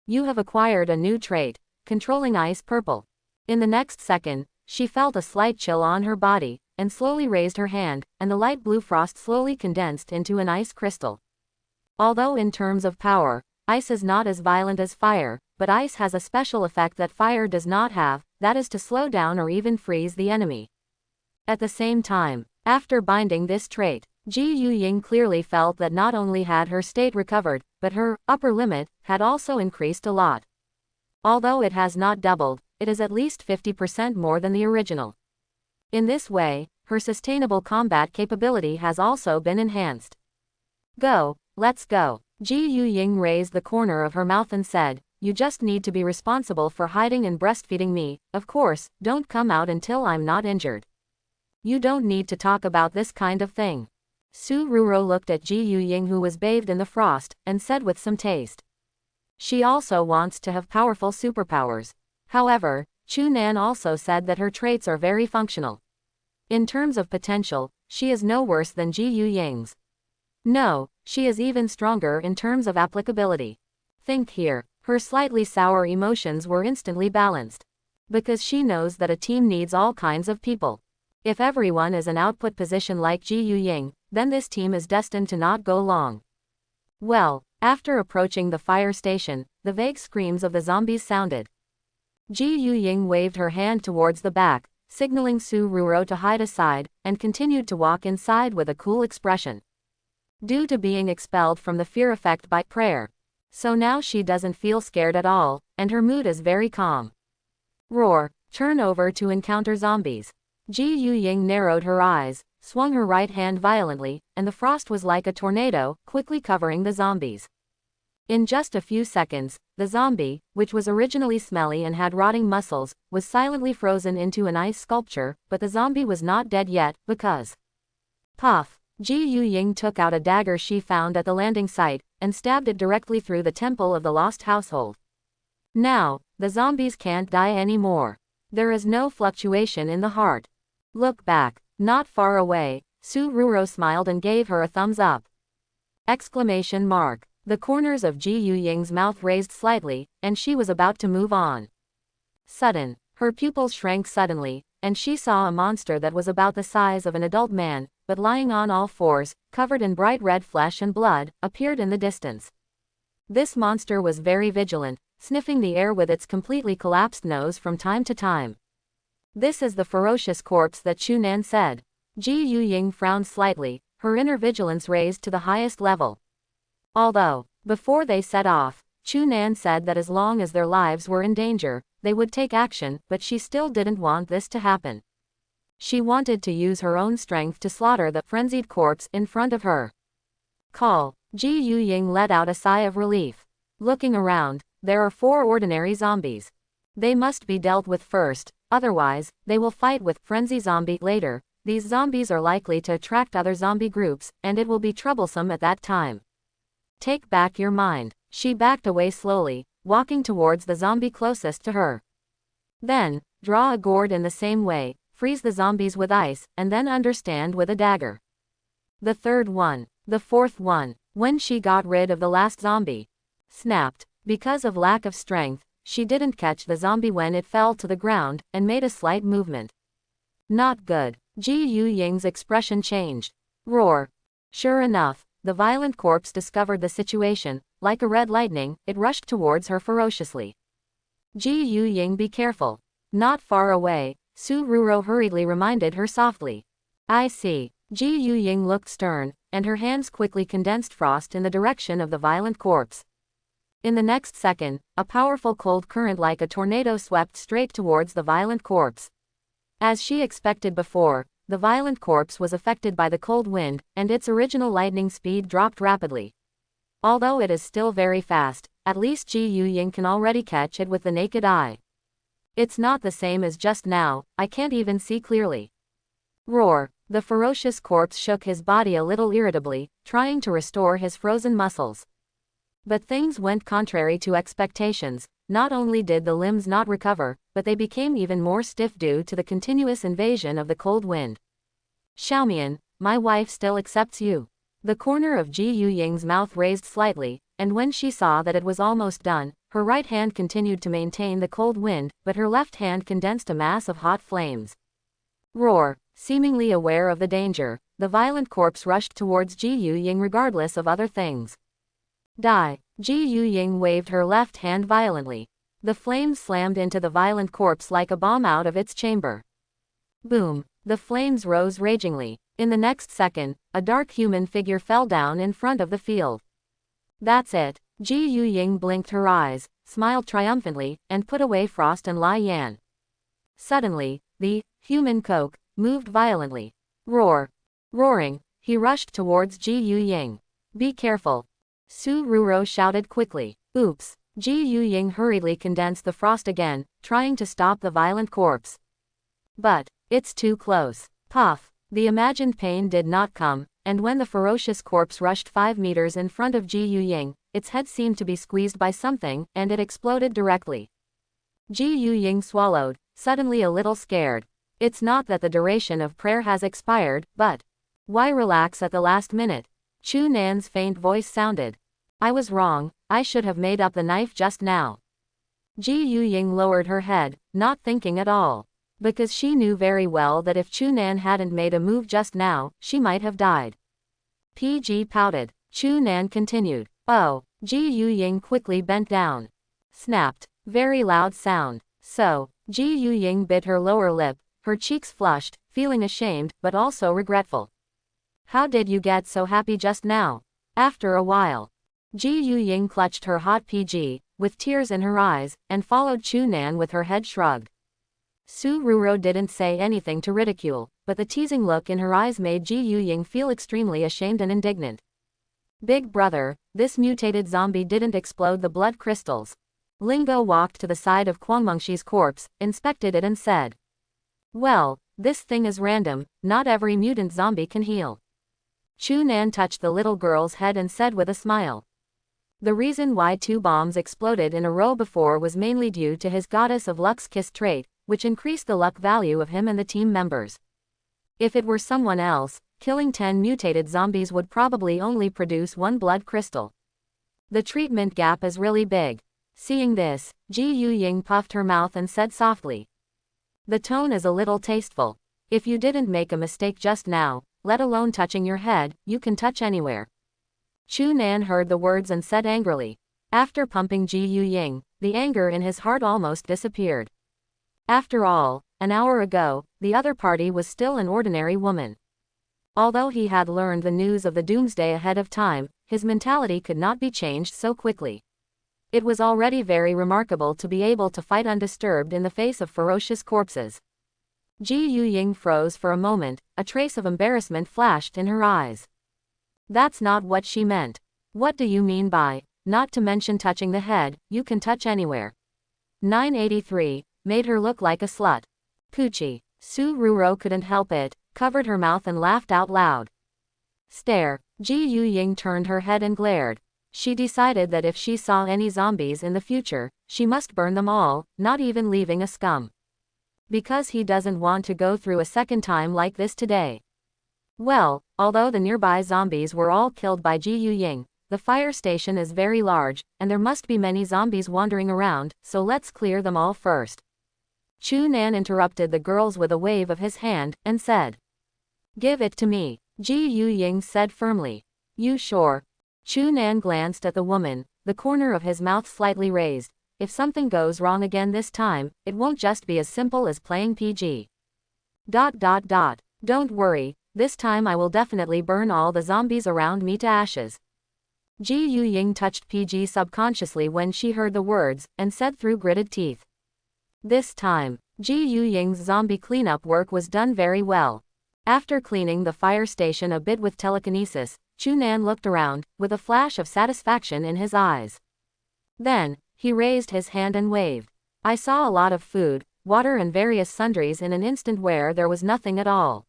S1: You have acquired a new trait, controlling ice purple. In the next second, she felt a slight chill on her body, and slowly raised her hand, and the light blue frost slowly condensed into an ice crystal. Although in terms of power, ice is not as violent as fire, but ice has a special effect that fire does not have, that is to slow down or even freeze the enemy. At the same time, after binding this trait, Ji Yuying clearly felt that not only had her state recovered, but her upper limit had also increased a lot. Although it has not doubled, it is at least 50% more than the original. In this way, her sustainable combat capability has also been enhanced. Go, let's go. Ji Yuying raised the corner of her mouth and said, "You just need to be responsible for hiding and breastfeeding me, of course, don't come out until I'm not injured. You don't need to talk about this kind of thing." Sururo looked at Ji Yuying, who was bathed in the frost, and said with some taste. She also wants to have powerful superpowers. However, Chu Nan also said that her traits are very functional. In terms of potential, she is no worse than Ji Yuying's. No, she is even stronger in terms of applicability. Think here. Her slightly sour emotions were instantly balanced. Because she knows that a team needs all kinds of people. If everyone is an output position like Ji Yuying, then this team is destined to not go long. Well, after approaching the fire station, the vague screams of the zombies sounded. Ji Yuying waved her hand towards the back, signaling Sururo to hide aside, and continued to walk inside with a cool expression. Due to being expelled from the fear effect by prayer. So now she doesn't feel scared at all, and her mood is very calm. Roar, turn over to encounter zombies. Ji Yuying narrowed her eyes, swung her right hand violently, and the frost was like a tornado, quickly covering the zombies. In just a few seconds, the zombie, which was originally smelly and had rotting muscles, was silently frozen into an ice sculpture, but the zombie was not dead yet, because... Puff! Ji Yuying took out a dagger she found at the landing site, and stabbed it directly through the temple of the lost household. Now, the zombies can't die anymore. There is no fluctuation in the heart. Look back, not far away. Sururo smiled and gave her a thumbs up. Exclamation mark. The corners of Ji Yuying's mouth raised slightly, and she was about to move on. Sudden, her pupils shrank suddenly, and she saw a monster that was about the size of an adult man, but lying on all fours, covered in bright red flesh and blood, appeared in the distance. This monster was very vigilant, sniffing the air with its completely collapsed nose from time to time. This is the ferocious corpse that Chu Nan said. Ji Yuying frowned slightly, her inner vigilance raised to the highest level. Although, before they set off, Chu Nan said that as long as their lives were in danger, they would take action, but she still didn't want this to happen. She wanted to use her own strength to slaughter the frenzied corpse in front of her. Call. Ji Yuying let out a sigh of relief. Looking around, there are 4 ordinary zombies. They must be dealt with first, otherwise, they will fight with frenzy zombie later. These zombies are likely to attract other zombie groups, and it will be troublesome at that time. Take back your mind. She backed away slowly, walking towards the zombie closest to her. Then, draw a gourd in the same way, freeze the zombies with ice, and then understand with a dagger. The third one. The fourth one. When she got rid of the last zombie. Snapped. Because of lack of strength, she didn't catch the zombie when it fell to the ground, and made a slight movement. Not good. Ji Yu Ying's expression changed. Roar. Sure enough, the violent corpse discovered the situation. Like a red lightning, it rushed towards her ferociously. Ji Yu Ying, be careful. Not far away, Su Ruro hurriedly reminded her softly. I see. Ji Yu Ying looked stern, and her hands quickly condensed frost in the direction of the violent corpse. In the next second, a powerful cold current like a tornado swept straight towards the violent corpse. As she expected before, the violent corpse was affected by the cold wind, and its original lightning speed dropped rapidly. Although it is still very fast, at least Ji Yu Ying can already catch it with the naked eye. It's not the same as just now, I can't even see clearly. Roar. The ferocious corpse shook his body a little irritably, trying to restore his frozen muscles. But things went contrary to expectations. Not only did the limbs not recover, but they became even more stiff due to the continuous invasion of the cold wind. Xiaomian, my wife still accepts you. The corner of Ji Yu Ying's mouth raised slightly, and when she saw that it was almost done, her right hand continued to maintain the cold wind, but her left hand condensed a mass of hot flames. Roar. Seemingly aware of the danger, the violent corpse rushed towards Ji Yu Ying regardless of other things. Die. Ji Yu Ying waved her left hand violently. The flames slammed into the violent corpse like a bomb out of its chamber. Boom. The flames rose ragingly. In the next second, a dark human figure fell down in front of the field. That's it. Ji Yu Ying blinked her eyes, smiled triumphantly, and put away Frost and Lai Yan. Suddenly, the human coke moved violently. Roar. Roaring, he rushed towards Ji Yu Ying. Be careful. Su Ruro shouted quickly. Oops. Ji Yu Ying hurriedly condensed the frost again, trying to stop the violent corpse. But it's too close. Puff. The imagined pain did not come, and when the ferocious corpse rushed 5 meters in front of Ji Yu Ying, its head seemed to be squeezed by something, and it exploded directly. Ji Yu Ying swallowed, suddenly a little scared. It's not that the duration of prayer has expired, but why relax at the last minute? Chu Nan's faint voice sounded. I was wrong, I should have made up the knife just now. Ji Yu Ying lowered her head, not thinking at all. Because she knew very well that if Chu Nan hadn't made a move just now, she might have died. PG pouted. Chu Nan continued. Oh. Ji Yu Ying quickly bent down. Snapped. Very loud sound. So. Ji Yu Ying bit her lower lip, her cheeks flushed, feeling ashamed, but also regretful. How did you get so happy just now? After a while. Ji Yu Ying clutched her hot PG, with tears in her eyes, and followed Chu Nan with her head shrugged. Su Ruro didn't say anything to ridicule, but the teasing look in her eyes made Ji Yu Ying feel extremely ashamed and indignant. Big brother, this mutated zombie didn't explode the blood crystals. Lingo walked to the side of Kwangmengxi's corpse, inspected it and said. Well, this thing is random, not every mutant zombie can heal. Chu Nan touched the little girl's head and said with a smile. The reason why 2 bombs exploded in a row before was mainly due to his Goddess of Luck's Kiss trait, which increased the luck value of him and the team members. If it were someone else, killing 10 mutated zombies would probably only produce 1 blood crystal. The treatment gap is really big. Seeing this, Ji Yu Ying puffed her mouth and said softly. The tone is a little tasteful. If you didn't make a mistake just now, let alone touching your head, you can touch anywhere. Chu Nan heard the words and said angrily. After pumping Ji Yu Ying, the anger in his heart almost disappeared. After all, an hour ago, the other party was still an ordinary woman. Although he had learned the news of the Doomsday ahead of time, his mentality could not be changed so quickly. It was already very remarkable to be able to fight undisturbed in the face of ferocious corpses. Ji Yu Ying froze for a moment, a trace of embarrassment flashed in her eyes. That's not what she meant. What do you mean by, not to mention touching the head, you can touch anywhere? 983. Made her look like a slut. Poochie. Su Ruro couldn't help it, covered her mouth and laughed out loud. Stare. Ji Yu Ying turned her head and glared. She decided that if she saw any zombies in the future, she must burn them all, not even leaving a scum. Because he doesn't want to go through a second time like this today. Well, Although the nearby zombies were all killed by Ji Yuying, the fire station is very large, and there must be many zombies wandering around, so let's clear them all first. Chu Nan interrupted the girls with a wave of his hand, and said, "Give it to me," Ji Yuying said firmly. "You sure?" Chu Nan glanced at the woman, the corner of his mouth slightly raised. "If something goes wrong again this time, it won't just be as simple as playing PG. ... Don't worry, this time I will definitely burn all the zombies around me to ashes." Ji Yuying touched PG subconsciously when she heard the words, and said through gritted teeth. This time, Ji Yuying's zombie cleanup work was done very well. After cleaning the fire station a bit with telekinesis, Chu Nan looked around, with a flash of satisfaction in his eyes. Then, he raised his hand and waved. I saw a lot of food, water and various sundries in an instant where there was nothing at all.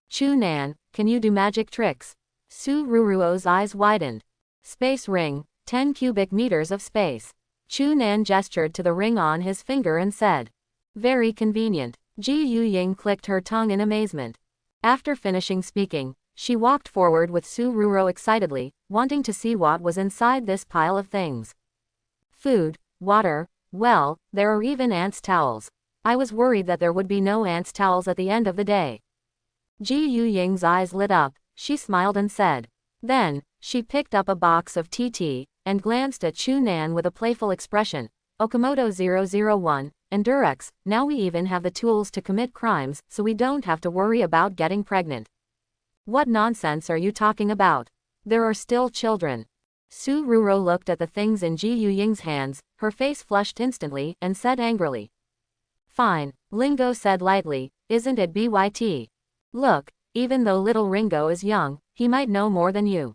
S1: Chu Nan, can you do magic tricks? Su Ruruo's eyes widened. Space ring, 10 cubic meters of space. Chu Nan gestured to the ring on his finger and said. Very convenient. Ji Yuying clicked her tongue in amazement. After finishing speaking, she walked forward with Su Ruruo excitedly, wanting to see what was inside this pile of things. Food, water, well, there are even ants' towels. I was worried that there would be no ants' towels at the end of the day. Ji Yuying's eyes lit up, she smiled and said. Then, she picked up a box of TT, and glanced at Chu Nan with a playful expression. Okamoto 001, and Durex, now we even have the tools to commit crimes, so we don't have to worry about getting pregnant. What nonsense are you talking about? There are still children. Su Ruruo looked at the things in Ji Yuying's hands, her face flushed instantly, and said angrily. Fine, Lingo said lightly, isn't it BYT? Look, even though little Ringo is young, he might know more than you.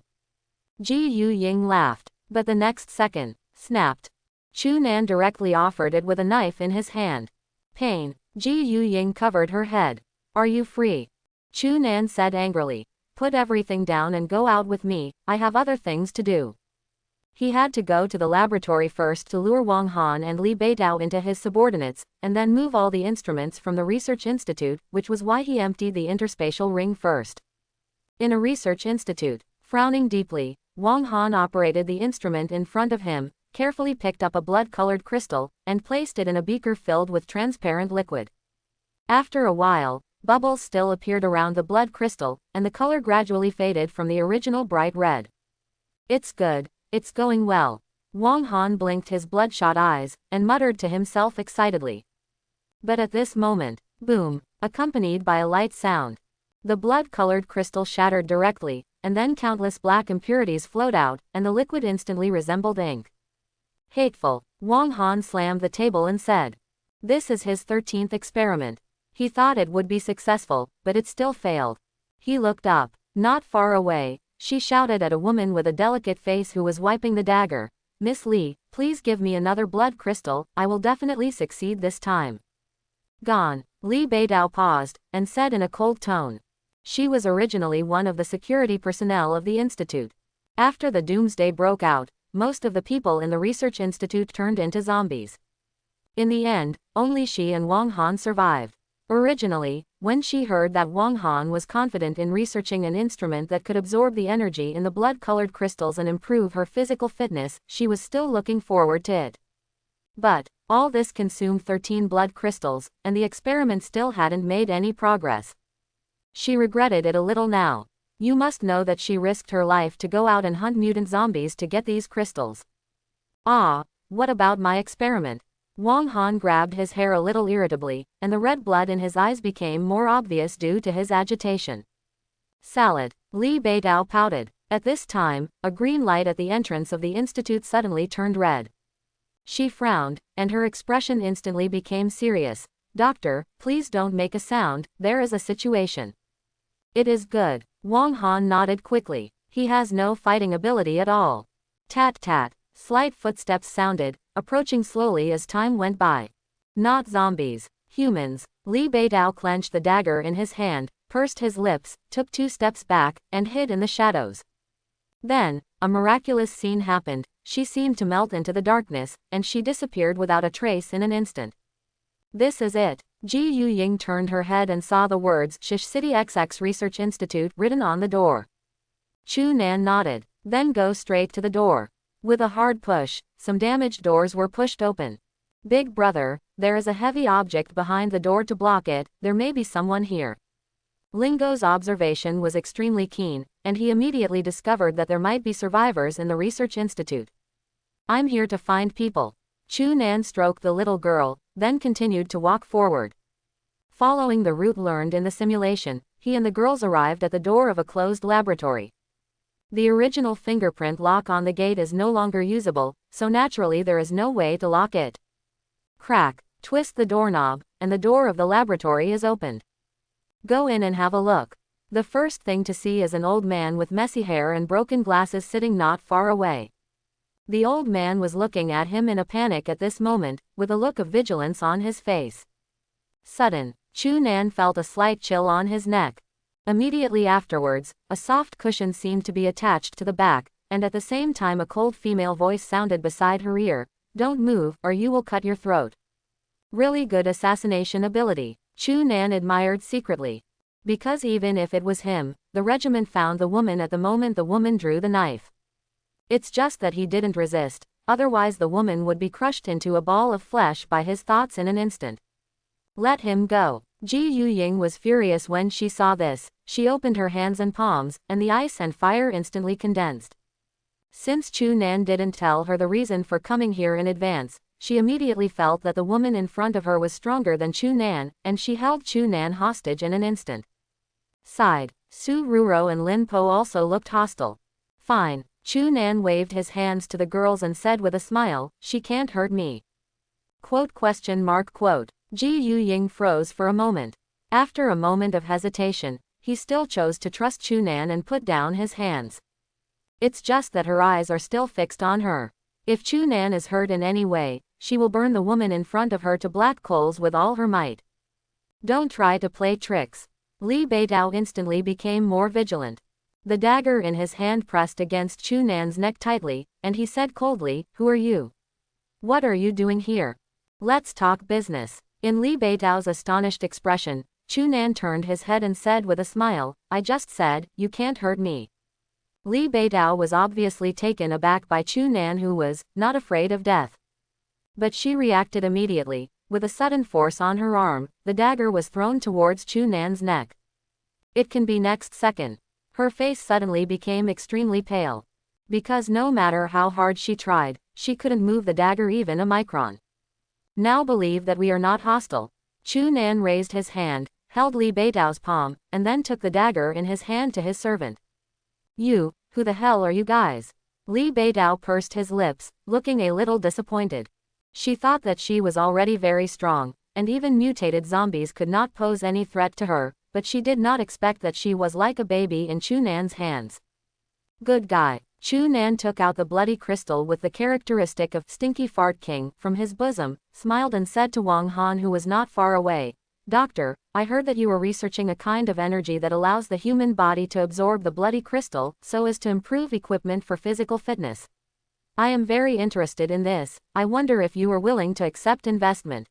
S1: Ji Yuying laughed, but the next second, snapped. Chu Nan directly offered it with a knife in his hand. Pain. Ji Yuying covered her head. Are you free? Chu Nan said angrily. Put everything down and go out with me, I have other things to do. He had to go to the laboratory first to lure Wang Han and Li Beidao into his subordinates, and then move all the instruments from the research institute, which was why he emptied the interspatial ring first. In a research institute, frowning deeply, Wang Han operated the instrument in front of him, carefully picked up a blood-colored crystal, and placed it in a beaker filled with transparent liquid. After a while, bubbles still appeared around the blood crystal, and the color gradually faded from the original bright red. It's good. It's going well. Wang Han blinked his bloodshot eyes, and muttered to himself excitedly. But at this moment, boom, accompanied by a light sound. The blood-colored crystal shattered directly, and then countless black impurities flowed out, and the liquid instantly resembled ink. Hateful. Wang Han slammed the table and said. This is his 13th experiment. He thought it would be successful, but it still failed. He looked up. Not far away, she shouted at a woman with a delicate face who was wiping the dagger. Miss Li, please give me another blood crystal, I will definitely succeed this time. Gone. Li Beidao paused, and said in a cold tone. She was originally one of the security personnel of the institute. After the Doomsday broke out, most of the people in the research institute turned into zombies. In the end, only she and Wang Han survived. Originally, when she heard that Wang Han was confident in researching an instrument that could absorb the energy in the blood-colored crystals and improve her physical fitness, she was still looking forward to it. But, all this consumed 13 blood crystals, and the experiment still hadn't made any progress. She regretted it a little now. You must know that she risked her life to go out and hunt mutant zombies to get these crystals. Ah, what about my experiment? Wang Han grabbed his hair a little irritably, and the red blood in his eyes became more obvious due to his agitation. Salad. Li Beidao pouted. At this time, a green light at the entrance of the institute suddenly turned red. She frowned, and her expression instantly became serious. Doctor, please don't make a sound, there is a situation. It is good. Wang Han nodded quickly. He has no fighting ability at all. Tat-tat. Slight footsteps sounded, approaching slowly as time went by. Not zombies. Humans. Li Beidao clenched the dagger in his hand, pursed his lips, took 2 steps back, and hid in the shadows. Then, a miraculous scene happened. She seemed to melt into the darkness, and she disappeared without a trace in an instant. This is it. Ji Yu Ying turned her head and saw the words Shish City XX Research Institute written on the door. Chu Nan nodded. Then go straight to the door. With a hard push, some damaged doors were pushed open. Big brother, there is a heavy object behind the door to block it, there may be someone here. Lingo's observation was extremely keen, and he immediately discovered that there might be survivors in the research institute. I'm here to find people. Chu Nan stroked the little girl, then continued to walk forward. Following the route learned in the simulation, he and the girls arrived at the door of a closed laboratory. The original fingerprint lock on the gate is no longer usable, so naturally there is no way to lock it. Crack, twist the doorknob, and the door of the laboratory is opened. Go in and have a look. The first thing to see is an old man with messy hair and broken glasses sitting not far away. The old man was looking at him in a panic at this moment, with a look of vigilance on his face. Sudden, Chu Nan felt a slight chill on his neck. Immediately afterwards, a soft cushion seemed to be attached to the back, and at the same time a cold female voice sounded beside her ear. Don't move, or you will cut your throat. Really good assassination ability, Chu Nan admired secretly. Because even if it was him, the regiment found the woman at the moment the woman drew the knife. It's just that he didn't resist, otherwise the woman would be crushed into a ball of flesh by his thoughts in an instant. Let him go. Ji Yu Ying was furious when she saw this. She opened her hands and palms, and the ice and fire instantly condensed. Since Chu Nan didn't tell her the reason for coming here in advance, she immediately felt that the woman in front of her was stronger than Chu Nan, and she held Chu Nan hostage in an instant. Sighed. Su Ruro and Lin Po also looked hostile. Fine. Chu Nan waved his hands to the girls and said with a smile, she can't hurt me. Quote. Ji Yu Ying froze for a moment. After a moment of hesitation, he still chose to trust Chu Nan and put down his hands. It's just that her eyes are still fixed on her. If Chu Nan is hurt in any way, she will burn the woman in front of her to black coals with all her might. Don't try to play tricks. Li Beidao instantly became more vigilant. The dagger in his hand pressed against Chu Nan's neck tightly, and he said coldly, Who are you? What are you doing here? Let's talk business. In Li Beidao's astonished expression, Chu Nan turned his head and said with a smile, I just said, you can't hurt me. Li Beidao was obviously taken aback by Chu Nan, who was not afraid of death. But she reacted immediately. With a sudden force on her arm, the dagger was thrown towards Chu Nan's neck. It can be next second. Her face suddenly became extremely pale. Because no matter how hard she tried, she couldn't move the dagger even a micron. Now believe that we are not hostile. Chu Nan raised his hand, held Li Beidao's palm, and then took the dagger in his hand to his servant. You, who the hell are you guys? Li Beidao pursed his lips, looking a little disappointed. She thought that she was already very strong, and even mutated zombies could not pose any threat to her, but she did not expect that she was like a baby in Chu Nan's hands. Good guy. Chu Nan took out the bloody crystal with the characteristic of Stinky Fart King from his bosom, smiled and said to Wang Han, who was not far away, Doctor, I heard that you were researching a kind of energy that allows the human body to absorb the bloody crystal so as to improve equipment for physical fitness. I am very interested in this. I wonder if you are willing to accept investment.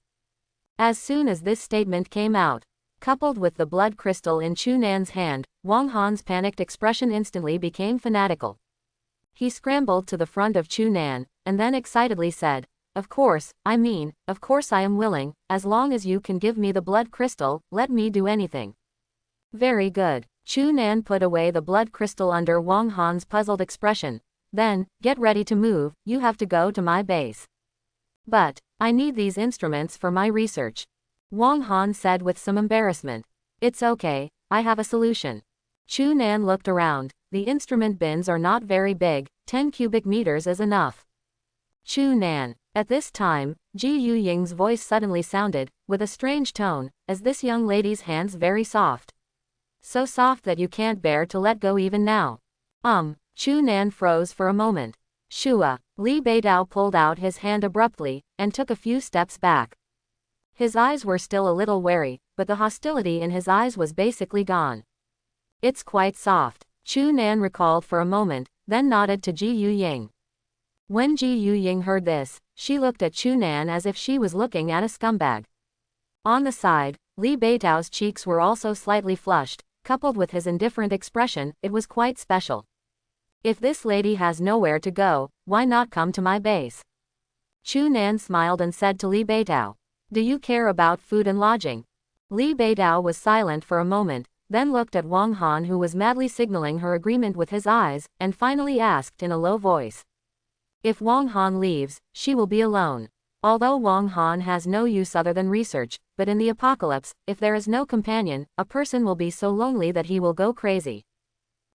S1: As soon as this statement came out, coupled with the blood crystal in Chu Nan's hand, Wang Han's panicked expression instantly became fanatical. He scrambled to the front of Chu Nan, and then excitedly said, of course I am willing, as long as you can give me the blood crystal, let me do anything. Very good. Chu Nan put away the blood crystal under Wang Han's puzzled expression. Then, get ready to move, you have to go to my base. But, I need these instruments for my research. Wang Han said with some embarrassment. It's okay, I have a solution. Chu Nan looked around. The instrument bins are not very big, 10 cubic meters is enough. Chu Nan. At this time, Ji Yu Ying's voice suddenly sounded, with a strange tone, as this young lady's hands very soft. So soft that you can't bear to let go even now. Chu Nan froze for a moment. Shua. Li Beidao pulled out his hand abruptly, and took a few steps back. His eyes were still a little wary, but the hostility in his eyes was basically gone. It's quite soft. Chu Nan recalled for a moment, then nodded to Ji Yu Ying. When Ji Yu Ying heard this, she looked at Chu Nan as if she was looking at a scumbag. On the side, Li Beitao's cheeks were also slightly flushed, coupled with his indifferent expression, it was quite special. If this lady has nowhere to go, why not come to my base? Chu Nan smiled and said to Li Beitao, "Do you care about food and lodging?" Li Beitao was silent for a moment, then looked at Wang Han, who was madly signaling her agreement with his eyes, and finally asked in a low voice. If Wang Han leaves, she will be alone. Although Wang Han has no use other than research, but in the apocalypse, if there is no companion, a person will be so lonely that he will go crazy.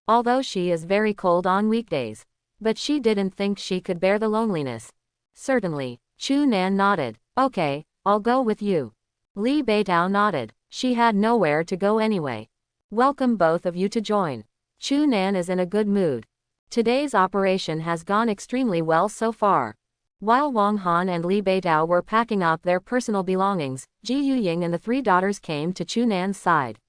S1: Although she is very cold on weekdays. But she didn't think she could bear the loneliness. Certainly. Chu Nan nodded. Okay, I'll go with you. Li Beitao nodded. She had nowhere to go anyway. Welcome both of you to join. Chu Nan is in a good mood. Today's operation has gone extremely well so far. While Wang Han and Li Beitao were packing up their personal belongings, Ji Yuying and the three daughters came to Chu Nan's side.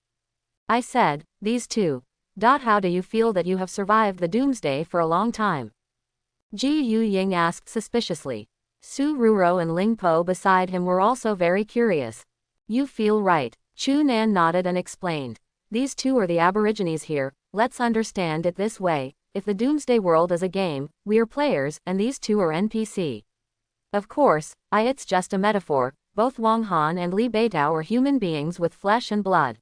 S1: I said, these two. How do you feel that you have survived the Doomsday for a long time? Ji Yuying asked suspiciously. Su Ruro and Ling Po beside him were also very curious. You feel right. Chu Nan nodded and explained. These two are the aborigines here. Let's understand it this way. If the Doomsday world is a game, we are players, and these two are NPC. Of course, it's just a metaphor. Both Wang Han and Li Beitao are human beings with flesh and blood.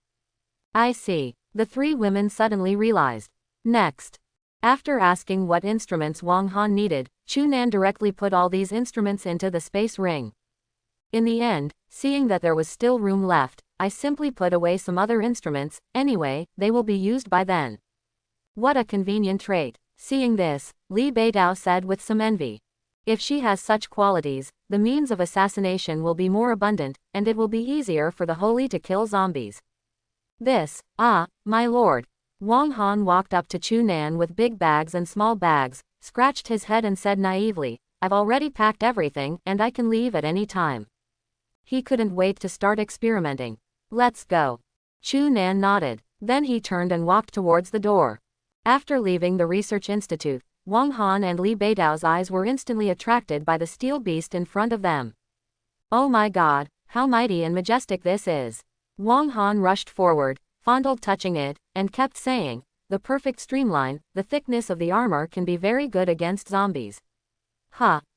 S1: I see. The three women suddenly realized. Next. After asking what instruments Wang Han needed, Chu Nan directly put all these instruments into the space ring. In the end, seeing that there was still room left, I simply put away some other instruments. Anyway, they will be used by then. What a convenient trait. Seeing this, Li Beitao said with some envy. If she has such qualities, the means of assassination will be more abundant, and it will be easier for the holy to kill zombies. My lord. Wang Han walked up to Chu Nan with big bags and small bags, scratched his head and said naively, I've already packed everything, and I can leave at any time. He couldn't wait to start experimenting. Let's go. Chu Nan nodded. Then he turned and walked towards the door. After leaving the research institute, Wang Han and Li Beitao's eyes were instantly attracted by the steel beast in front of them. Oh my god, how mighty and majestic this is. Wang Han rushed forward, fondled touching it, and kept saying, the perfect streamline, the thickness of the armor can be very good against zombies.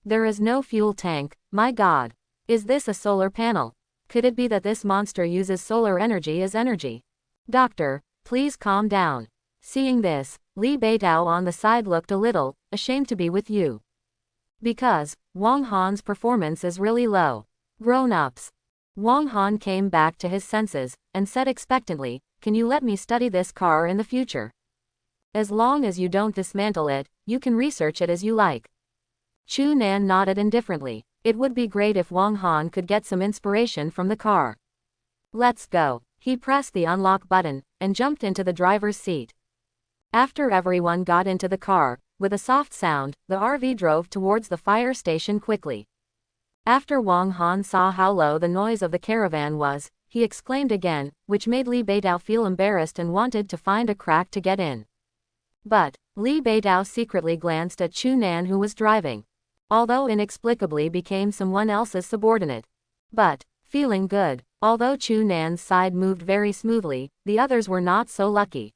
S1: There is no fuel tank, my god. Is this a solar panel? Could it be that this monster uses solar energy as energy? Doctor, please calm down. Seeing this, Li Beitao on the side looked a little ashamed to be with you. Because Wang Han's performance is really low. Grown-ups. Wang Han came back to his senses, and said expectantly, can you let me study this car in the future? As long as you don't dismantle it, you can research it as you like. Chu Nan nodded indifferently. It would be great if Wang Han could get some inspiration from the car. Let's go. He pressed the unlock button, and jumped into the driver's seat. After everyone got into the car, with a soft sound, the RV drove towards the fire station quickly. After Wang Han saw how low the noise of the caravan was, he exclaimed again, which made Li Beitao feel embarrassed and wanted to find a crack to get in. But Li Beitao secretly glanced at Chu Nan, who was driving. Although inexplicably became someone else's subordinate. But feeling good. Although Chu Nan's side moved very smoothly, the others were not so lucky.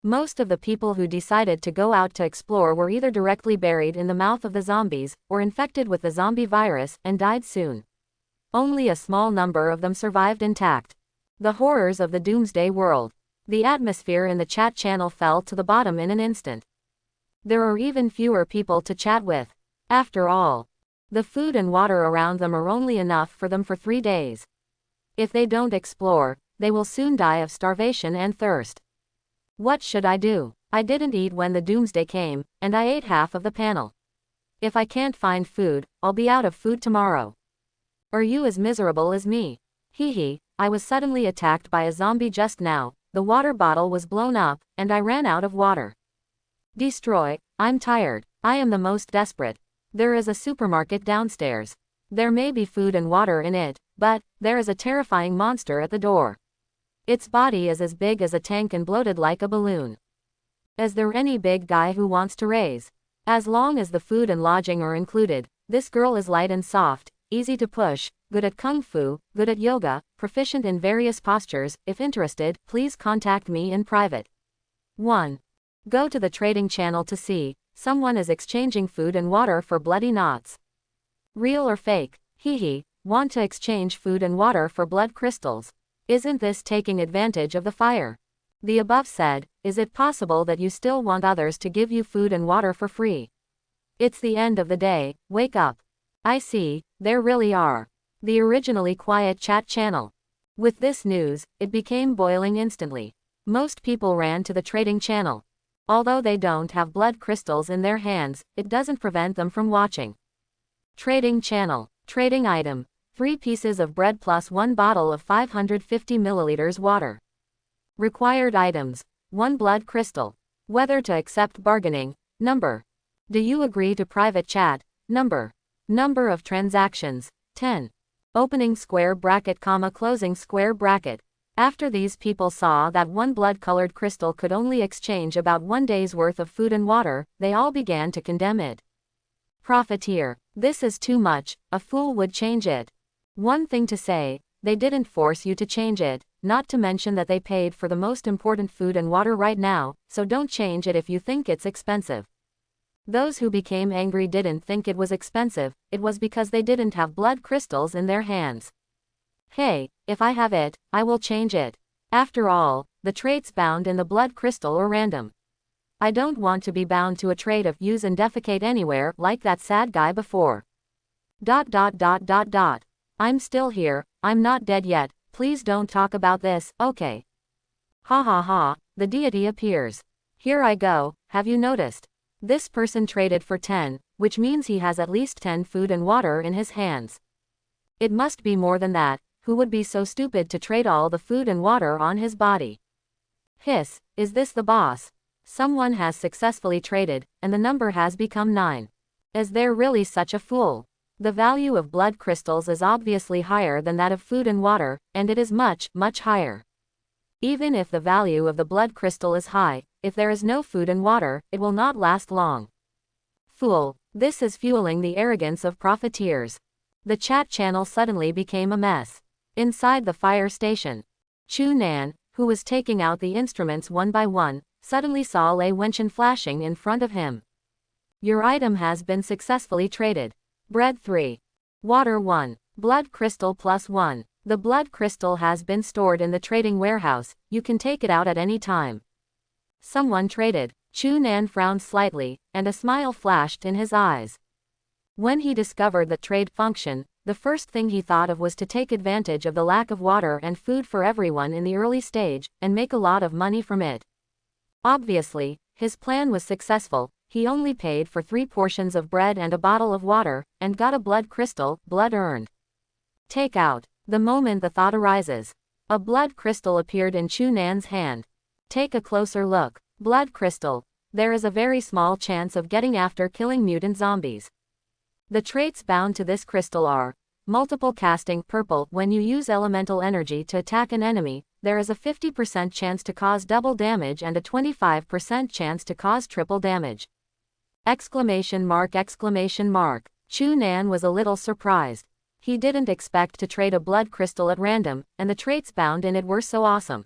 S1: Most of the people who decided to go out to explore were either directly buried in the mouth of the zombies, or infected with the zombie virus, and died soon. Only a small number of them survived intact. The horrors of the Doomsday world. The atmosphere in the chat channel fell to the bottom in an instant. There are even fewer people to chat with. After all, the food and water around them are only enough for them for 3 days. If they don't explore, they will soon die of starvation and thirst. What should I do? I didn't eat when the Doomsday came, and I ate half of the panel. If I can't find food, I'll be out of food tomorrow. Are you as miserable as me? I was suddenly attacked by a zombie just now, the water bottle was blown up, and I ran out of water. Destroy, I'm tired, I am the most desperate. There is a supermarket downstairs. There may be food and water in it, but there is a terrifying monster at the door. Its body is as big as a tank and bloated like a balloon. Is there any big guy who wants to raise? As long as the food and lodging are included, this girl is light and soft, easy to push, good at kung fu, good at yoga, proficient in various postures. If interested, please contact me in private. 1. Go to the trading channel to see. Someone is exchanging food and water for bloody knots. Real or fake? Hehe. Want to exchange food and water for blood crystals. Isn't this taking advantage of the fire? The above said, is it possible that you still want others to give you food and water for free? It's the end of the day, wake up. I see, there really are. The originally quiet chat channel. With this news, it became boiling instantly. Most people ran to the trading channel. Although they don't have blood crystals in their hands, it doesn't prevent them from watching. Trading channel. Trading item. 3 pieces of bread plus 1 bottle of 550 milliliters water. Required items. 1 blood crystal. Whether to accept bargaining. Number. Do you agree to private chat? Number. Number of transactions. 10. Opening square bracket, closing square bracket. After these people saw that 1 blood-colored crystal could only exchange about 1 day's worth of food and water, they all began to condemn it. Profiteer. This is too much, a fool would change it. One thing to say, they didn't force you to change it, not to mention that they paid for the most important food and water right now, so don't change it if you think it's expensive. Those who became angry didn't think it was expensive, it was because they didn't have blood crystals in their hands. Hey, if I have it, I will change it. After all, the traits bound in the blood crystal are random. I don't want to be bound to a trait of use and defecate anywhere like that sad guy before. ... I'm still here, I'm not dead yet, please don't talk about this, okay. Ha ha ha, the deity appears. Here I go, have you noticed? This person traded for 10, which means he has at least 10 food and water in his hands. It must be more than that, who would be so stupid to trade all the food and water on his body? Hiss, is this the boss? Someone has successfully traded, and the number has become 9. Is there really such a fool? The value of blood crystals is obviously higher than that of food and water, and it is much, much higher. Even if the value of the blood crystal is high, if there is no food and water, it will not last long. Fool. This is fueling the arrogance of profiteers. The chat channel suddenly became a mess. Inside the fire station, Chu Nan, who was taking out the instruments one by one, suddenly saw Lei Wenchen flashing in front of him. Your item has been successfully traded. Bread 3. Water 1. Blood crystal plus 1. The blood crystal has been stored in the trading warehouse, you can take it out at any time. Someone traded. Chu Nan frowned slightly, and a smile flashed in his eyes. When he discovered the trade function, the first thing he thought of was to take advantage of the lack of water and food for everyone in the early stage, and make a lot of money from it. Obviously, his plan was successful. He only paid for 3 portions of bread and a bottle of water, and got a blood crystal, blood earned. Take out. The moment the thought arises, a blood crystal appeared in Chu Nan's hand. Take a closer look. Blood crystal. There is a very small chance of getting after killing mutant zombies. The traits bound to this crystal are multiple casting, purple. When you use elemental energy to attack an enemy, there is a 50% chance to cause double damage and a 25% chance to cause triple damage. Exclamation mark, exclamation mark. Chu Nan was a little surprised. He didn't expect to trade a blood crystal at random, and the traits bound in it were so awesome.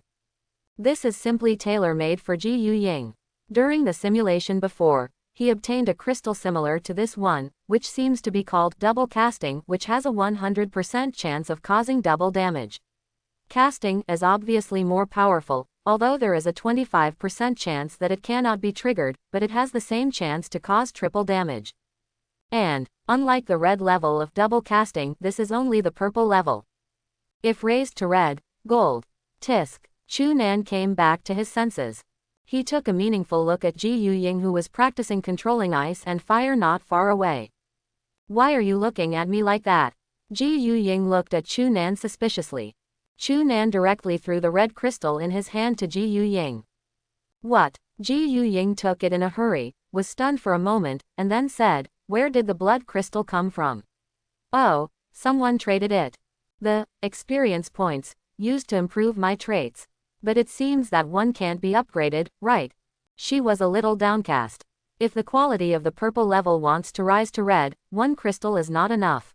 S1: This is simply tailor-made for Ji Yu Ying. During the simulation before, he obtained a crystal similar to this one, which seems to be called double casting, which has a 100% chance of causing double damage. Casting is obviously more powerful, although there is a 25% chance that it cannot be triggered, but it has the same chance to cause triple damage. And, unlike the red level of double casting, this is only the purple level. If raised to red, gold. Tisk. Chu Nan came back to his senses. He took a meaningful look at Ji Yu Ying, who was practicing controlling ice and fire not far away. Why are you looking at me like that? Ji Yu Ying looked at Chu Nan suspiciously. Chu Nan directly threw the red crystal in his hand to Ji Yu Ying. What? Ji Yu Ying took it in a hurry, was stunned for a moment, and then said, where did the blood crystal come from? Oh, someone traded it. The experience points used to improve my traits. But it seems that one can't be upgraded, right? She was a little downcast. If the quality of the purple level wants to rise to red, 1 crystal is not enough.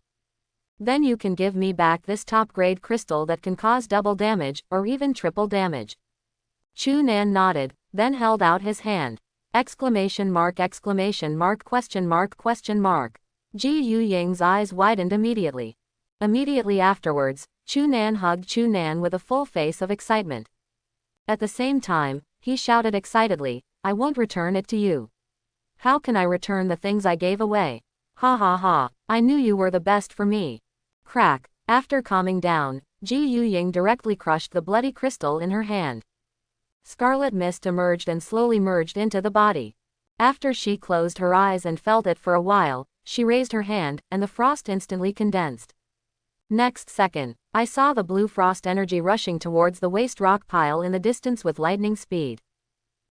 S1: Then you can give me back this top-grade crystal that can cause double damage, or even triple damage. Chu Nan nodded, then held out his hand. Exclamation mark, question mark, question mark. Ji Yuying's eyes widened immediately. Immediately afterwards, Chu Nan hugged Chu Nan with a full face of excitement. At the same time, he shouted excitedly, I won't return it to you. How can I return the things I gave away? Ha ha ha, I knew you were the best for me. Crack. After calming down, Ji Yuying directly crushed the bloody crystal in her hand. Scarlet mist emerged and slowly merged into the body. After she closed her eyes and felt it for a while, she raised her hand, and the frost instantly condensed. Next second, I saw the blue frost energy rushing towards the waste rock pile in the distance with lightning speed.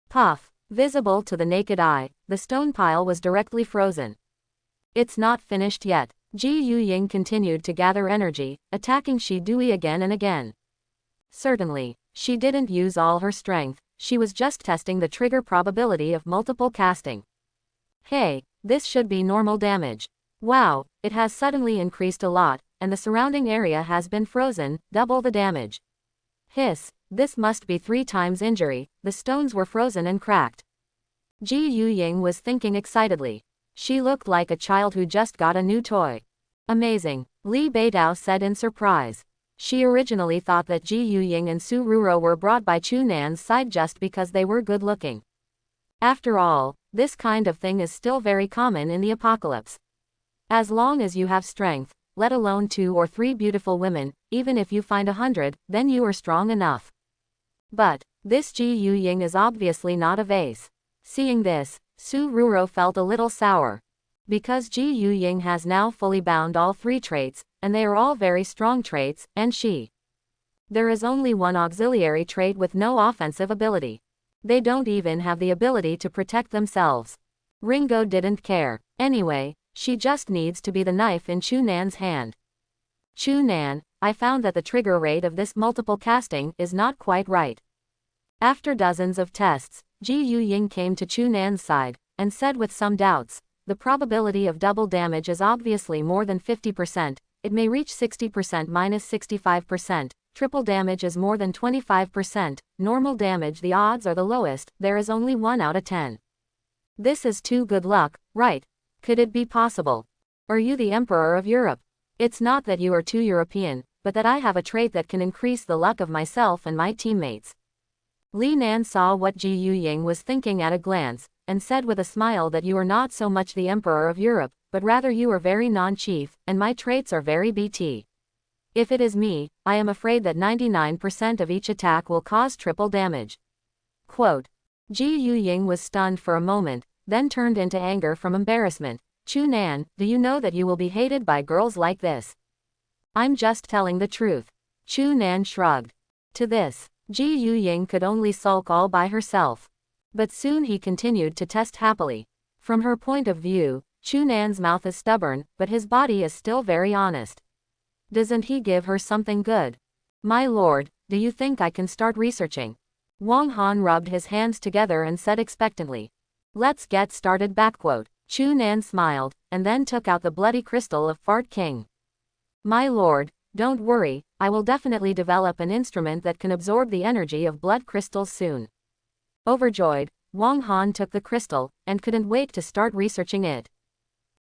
S1: Puff. Visible to the naked eye, the stone pile was directly frozen. It's not finished yet. Ji Yuying continued to gather energy, attacking Shi Dui again and again. Certainly, she didn't use all her strength, she was just testing the trigger probability of multiple casting. Hey, this should be normal damage. Wow, it has suddenly increased a lot, and the surrounding area has been frozen, double the damage. Hiss, this must be 3 times injury, the stones were frozen and cracked. Ji Yuying was thinking excitedly. She looked like a child who just got a new toy. Amazing, Li Beidao said in surprise. She originally thought that Ji Yuying and Su Ruro were brought by Chu Nan's side just because they were good looking. After all, this kind of thing is still very common in the apocalypse. As long as you have strength, let alone 2 or 3 beautiful women, even if you find 100, then you are strong enough. But this Ji Yuying is obviously not a vase. Seeing this, Su Ruro felt a little sour. Because Ji Yuying has now fully bound all 3 traits, and they are all very strong traits, and there is only one auxiliary trait with no offensive ability. They don't even have the ability to protect themselves. Ringo didn't care. Anyway, she just needs to be the knife in Chu Nan's hand. Chu Nan, I found that the trigger rate of this multiple casting is not quite right. After dozens of tests, Ji Yuying came to Chu Nan's side, and said with some doubts, the probability of double damage is obviously more than 50%, it may reach 60% minus 65%, triple damage is more than 25%, normal damage the odds are the lowest, there is only 1 out of 10. This is too good luck, right? Could it be possible? Are you the Emperor of Europe? It's not that you are too European, but that I have a trait that can increase the luck of myself and my teammates. Li Nan saw what Ji Yuying was thinking at a glance, and said with a smile that you are not so much the Emperor of Europe, but rather you are very non-chief, and my traits are very BT. If it is me, I am afraid that 99% of each attack will cause triple damage. Quote. Ji Yuying was stunned for a moment, then turned into anger from embarrassment. Chu Nan, do you know that you will be hated by girls like this? I'm just telling the truth. Chu Nan shrugged. To this, Ji Yuying could only sulk all by herself. But soon he continued to test happily. From her point of view, Chu Nan's mouth is stubborn, but his body is still very honest. Doesn't he give her something good? My lord, do you think I can start researching? Wang Han rubbed his hands together and said expectantly. Let's get started. Chu Nan smiled, and then took out the bloody crystal of Fart King. My lord, don't worry, I will definitely develop an instrument that can absorb the energy of blood crystals soon. Overjoyed, Wang Han took the crystal, and couldn't wait to start researching it.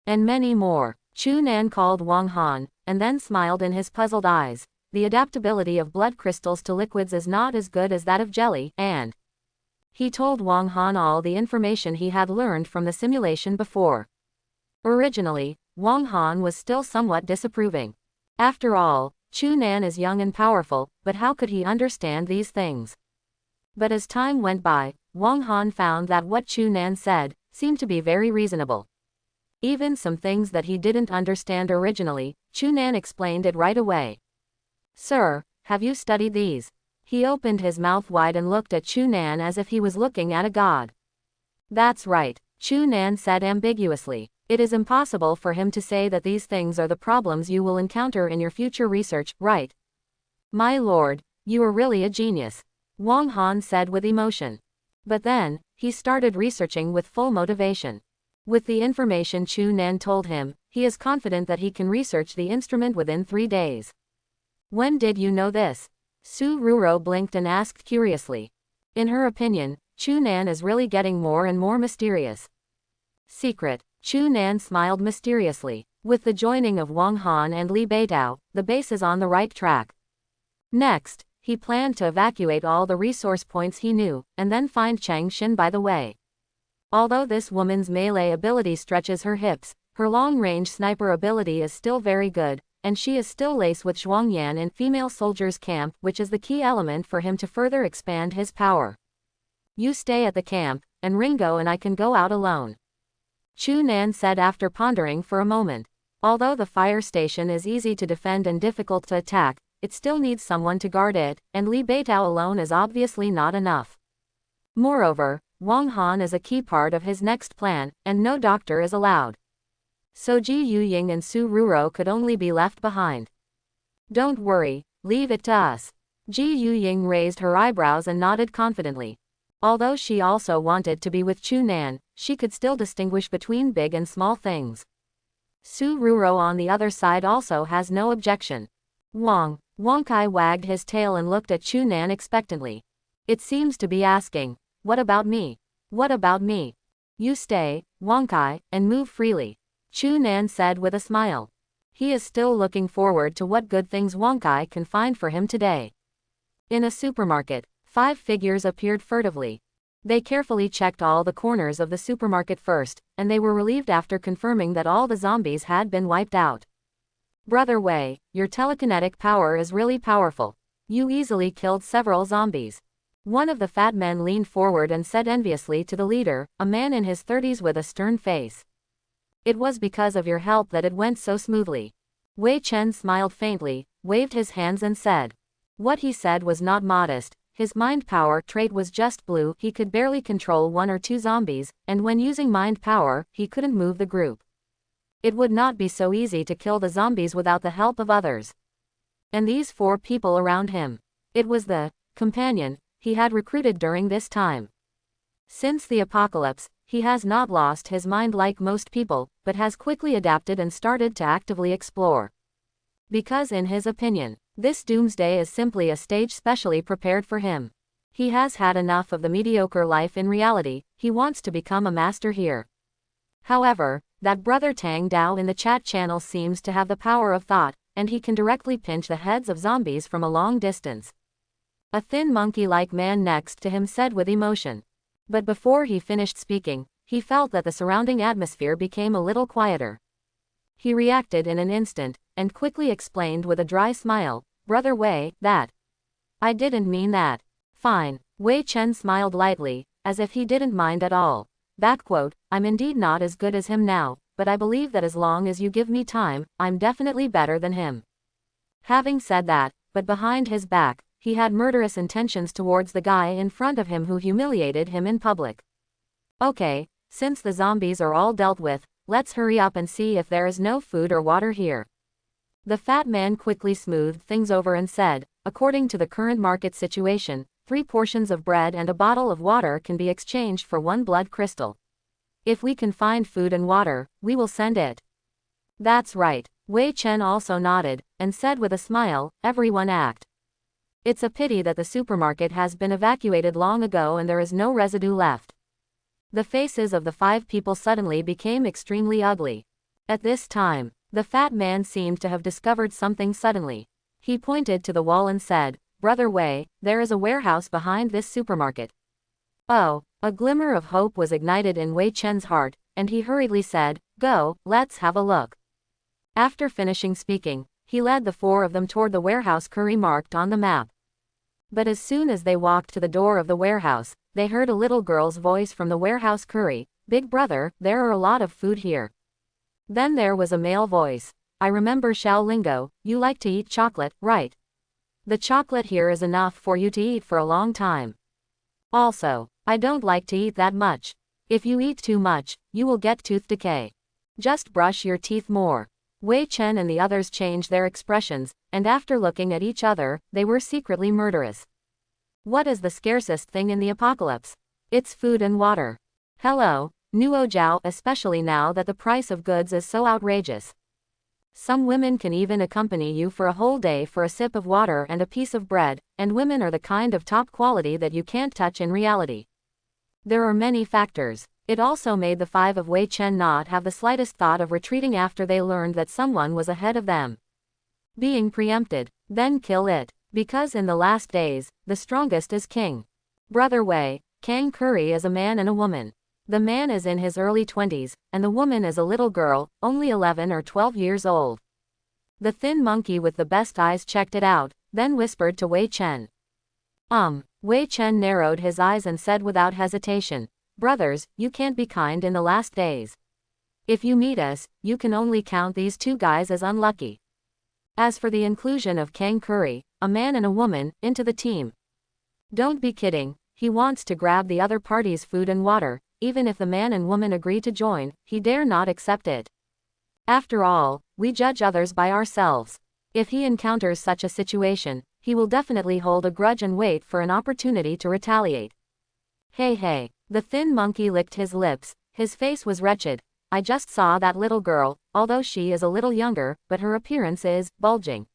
S1: And many more. Chu Nan called Wang Han, and then smiled in his puzzled eyes. The adaptability of blood crystals to liquids is not as good as that of jelly, and he told Wang Han all the information he had learned from the simulation before. Originally, Wang Han was still somewhat disapproving. After all, Chu Nan is young and powerful, but how could he understand these things? But as time went by, Wang Han found that what Chu Nan said seemed to be very reasonable. Even some things that he didn't understand originally, Chu Nan explained it right away. Sir, have you studied these? He opened his mouth wide and looked at Chu Nan as if he was looking at a god. That's right, Chu Nan said ambiguously. It is impossible for him to say that these things are the problems you will encounter in your future research, right? My lord, you are really a genius, Wang Han said with emotion. But then, he started researching with full motivation. With the information Chu Nan told him, He is confident that he can research the instrument within 3 days. When did you know this? Su Ruro blinked and asked curiously. In her opinion, Chu Nan is really getting more and more mysterious. Secret. Chu Nan smiled mysteriously. With the joining of Wang Han and Li Beidao, the base is on the right track. Next, he planned to evacuate all the resource points he knew, and then find Chang Xin by the way. Although this woman's melee ability stretches her hips, her long-range sniper ability is still very good, and she is still laced with Zhuangyan in female soldiers' camp, which is the key element for him to further expand his power. You stay at the camp, and Ringo and I can go out alone. Chu Nan said after pondering for a moment. Although the fire station is easy to defend and difficult to attack, it still needs someone to guard it, and Li Beidao alone is obviously not enough. Moreover, Wang Han is a key part of his next plan, and no doctor is allowed. So Ji Yuying and Su Ruro could only be left behind. Don't worry, leave it to us. Ji Yuying raised her eyebrows and nodded confidently. Although she also wanted to be with Chu Nan, she could still distinguish between big and small things. Su Ruro on the other side also has no objection. Wang Kai wagged his tail and looked at Chu Nan expectantly. It seems to be asking, what about me? What about me? You stay, Wang Kai, and move freely. Chu Nan said with a smile. He is still looking forward to what good things Wang Kai can find for him today. In a supermarket, 5 figures appeared furtively. They carefully checked all the corners of the supermarket first, and they were relieved after confirming that all the zombies had been wiped out. Brother Wei, your telekinetic power is really powerful. You easily killed several zombies. One of the fat men leaned forward and said enviously to the leader, a man in his 30s with a stern face. It was because of your help that it went so smoothly. Wei Chen smiled faintly, waved his hands and said. What he said was not modest. His mind power trait was just blue. He could barely control 1 or 2 zombies, and when using mind power, he couldn't move the group. It would not be so easy to kill the zombies without the help of others. And these 4 people around him. It was the companion he had recruited during this time. Since the apocalypse, he has not lost his mind like most people, but has quickly adapted and started to actively explore. Because in his opinion, this Doomsday is simply a stage specially prepared for him. He has had enough of the mediocre life in reality, he wants to become a master here. However, that brother Tang Dao in the chat channel seems to have the power of thought, and he can directly pinch the heads of zombies from a long distance. A thin monkey-like man next to him said with emotion. But before he finished speaking, he felt that the surrounding atmosphere became a little quieter. He reacted in an instant, and quickly explained with a dry smile, Brother Wei, that. I didn't mean that. Fine. Wei Chen smiled lightly, as if he didn't mind at all. I'm indeed not as good as him now, but I believe that as long as you give me time, I'm definitely better than him. Having said that, but behind his back, he had murderous intentions towards the guy in front of him who humiliated him in public. Okay, since the zombies are all dealt with, let's hurry up and see if there is no food or water here. The fat man quickly smoothed things over and said, according to the current market situation, 3 portions of bread and a bottle of water can be exchanged for 1 blood crystal. If we can find food and water, we will send it. That's right. Wei Chen also nodded, and said with a smile, everyone act. It's a pity that the supermarket has been evacuated long ago and there is no residue left. The faces of the 5 people suddenly became extremely ugly. At this time, the fat man seemed to have discovered something suddenly. He pointed to the wall and said, Brother Wei, there is a warehouse behind this supermarket. Oh, a glimmer of hope was ignited in Wei Chen's heart, and he hurriedly said, Go, let's have a look. After finishing speaking, he led the 4 of them toward the warehouse curry marked on the map. But as soon as they walked to the door of the warehouse, they heard a little girl's voice from the warehouse curry, Big brother, there are a lot of food here. Then there was a male voice. I remember Xiaolingo, you like to eat chocolate, right? The chocolate here is enough for you to eat for a long time. Also, I don't like to eat that much. If you eat too much, you will get tooth decay. Just brush your teeth more. Wei Chen and the others changed their expressions, and after looking at each other, they were secretly murderous. What is the scarcest thing in the apocalypse? It's food and water. Hello, Nuo Jiao, especially now that the price of goods is so outrageous. Some women can even accompany you for a whole day for a sip of water and a piece of bread, and women are the kind of top quality that you can't touch in reality. There are many factors. It also made the five of Wei Chen not have the slightest thought of retreating after they learned that someone was ahead of them. Being preempted, then kill it, because in the last days, the strongest is king. Brother Wei, Kang Curry is a man and a woman. The man is in his early 20s, and the woman is a little girl, only 11 or 12 years old. The thin monkey with the best eyes checked it out, then whispered to Wei Chen. Wei Chen narrowed his eyes and said without hesitation, brothers, you can't be kind in the last days. If you meet us, you can only count these two guys as unlucky. As for the inclusion of Kang Curry, a man and a woman, into the team. Don't be kidding, he wants to grab the other party's food and water. Even if the man and woman agree to join, he dare not accept it. After all, we judge others by ourselves. If he encounters such a situation, he will definitely hold a grudge and wait for an opportunity to retaliate. Hey, the thin monkey licked his lips, his face was wretched. I just saw that little girl, although she is a little younger, but her appearance is bulging.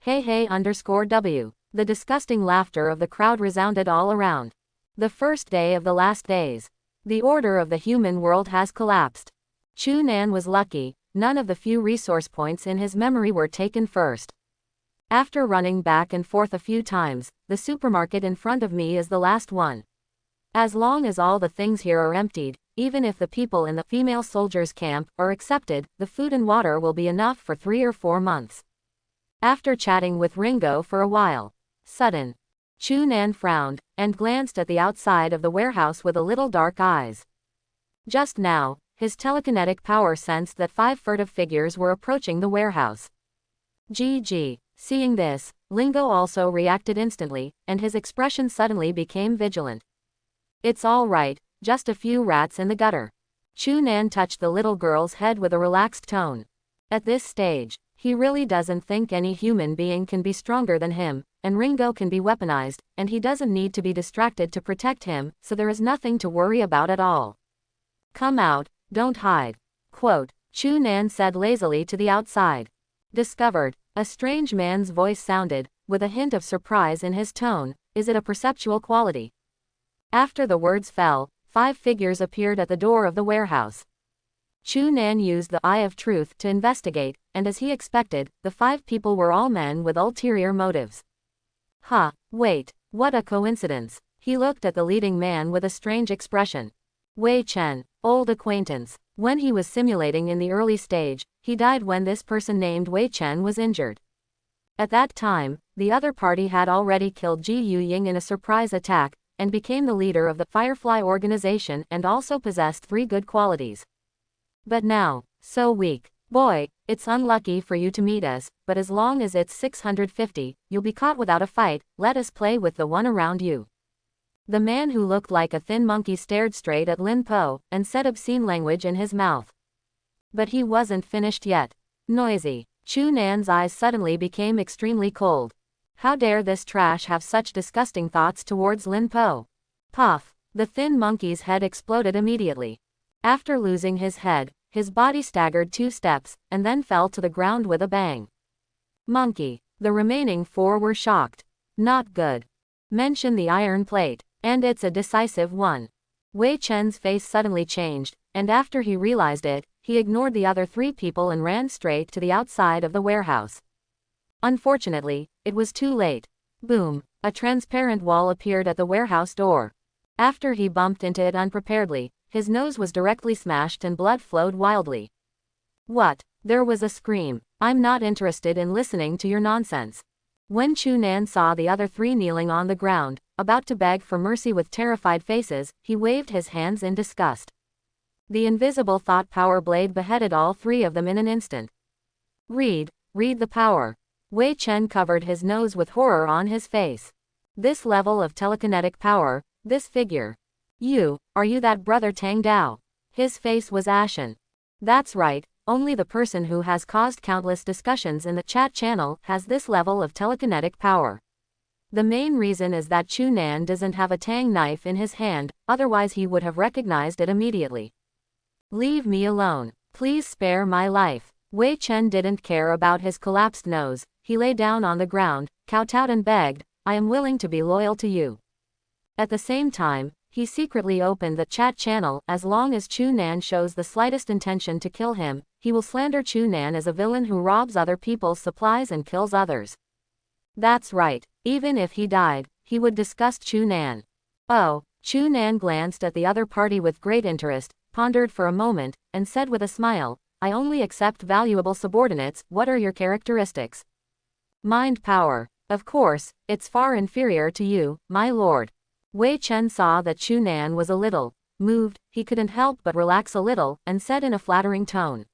S1: Hey_W. The disgusting laughter of the crowd resounded all around. The first day of the last days. The order of the human world has collapsed. Chu Nan was lucky, none of the few resource points in his memory were taken first. After running back and forth a few times, the supermarket in front of me is the last one. As long as all the things here are emptied, even if the people in the female soldiers' camp are accepted, the food and water will be enough for 3 or 4 months. After chatting with Ringo for a while, Chu Nan frowned, and glanced at the outside of the warehouse with a little dark eyes. Just now, his telekinetic power sensed that 5 furtive figures were approaching the warehouse. GG. Seeing this, Lingo also reacted instantly, and his expression suddenly became vigilant. It's all right, just a few rats in the gutter. Chu Nan touched the little girl's head with a relaxed tone. At this stage, he really doesn't think any human being can be stronger than him, and Ringo can be weaponized, and he doesn't need to be distracted to protect him, so there is nothing to worry about at all. Come out, don't hide. Quote, Chu Nan said lazily to the outside. Discovered. A strange man's voice sounded, with a hint of surprise in his tone. Is it a perceptual quality? After the words fell, 5 figures appeared at the door of the warehouse. Chu Nan used the Eye of Truth to investigate, and as he expected, the 5 people were all men with ulterior motives. Wait, what a coincidence. He looked at the leading man with a strange expression. Wei Chen, old acquaintance. When he was simulating in the early stage, he died when this person named Wei Chen was injured. At that time, the other party had already killed Ji Yuying in a surprise attack, and became the leader of the Firefly organization and also possessed 3 good qualities. But now, so weak. Boy, it's unlucky for you to meet us, but as long as it's 650, you'll be caught without a fight. Let us play with the one around you. The man who looked like a thin monkey stared straight at Lin Po, and said obscene language in his mouth. But he wasn't finished yet. Noisy. Chu Nan's eyes suddenly became extremely cold. How dare this trash have such disgusting thoughts towards Lin Po? Puff. The thin monkey's head exploded immediately. After losing his head, his body staggered 2 steps, and then fell to the ground with a bang. Monkey. The remaining 4 were shocked. Not good. Mention the iron plate, and it's a decisive one. Wei Chen's face suddenly changed, and after he realized it, he ignored the other 3 people and ran straight to the outside of the warehouse. Unfortunately, it was too late. Boom. A transparent wall appeared at the warehouse door. After he bumped into it unpreparedly, his nose was directly smashed and blood flowed wildly. What? There was a scream. I'm not interested in listening to your nonsense. When Chu Nan saw the other 3 kneeling on the ground, about to beg for mercy with terrified faces, he waved his hands in disgust. The invisible thought power blade beheaded all 3 of them in an instant. Read the power. Wei Chen covered his nose with horror on his face. This level of telekinetic power, this figure. Are you that brother Tang Dao? His face was ashen. That's right, only the person who has caused countless discussions in the chat channel has this level of telekinetic power. The main reason is that Chu Nan doesn't have a tang knife in his hand, otherwise he would have recognized it immediately. Leave me alone. Please spare my life. Wei Chen didn't care about his collapsed nose. He lay down on the ground, kowtowed and begged, I am willing to be loyal to you. At the same time, he secretly opened the chat channel. As long as Chu Nan shows the slightest intention to kill him, he will slander Chu Nan as a villain who robs other people's supplies and kills others. That's right. Even if he died, he would disgust Chu Nan. Oh, Chu Nan glanced at the other party with great interest, pondered for a moment, and said with a smile, I only accept valuable subordinates. What are your characteristics? Mind power. Of course, it's far inferior to you, my lord. Wei Chen saw that Chu Nan was a little moved. He couldn't help but relax a little, and said in a flattering tone.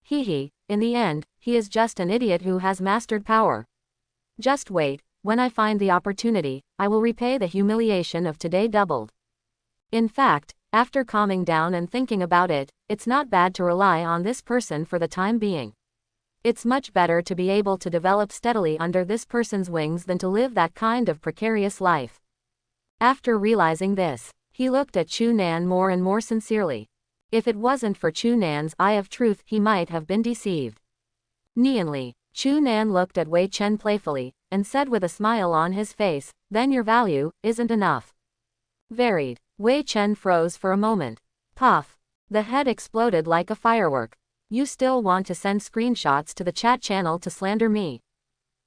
S1: He, in the end, he is just an idiot who has mastered power. Just wait, when I find the opportunity, I will repay the humiliation of today doubled. In fact, after calming down and thinking about it, it's not bad to rely on this person for the time being. It's much better to be able to develop steadily under this person's wings than to live that kind of precarious life. After realizing this, he looked at Chu Nan more and more sincerely. If it wasn't for Chu Nan's eye of truth, he might have been deceived. Nianli. Chu Nan looked at Wei Chen playfully, and said with a smile on his face, then your value isn't enough. Varied. Wei Chen froze for a moment. Puff. The head exploded like a firework. You still want to send screenshots to the chat channel to slander me?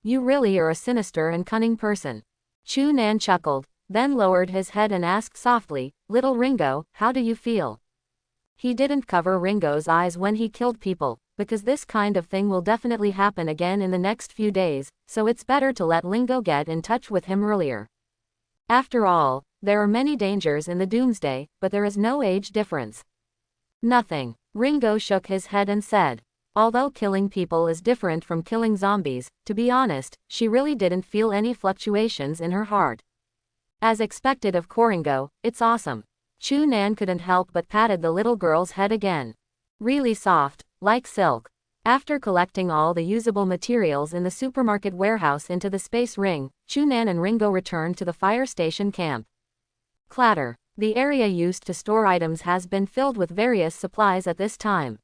S1: You really are a sinister and cunning person. Chu Nan chuckled, then lowered his head and asked softly, Little Ringo, how do you feel? He didn't cover Ringo's eyes when he killed people, because this kind of thing will definitely happen again in the next few days, so it's better to let Ringo get in touch with him earlier. After all, there are many dangers in the Doomsday, but there is no age difference. Nothing. Ringo shook his head and said. Although killing people is different from killing zombies, to be honest, she really didn't feel any fluctuations in her heart. As expected of Coringo, it's awesome. Chu Nan couldn't help but patted the little girl's head again. Really soft, like silk. After collecting all the usable materials in the supermarket warehouse into the space ring, Chu Nan and Ringo returned to the fire station camp. Clatter. The area used to store items has been filled with various supplies at this time.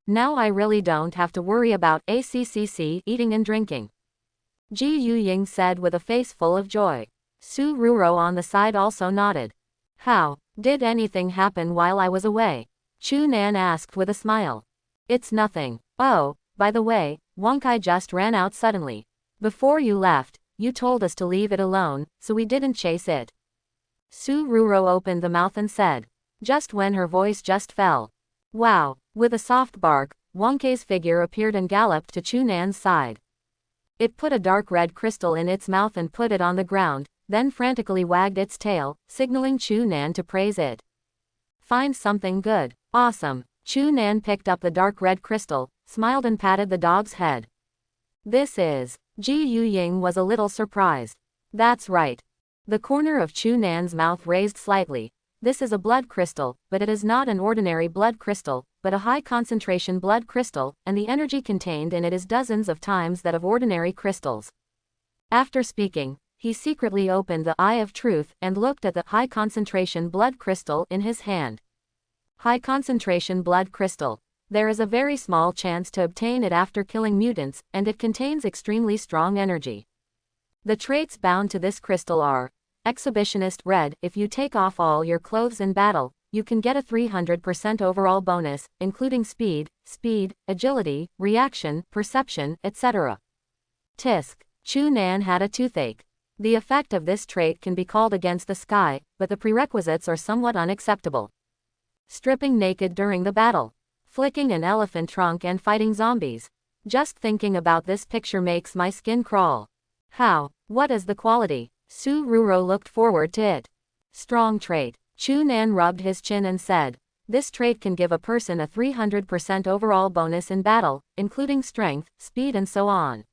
S1: Now I really don't have to worry about ACCC eating and drinking. Ji Yuying said with a face full of joy. Su Ruro on the side also nodded. How? Did anything happen while I was away? Chu Nan asked with a smile. It's nothing. Oh, by the way, Wonkai just ran out suddenly. Before you left, you told us to leave it alone, so we didn't chase it. Su Ruro opened the mouth and said. Just when her voice just fell. Wow. With a soft bark, Wonkai's figure appeared and galloped to Chu Nan's side. It put a dark red crystal in its mouth and put it on the ground, then frantically wagged its tail, signaling Chu Nan to praise it. Find something good. Awesome. Chu Nan picked up the dark red crystal, smiled and patted the dog's head. This is. Ji Yuying was a little surprised. That's right. The corner of Chu Nan's mouth raised slightly. This is a blood crystal, but it is not an ordinary blood crystal, but a high-concentration blood crystal, and the energy contained in it is dozens of times that of ordinary crystals. After speaking, he secretly opened the Eye of Truth and looked at the high-concentration blood crystal in his hand. High-concentration blood crystal. There is a very small chance to obtain it after killing mutants, and it contains extremely strong energy. The traits bound to this crystal are Exhibitionist Red. If you take off all your clothes in battle, you can get a 300% overall bonus, including speed, agility, reaction, perception, etc. Tisk. Chu Nan had a toothache. The effect of this trait can be called against the sky, but the prerequisites are somewhat unacceptable. Stripping naked during the battle. Flicking an elephant trunk and fighting zombies. Just thinking about this picture makes my skin crawl. How? What is the quality? Su Ruro looked forward to it. Strong trait. Chu Nan rubbed his chin and said, this trait can give a person a 300% overall bonus in battle, including strength, speed and so on.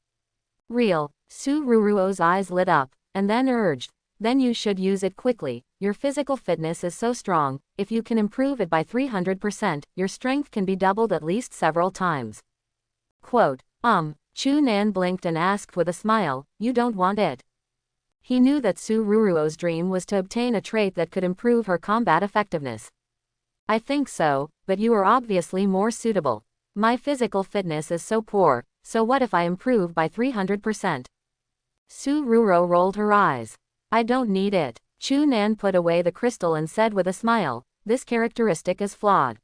S1: Real. Su Ruro's eyes lit up, and then urged, then you should use it quickly. Your physical fitness is so strong, if you can improve it by 300%, your strength can be doubled at least several times. Quote, Chu Nan blinked and asked with a smile, you don't want it? He knew that Sururuo's dream was to obtain a trait that could improve her combat effectiveness. I think so, but you are obviously more suitable. My physical fitness is so poor, so what if I improve by 300%? Sururo rolled her eyes. I don't need it. Chunan put away the crystal and said with a smile, this characteristic is flawed.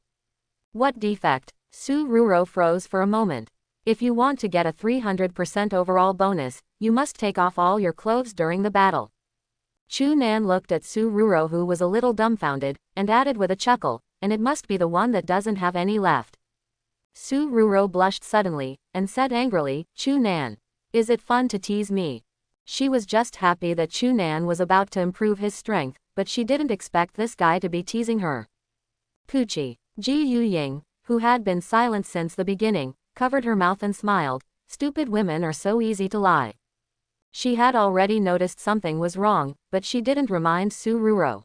S1: What defect? Sururo froze for a moment. If you want to get a 300% overall bonus, you must take off all your clothes during the battle. Chunan looked at Sururo, who was a little dumbfounded, and added with a chuckle, and it must be the one that doesn't have any left. Sururo blushed suddenly, and said angrily, Chunan, is it fun to tease me? She was just happy that Chunan was about to improve his strength, but she didn't expect this guy to be teasing her. Pucci. Ji Yuying, who had been silent since the beginning, covered her mouth and smiled. Stupid women are so easy to lie. She had already noticed something was wrong, but she didn't remind Sururo.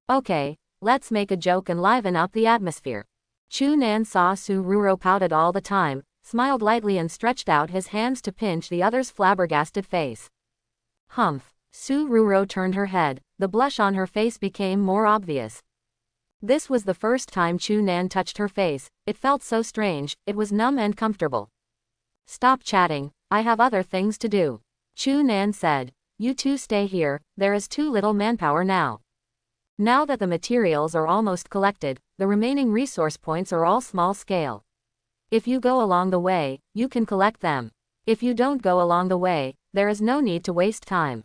S1: Okay, let's make a joke and liven up the atmosphere. Chunan saw Sururo pouted all the time, smiled lightly and stretched out his hands to pinch the other's flabbergasted face. Humph. Sururo turned her head, the blush on her face became more obvious. This was the first time Chunan touched her face, it felt so strange, it was numb and comfortable. Stop chatting, I have other things to do. Chunan said. You two stay here, there is too little manpower now. Now that the materials are almost collected, the remaining resource points are all small scale. If you go along the way, you can collect them. If you don't go along the way, there is no need to waste time.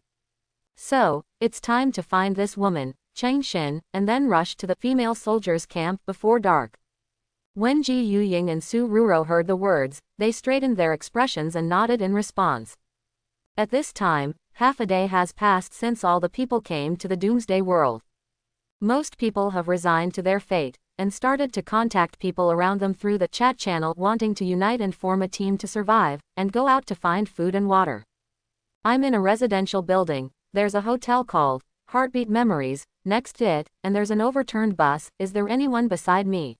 S1: So, it's time to find this woman, Cheng Xin, and then rush to the female soldiers' camp before dark. When Ji Yuying and Sururo heard the words, they straightened their expressions and nodded in response. At this time, half a day has passed since all the people came to the Doomsday world. Most people have resigned to their fate, and started to contact people around them through the chat channel wanting to unite and form a team to survive, and go out to find food and water. I'm in a residential building, there's a hotel called Heartbeat Memories, next to it, and there's an overturned bus. Is there anyone beside me?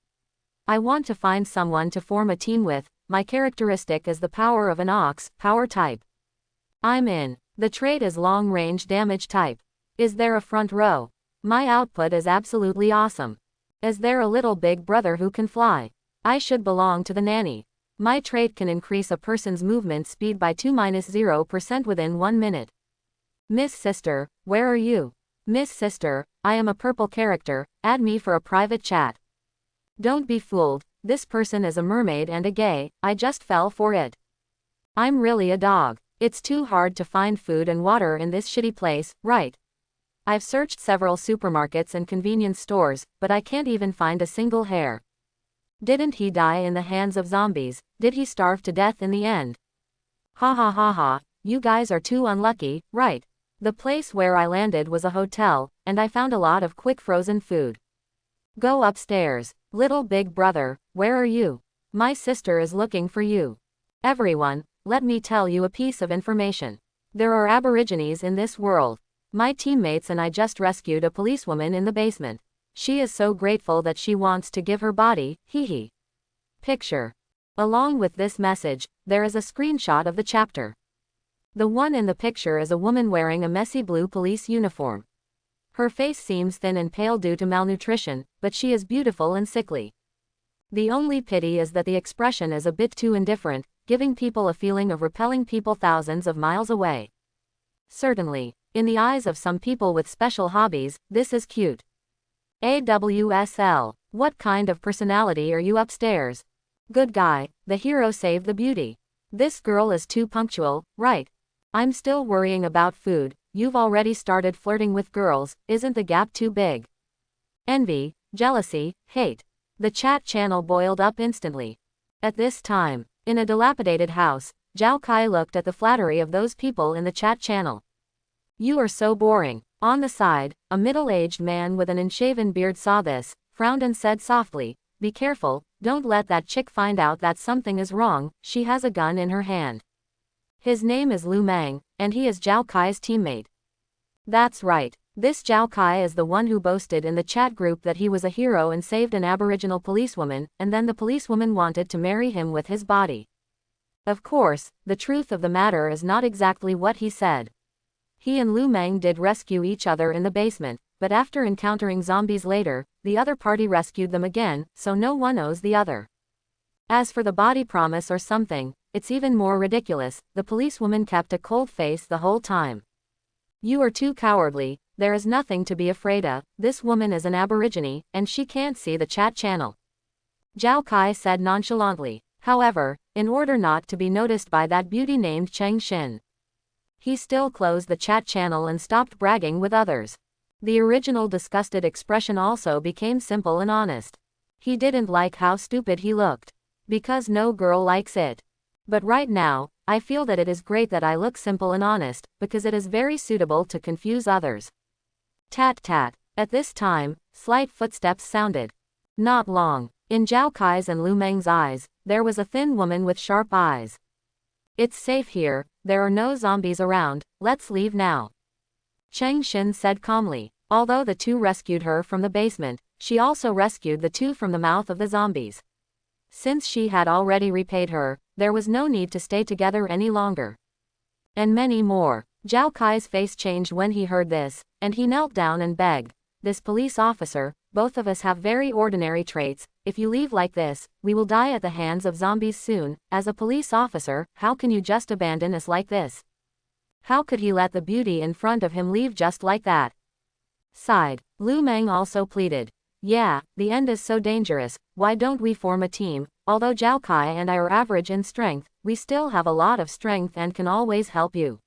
S1: I want to find someone to form a team with. My characteristic is the power of an ox, power type. I'm in. The trait is long-range damage type. Is there a front row? My output is absolutely awesome. Is there a little big brother who can fly? I should belong to the nanny. My trait can increase a person's movement speed by 2-0% within 1 minute. Miss Sister, where are you? Miss Sister, I am a purple character, add me for a private chat. Don't be fooled, this person is a mermaid and a gay, I just fell for it. I'm really a dog. It's too hard to find food and water in this shitty place, right? I've searched several supermarkets and convenience stores, but I can't even find a single hare. Didn't he die in the hands of zombies? Did he starve to death in the end? Ha ha ha ha, you guys are too unlucky, right? The place where I landed was a hotel, and I found a lot of quick frozen food. Go upstairs. Little big brother, where are you? My sister is looking for you. Everyone, let me tell you a piece of information. There are aborigines in this world. My teammates and I just rescued a policewoman in the basement. She is so grateful that she wants to give her body, hee hee. Picture. Along with this message, there is a screenshot of the chapter. The one in the picture is a woman wearing a messy blue police uniform. Her face seems thin and pale due to malnutrition, but she is beautiful and sickly. The only pity is that the expression is a bit too indifferent, giving people a feeling of repelling people thousands of miles away. Certainly, in the eyes of some people with special hobbies, this is cute. AWSL, what kind of personality are you upstairs? Good guy, the hero saved the beauty. This girl is too punctual, right? I'm still worrying about food. You've already started flirting with girls, isn't the gap too big? Envy, jealousy, hate. The chat channel boiled up instantly. At this time, in a dilapidated house, Zhao Kai looked at the flattery of those people in the chat channel. You are so boring. On the side, a middle-aged man with an unshaven beard saw this, frowned and said softly, be careful, don't let that chick find out that something is wrong, she has a gun in her hand. His name is Lu Mang, and he is Zhao Kai's teammate. That's right, this Zhao Kai is the one who boasted in the chat group that he was a hero and saved an aboriginal policewoman, and then the policewoman wanted to marry him with his body. Of course, the truth of the matter is not exactly what he said. He and Lu Meng did rescue each other in the basement, but after encountering zombies later, the other party rescued them again, so no one owes the other. As for the body promise or something, it's even more ridiculous. The policewoman kept a cold face the whole time. You are too cowardly, there is nothing to be afraid of, this woman is an aborigine, and she can't see the chat channel. Zhao Kai said nonchalantly. However, in order not to be noticed by that beauty named Cheng Xin, he still closed the chat channel and stopped bragging with others. The original disgusted expression also became simple and honest. He didn't like how stupid he looked. Because no girl likes it. But right now, I feel that it is great that I look simple and honest, because it is very suitable to confuse others. Tat tat. At this time, slight footsteps sounded. Not long. In Zhao Kai's and Lu Meng's eyes, there was a thin woman with sharp eyes. It's safe here, there are no zombies around, let's leave now. Cheng Xin said calmly. Although the two rescued her from the basement, she also rescued the two from the mouth of the zombies. Since she had already repaid her, there was no need to stay together any longer. And many more. Zhao Kai's face changed when he heard this, and he knelt down and begged. This police officer, both of us have very ordinary traits, if you leave like this, we will die at the hands of zombies soon. As a police officer, how can you just abandon us like this? How could he let the beauty in front of him leave just like that? Sighed. Lu Meng also pleaded. Yeah, the end is so dangerous, why don't we form a team? Although Zhao Kai and I are average in strength, we still have a lot of strength and can always help you.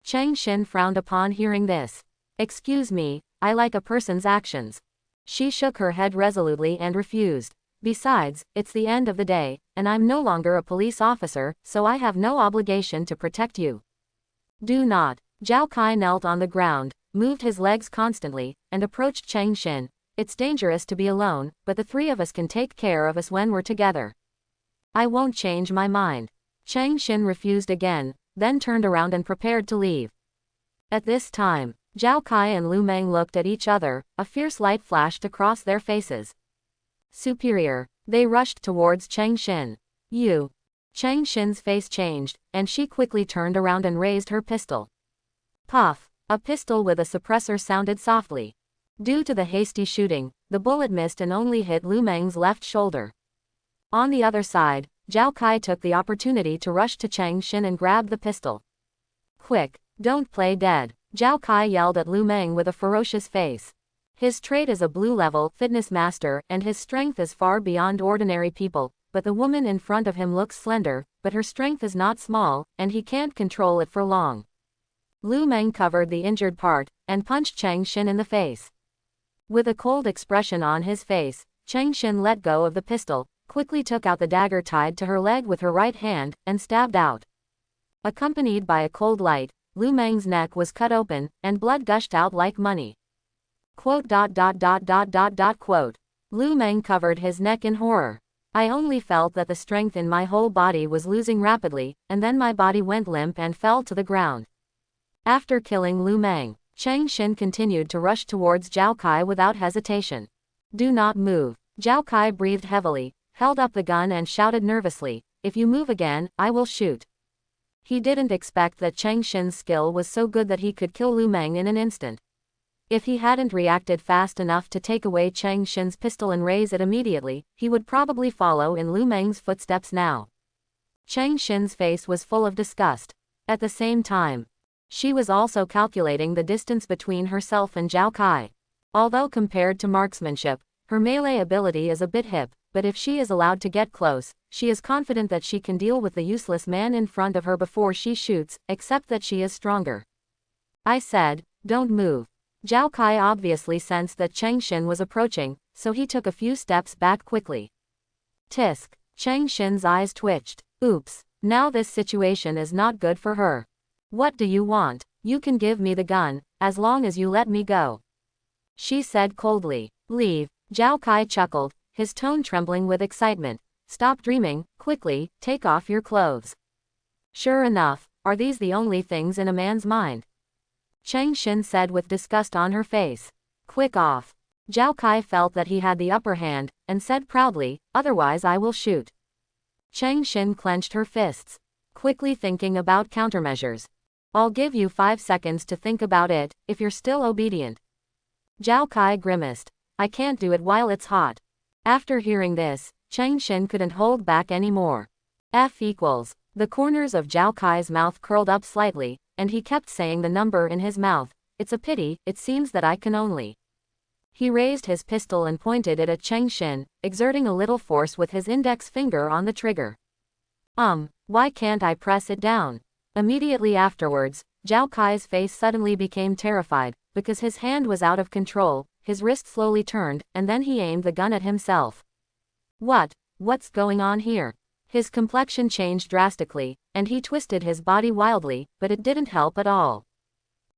S1: Cheng Xin frowned upon hearing this. Excuse me, I like a person's actions. She shook her head resolutely and refused. Besides, it's the end of the day, and I'm no longer a police officer, so I have no obligation to protect you. Do not. Zhao Kai knelt on the ground, moved his legs constantly, and approached Cheng Xin. It's dangerous to be alone, but the three of us can take care of us when we're together. I won't change my mind. Cheng Xin refused again, then turned around and prepared to leave. At this time, Zhao Kai and Lu Meng looked at each other, a fierce light flashed across their faces. Superior. They rushed towards Cheng Xin. You. Cheng Xin's face changed, and she quickly turned around and raised her pistol. Puff. A pistol with a suppressor sounded softly. Due to the hasty shooting, the bullet missed and only hit Lu Meng's left shoulder. On the other side, Zhao Kai took the opportunity to rush to Cheng Xin and grab the pistol. Quick, don't play dead, Zhao Kai yelled at Lu Meng with a ferocious face. His trait is a blue-level fitness master and his strength is far beyond ordinary people, but the woman in front of him looks slender, but her strength is not small, and he can't control it for long. Lu Meng covered the injured part, and punched Cheng Xin in the face. With a cold expression on his face, Cheng Xin let go of the pistol, quickly took out the dagger tied to her leg with her right hand, and stabbed out. Accompanied by a cold light, Lu Meng's neck was cut open, and blood gushed out like money. Quote. Lu Meng covered his neck in horror. I only felt that the strength in my whole body was losing rapidly, and then my body went limp and fell to the ground. After killing Lu Meng, Cheng Xin continued to rush towards Zhao Kai without hesitation. Do not move. Zhao Kai breathed heavily, held up the gun and shouted nervously, if you move again, I will shoot. He didn't expect that Cheng Xin's skill was so good that he could kill Lu Meng in an instant. If he hadn't reacted fast enough to take away Cheng Xin's pistol and raise it immediately, he would probably follow in Lu Meng's footsteps now. Cheng Xin's face was full of disgust. At the same time, she was also calculating the distance between herself and Zhao Kai. Although compared to marksmanship, her melee ability is a bit hip, but if she is allowed to get close, she is confident that she can deal with the useless man in front of her before she shoots, except that she is stronger. I said, don't move. Zhao Kai obviously sensed that Cheng Xin was approaching, so he took a few steps back quickly. Tisk. Cheng Xin's eyes twitched. Oops, now this situation is not good for her. What do you want? You can give me the gun, as long as you let me go. She said coldly. Leave. Zhao Kai chuckled, his tone trembling with excitement. Stop dreaming, quickly, take off your clothes. Sure enough, are these the only things in a man's mind? Cheng Xin said with disgust on her face. Quick off. Zhao Kai felt that he had the upper hand, and said proudly, otherwise I will shoot. Cheng Xin clenched her fists, quickly thinking about countermeasures. I'll give you 5 seconds to think about it, if you're still obedient. Zhao Kai grimaced. I can't do it while it's hot. After hearing this, Chang Shen couldn't hold back anymore. F equals. The corners of Zhao Kai's mouth curled up slightly, and he kept saying the number in his mouth. It's a pity, it seems that I can only. He raised his pistol and pointed it at Chang Shen, exerting a little force with his index finger on the trigger. Why can't I press it down? Immediately afterwards, Zhao Kai's face suddenly became terrified, because his hand was out of control, his wrist slowly turned, and then he aimed the gun at himself. What's going on here? His complexion changed drastically, and he twisted his body wildly, but it didn't help at all.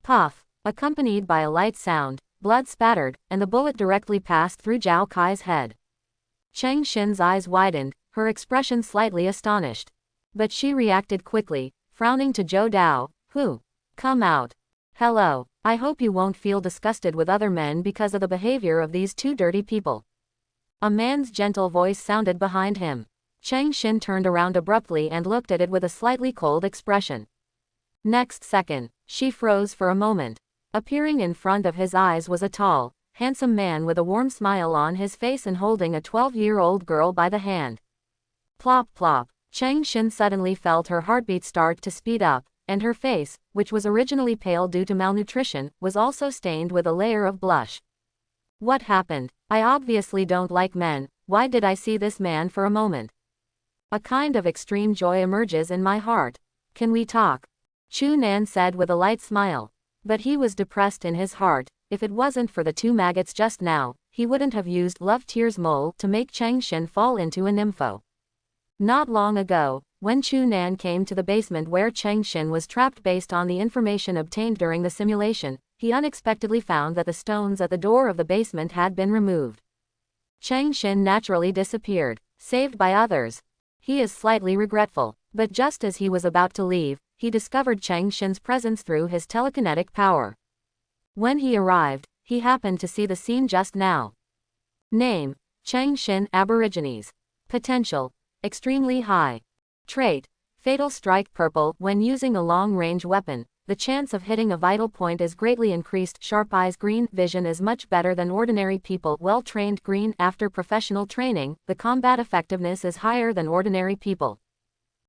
S1: Puff, accompanied by a light sound, blood spattered, and the bullet directly passed through Zhao Kai's head. Chang Shen's eyes widened, her expression slightly astonished. But she reacted quickly, frowning to Zhou Dao, who, come out. Hello, I hope you won't feel disgusted with other men because of the behavior of these two dirty people. A man's gentle voice sounded behind him. Chang Shen turned around abruptly and looked at it with a slightly cold expression. Next second, she froze for a moment. Appearing in front of his eyes was a tall, handsome man with a warm smile on his face and holding a 12-year-old girl by the hand. Plop plop. Chang Shen suddenly felt her heartbeat start to speed up, and her face, which was originally pale due to malnutrition, was also stained with a layer of blush. What happened? I obviously don't like men. Why did I see this man for a moment? A kind of extreme joy emerges in my heart. Can we talk? Chu Nan said with a light smile. But he was depressed in his heart. If it wasn't for the two maggots just now, he wouldn't have used Love Tears Mole to make Chang Shen fall into a nympho. Not long ago, when Chu Nan came to the basement where Chang Shen was trapped based on the information obtained during the simulation, he unexpectedly found that the stones at the door of the basement had been removed. Chang Shen naturally disappeared, saved by others. He is slightly regretful, but just as he was about to leave, he discovered Chang Shen's presence through his telekinetic power. When he arrived, he happened to see the scene just now. Name: Chang Shen, Aborigines. Potential: extremely high. Trait: Fatal Strike Purple. When using a long-range weapon, the chance of hitting a vital point is greatly increased. Sharp eyes. Green. Vision is much better than ordinary people. Well-trained. Green. After professional training, the combat effectiveness is higher than ordinary people.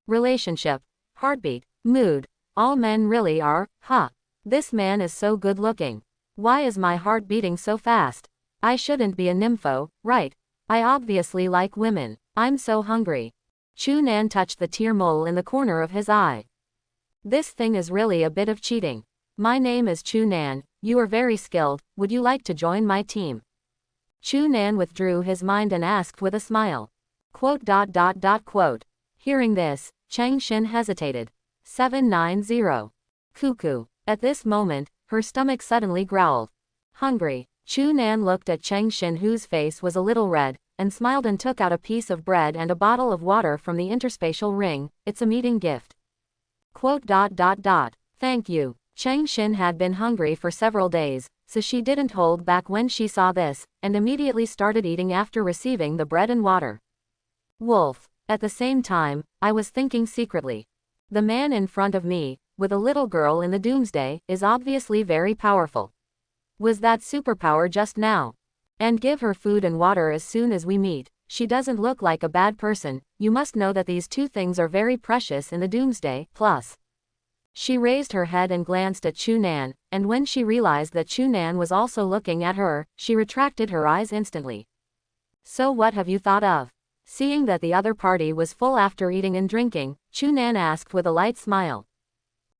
S1: Relationship: heartbeat. Mood: all men really are, huh? This man is so good-looking. Why is my heart beating so fast? I shouldn't be a nympho, right? I obviously like women. I'm so hungry. Chu Nan touched the tear mole in the corner of his eye. This thing is really a bit of cheating. My name is Chu Nan, you are very skilled, would you like to join my team? Chu Nan withdrew his mind and asked with a smile. Quote. Hearing this, Chang Shen hesitated. 790. Cuckoo. At this moment, her stomach suddenly growled. Hungry. Chu Nan looked at Chang Shen, whose face was a little red, and smiled and took out a piece of bread and a bottle of water from the interspatial ring. It's a meeting gift. Thank you. Chang Shen had been hungry for several days, so she didn't hold back when she saw this, and immediately started eating after receiving the bread and water. Wolf. At the same time, I was thinking secretly. The man in front of me, with a little girl in the Doomsday, is obviously very powerful. Was that superpower just now? And give her food and water as soon as we meet. She doesn't look like a bad person. You must know that these two things are very precious in the Doomsday, plus. She raised her head and glanced at Chu Nan, and when she realized that Chu Nan was also looking at her, she retracted her eyes instantly. So what have you thought of? Seeing that the other party was full after eating and drinking, Chu Nan asked with a light smile.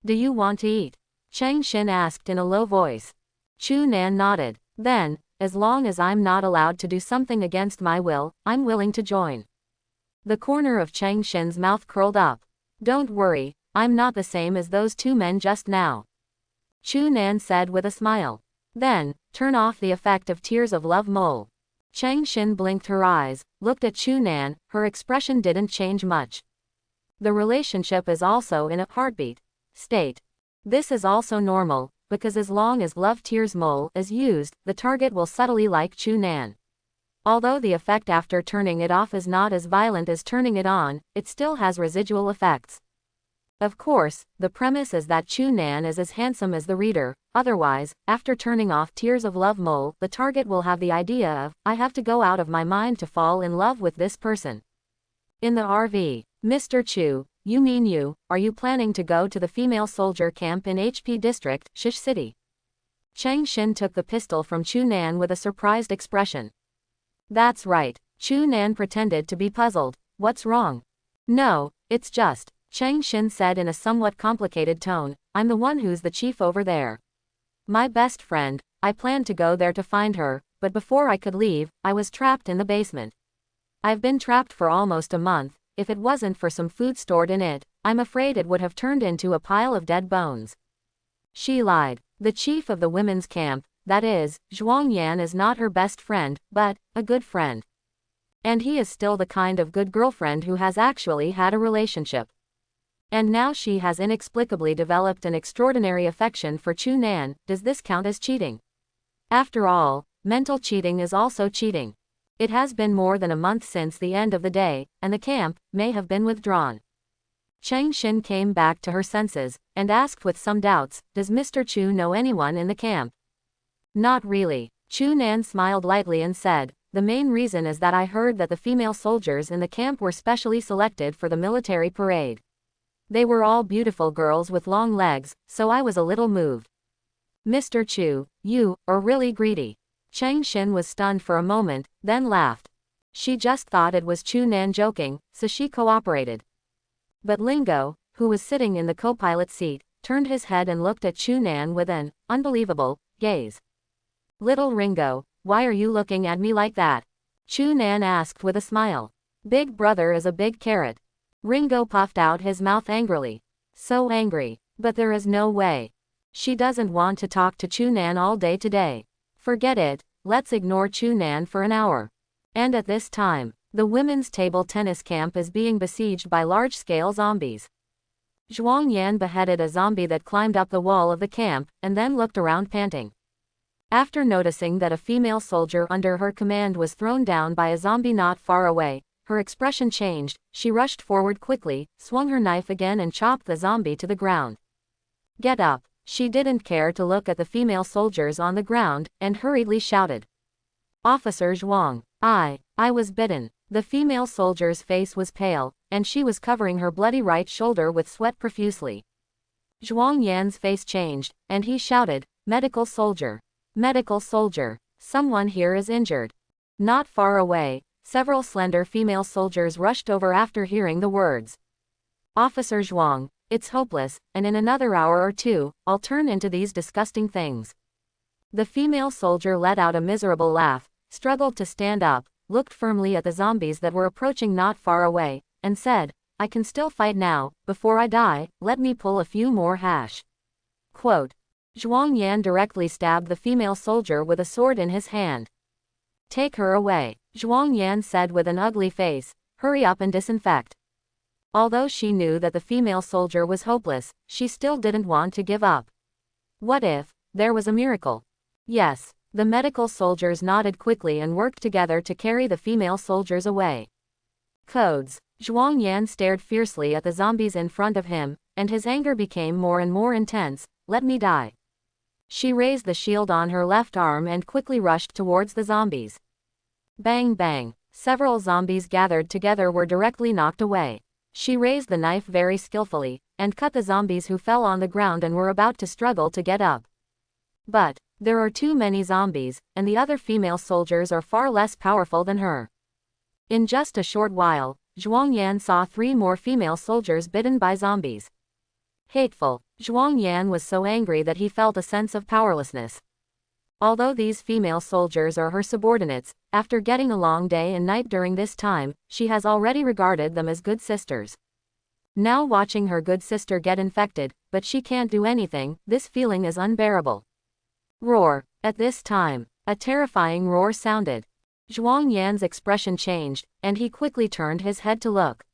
S1: Do you want to eat? Chang Shen asked in a low voice. Chu Nan nodded. Then, as long as I'm not allowed to do something against my will, I'm willing to join. The corner of Chang Shen's mouth curled up. Don't worry, I'm not the same as those two men just now. Chu Nan said with a smile. Then, turn off the effect of Tears of Love Mole. Chang Shen blinked her eyes, looked at Chu Nan, her expression didn't change much. The relationship is also in a heartbeat state. This is also normal, because as long as Love Tears Mole is used, the target will subtly like Chu Nan. Although the effect after turning it off is not as violent as turning it on, it still has residual effects. Of course, the premise is that Chu Nan is as handsome as the reader, otherwise, after turning off Tears of Love Mole, the target will have the idea of, I have to go out of my mind to fall in love with this person. In the RV, Mr. Chu, you mean you, are you planning to go to the female soldier camp in HP District, Shish City? Chang Xin took the pistol from Chu Nan with a surprised expression. That's right. Chu Nan pretended to be puzzled. What's wrong? No, it's just, Chang Xin said in a somewhat complicated tone, I'm the one who's the chief over there. My best friend, I planned to go there to find her, but before I could leave, I was trapped in the basement. I've been trapped for almost a month. If it wasn't for some food stored in it, I'm afraid it would have turned into a pile of dead bones. She lied. The chief of the women's camp, that is, Zhuang Yan, is not her best friend, but a good friend. And he is still the kind of good girlfriend who has actually had a relationship. And now she has inexplicably developed an extraordinary affection for Chu Nan. Does this count as cheating? After all, mental cheating is also cheating. It has been more than a month since the end of the day, and the camp may have been withdrawn. Chang Xin came back to her senses, and asked with some doubts, does Mr. Chu know anyone in the camp? Not really. Chu Nan smiled lightly and said, the main reason is that I heard that the female soldiers in the camp were specially selected for the military parade. They were all beautiful girls with long legs, so I was a little moved. Mr. Chu, you are really greedy. Chang Xin was stunned for a moment, then laughed. She just thought it was Chu Nan joking, so she cooperated. But Lingo, who was sitting in the co-pilot seat, turned his head and looked at Chu Nan with an unbelievable gaze. Little Ringo, why are you looking at me like that? Chu Nan asked with a smile. Big brother is a big carrot. Ringo puffed out his mouth angrily. So angry. But there is no way. She doesn't want to talk to Chu Nan all day today. Forget it, let's ignore Chu Nan for an hour. And at this time, the women's table tennis camp is being besieged by large-scale zombies. Zhuang Yan beheaded a zombie that climbed up the wall of the camp, and then looked around panting. After noticing that a female soldier under her command was thrown down by a zombie not far away, her expression changed. She rushed forward quickly, swung her knife again and chopped the zombie to the ground. Get up. She didn't care to look at the female soldiers on the ground, and hurriedly shouted. Officer Zhuang, I was bitten. The female soldier's face was pale, and she was covering her bloody right shoulder with sweat profusely. Zhuang Yan's face changed, and he shouted, Medical soldier. Medical soldier. Someone here is injured. Not far away, several slender female soldiers rushed over after hearing the words. Officer Zhuang, it's hopeless, and in another hour or two, I'll turn into these disgusting things. The female soldier let out a miserable laugh, struggled to stand up, looked firmly at the zombies that were approaching not far away, and said, I can still fight now. Before I die, let me pull a few more hash. Quote. Zhuang Yan directly stabbed the female soldier with a sword in his hand. Take her away, Zhuang Yan said with an ugly face. Hurry up and disinfect. Although she knew that the female soldier was hopeless, she still didn't want to give up. What if there was a miracle? Yes. The medical soldiers nodded quickly and worked together to carry the female soldiers away. Codes. Zhuang Yan stared fiercely at the zombies in front of him, and his anger became more and more intense. Let me die. She raised the shield on her left arm and quickly rushed towards the zombies. Bang bang. Several zombies gathered together were directly knocked away. She raised the knife very skillfully, and cut the zombies who fell on the ground and were about to struggle to get up. But there are too many zombies, and the other female soldiers are far less powerful than her. In just a short while, Zhuang Yan saw 3 more female soldiers bitten by zombies. Hateful. Zhuang Yan was so angry that he felt a sense of powerlessness. Although these female soldiers are her subordinates, after getting a long day and night during this time, she has already regarded them as good sisters. Now watching her good sister get infected, but she can't do anything, this feeling is unbearable. Roar. At this time, a terrifying roar sounded. Zhuang Yan's expression changed, and he quickly turned his head to look.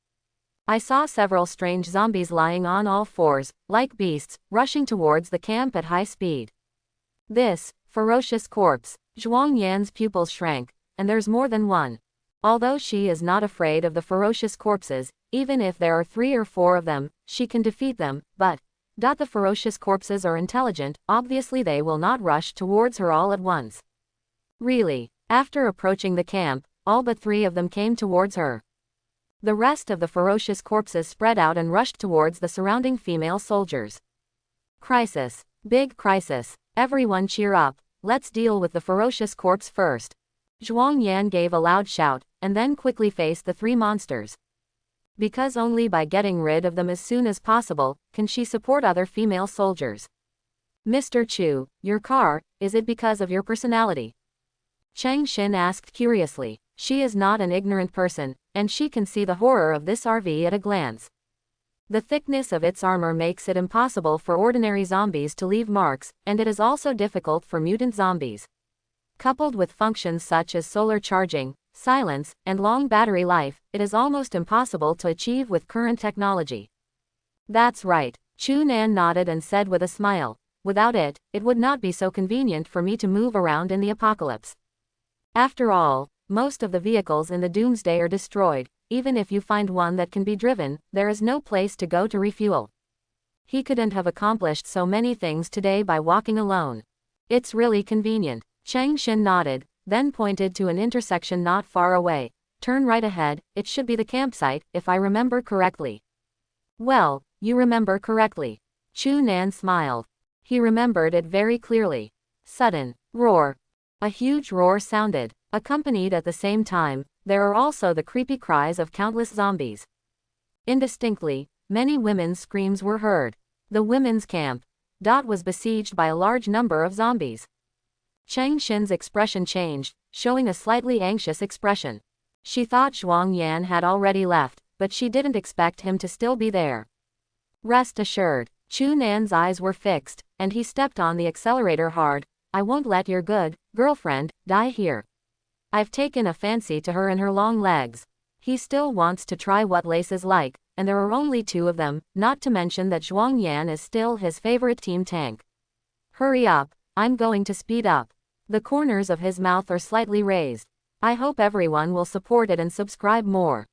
S1: I saw several strange zombies lying on all fours, like beasts, rushing towards the camp at high speed. This ferocious corpse. Zhuang Yan's pupils shrank, and there's more than one. Although she is not afraid of the ferocious corpses, even if there are 3 or 4 of them, She can defeat them, but the ferocious corpses are intelligent, obviously they will not rush towards her all at once. Really, after approaching the camp, all but 3 of them came towards her. The rest of the ferocious corpses spread out and rushed towards the surrounding female soldiers. Crisis. Big crisis. Everyone cheer up, let's deal with the ferocious corpse first. Zhuang Yan gave a loud shout, and then quickly faced the 3 monsters. Because only by getting rid of them as soon as possible, can she support other female soldiers. Mr. Chu, your car, is it because of your personality? Chang Xin asked curiously. She is not an ignorant person, and she can see the horror of this RV at a glance. The thickness of its armor makes it impossible for ordinary zombies to leave marks, and it is also difficult for mutant zombies. Coupled with functions such as solar charging, silence, and long battery life, it is almost impossible to achieve with current technology. That's right, Chu Nan nodded and said with a smile. Without it, it would not be so convenient for me to move around in the apocalypse. After all, most of the vehicles in the Doomsday are destroyed. Even if you find one that can be driven, there is no place to go to refuel. He couldn't have accomplished so many things today by walking alone. It's really convenient. Chang Xin nodded, then pointed to an intersection not far away. Turn right ahead, it should be the campsite, if I remember correctly. Well, you remember correctly. Chu Nan smiled. He remembered it very clearly. Sudden roar. A huge roar sounded. Accompanied at the same time, there are also the creepy cries of countless zombies. Indistinctly, many women's screams were heard. The women's camp was besieged by a large number of zombies. Chang Xin's expression changed, showing a slightly anxious expression. She thought Zhuang Yan had already left, but she didn't expect him to still be there. Rest assured, Chu Nan's eyes were fixed, and he stepped on the accelerator hard. I won't let your good girlfriend die here. I've taken a fancy to her and her long legs. He still wants to try what lace is like, and there are only 2 of them, not to mention that Zhuang Yan is still his favorite team tank. Hurry up, I'm going to speed up. The corners of his mouth are slightly raised. I hope everyone will support it and subscribe more.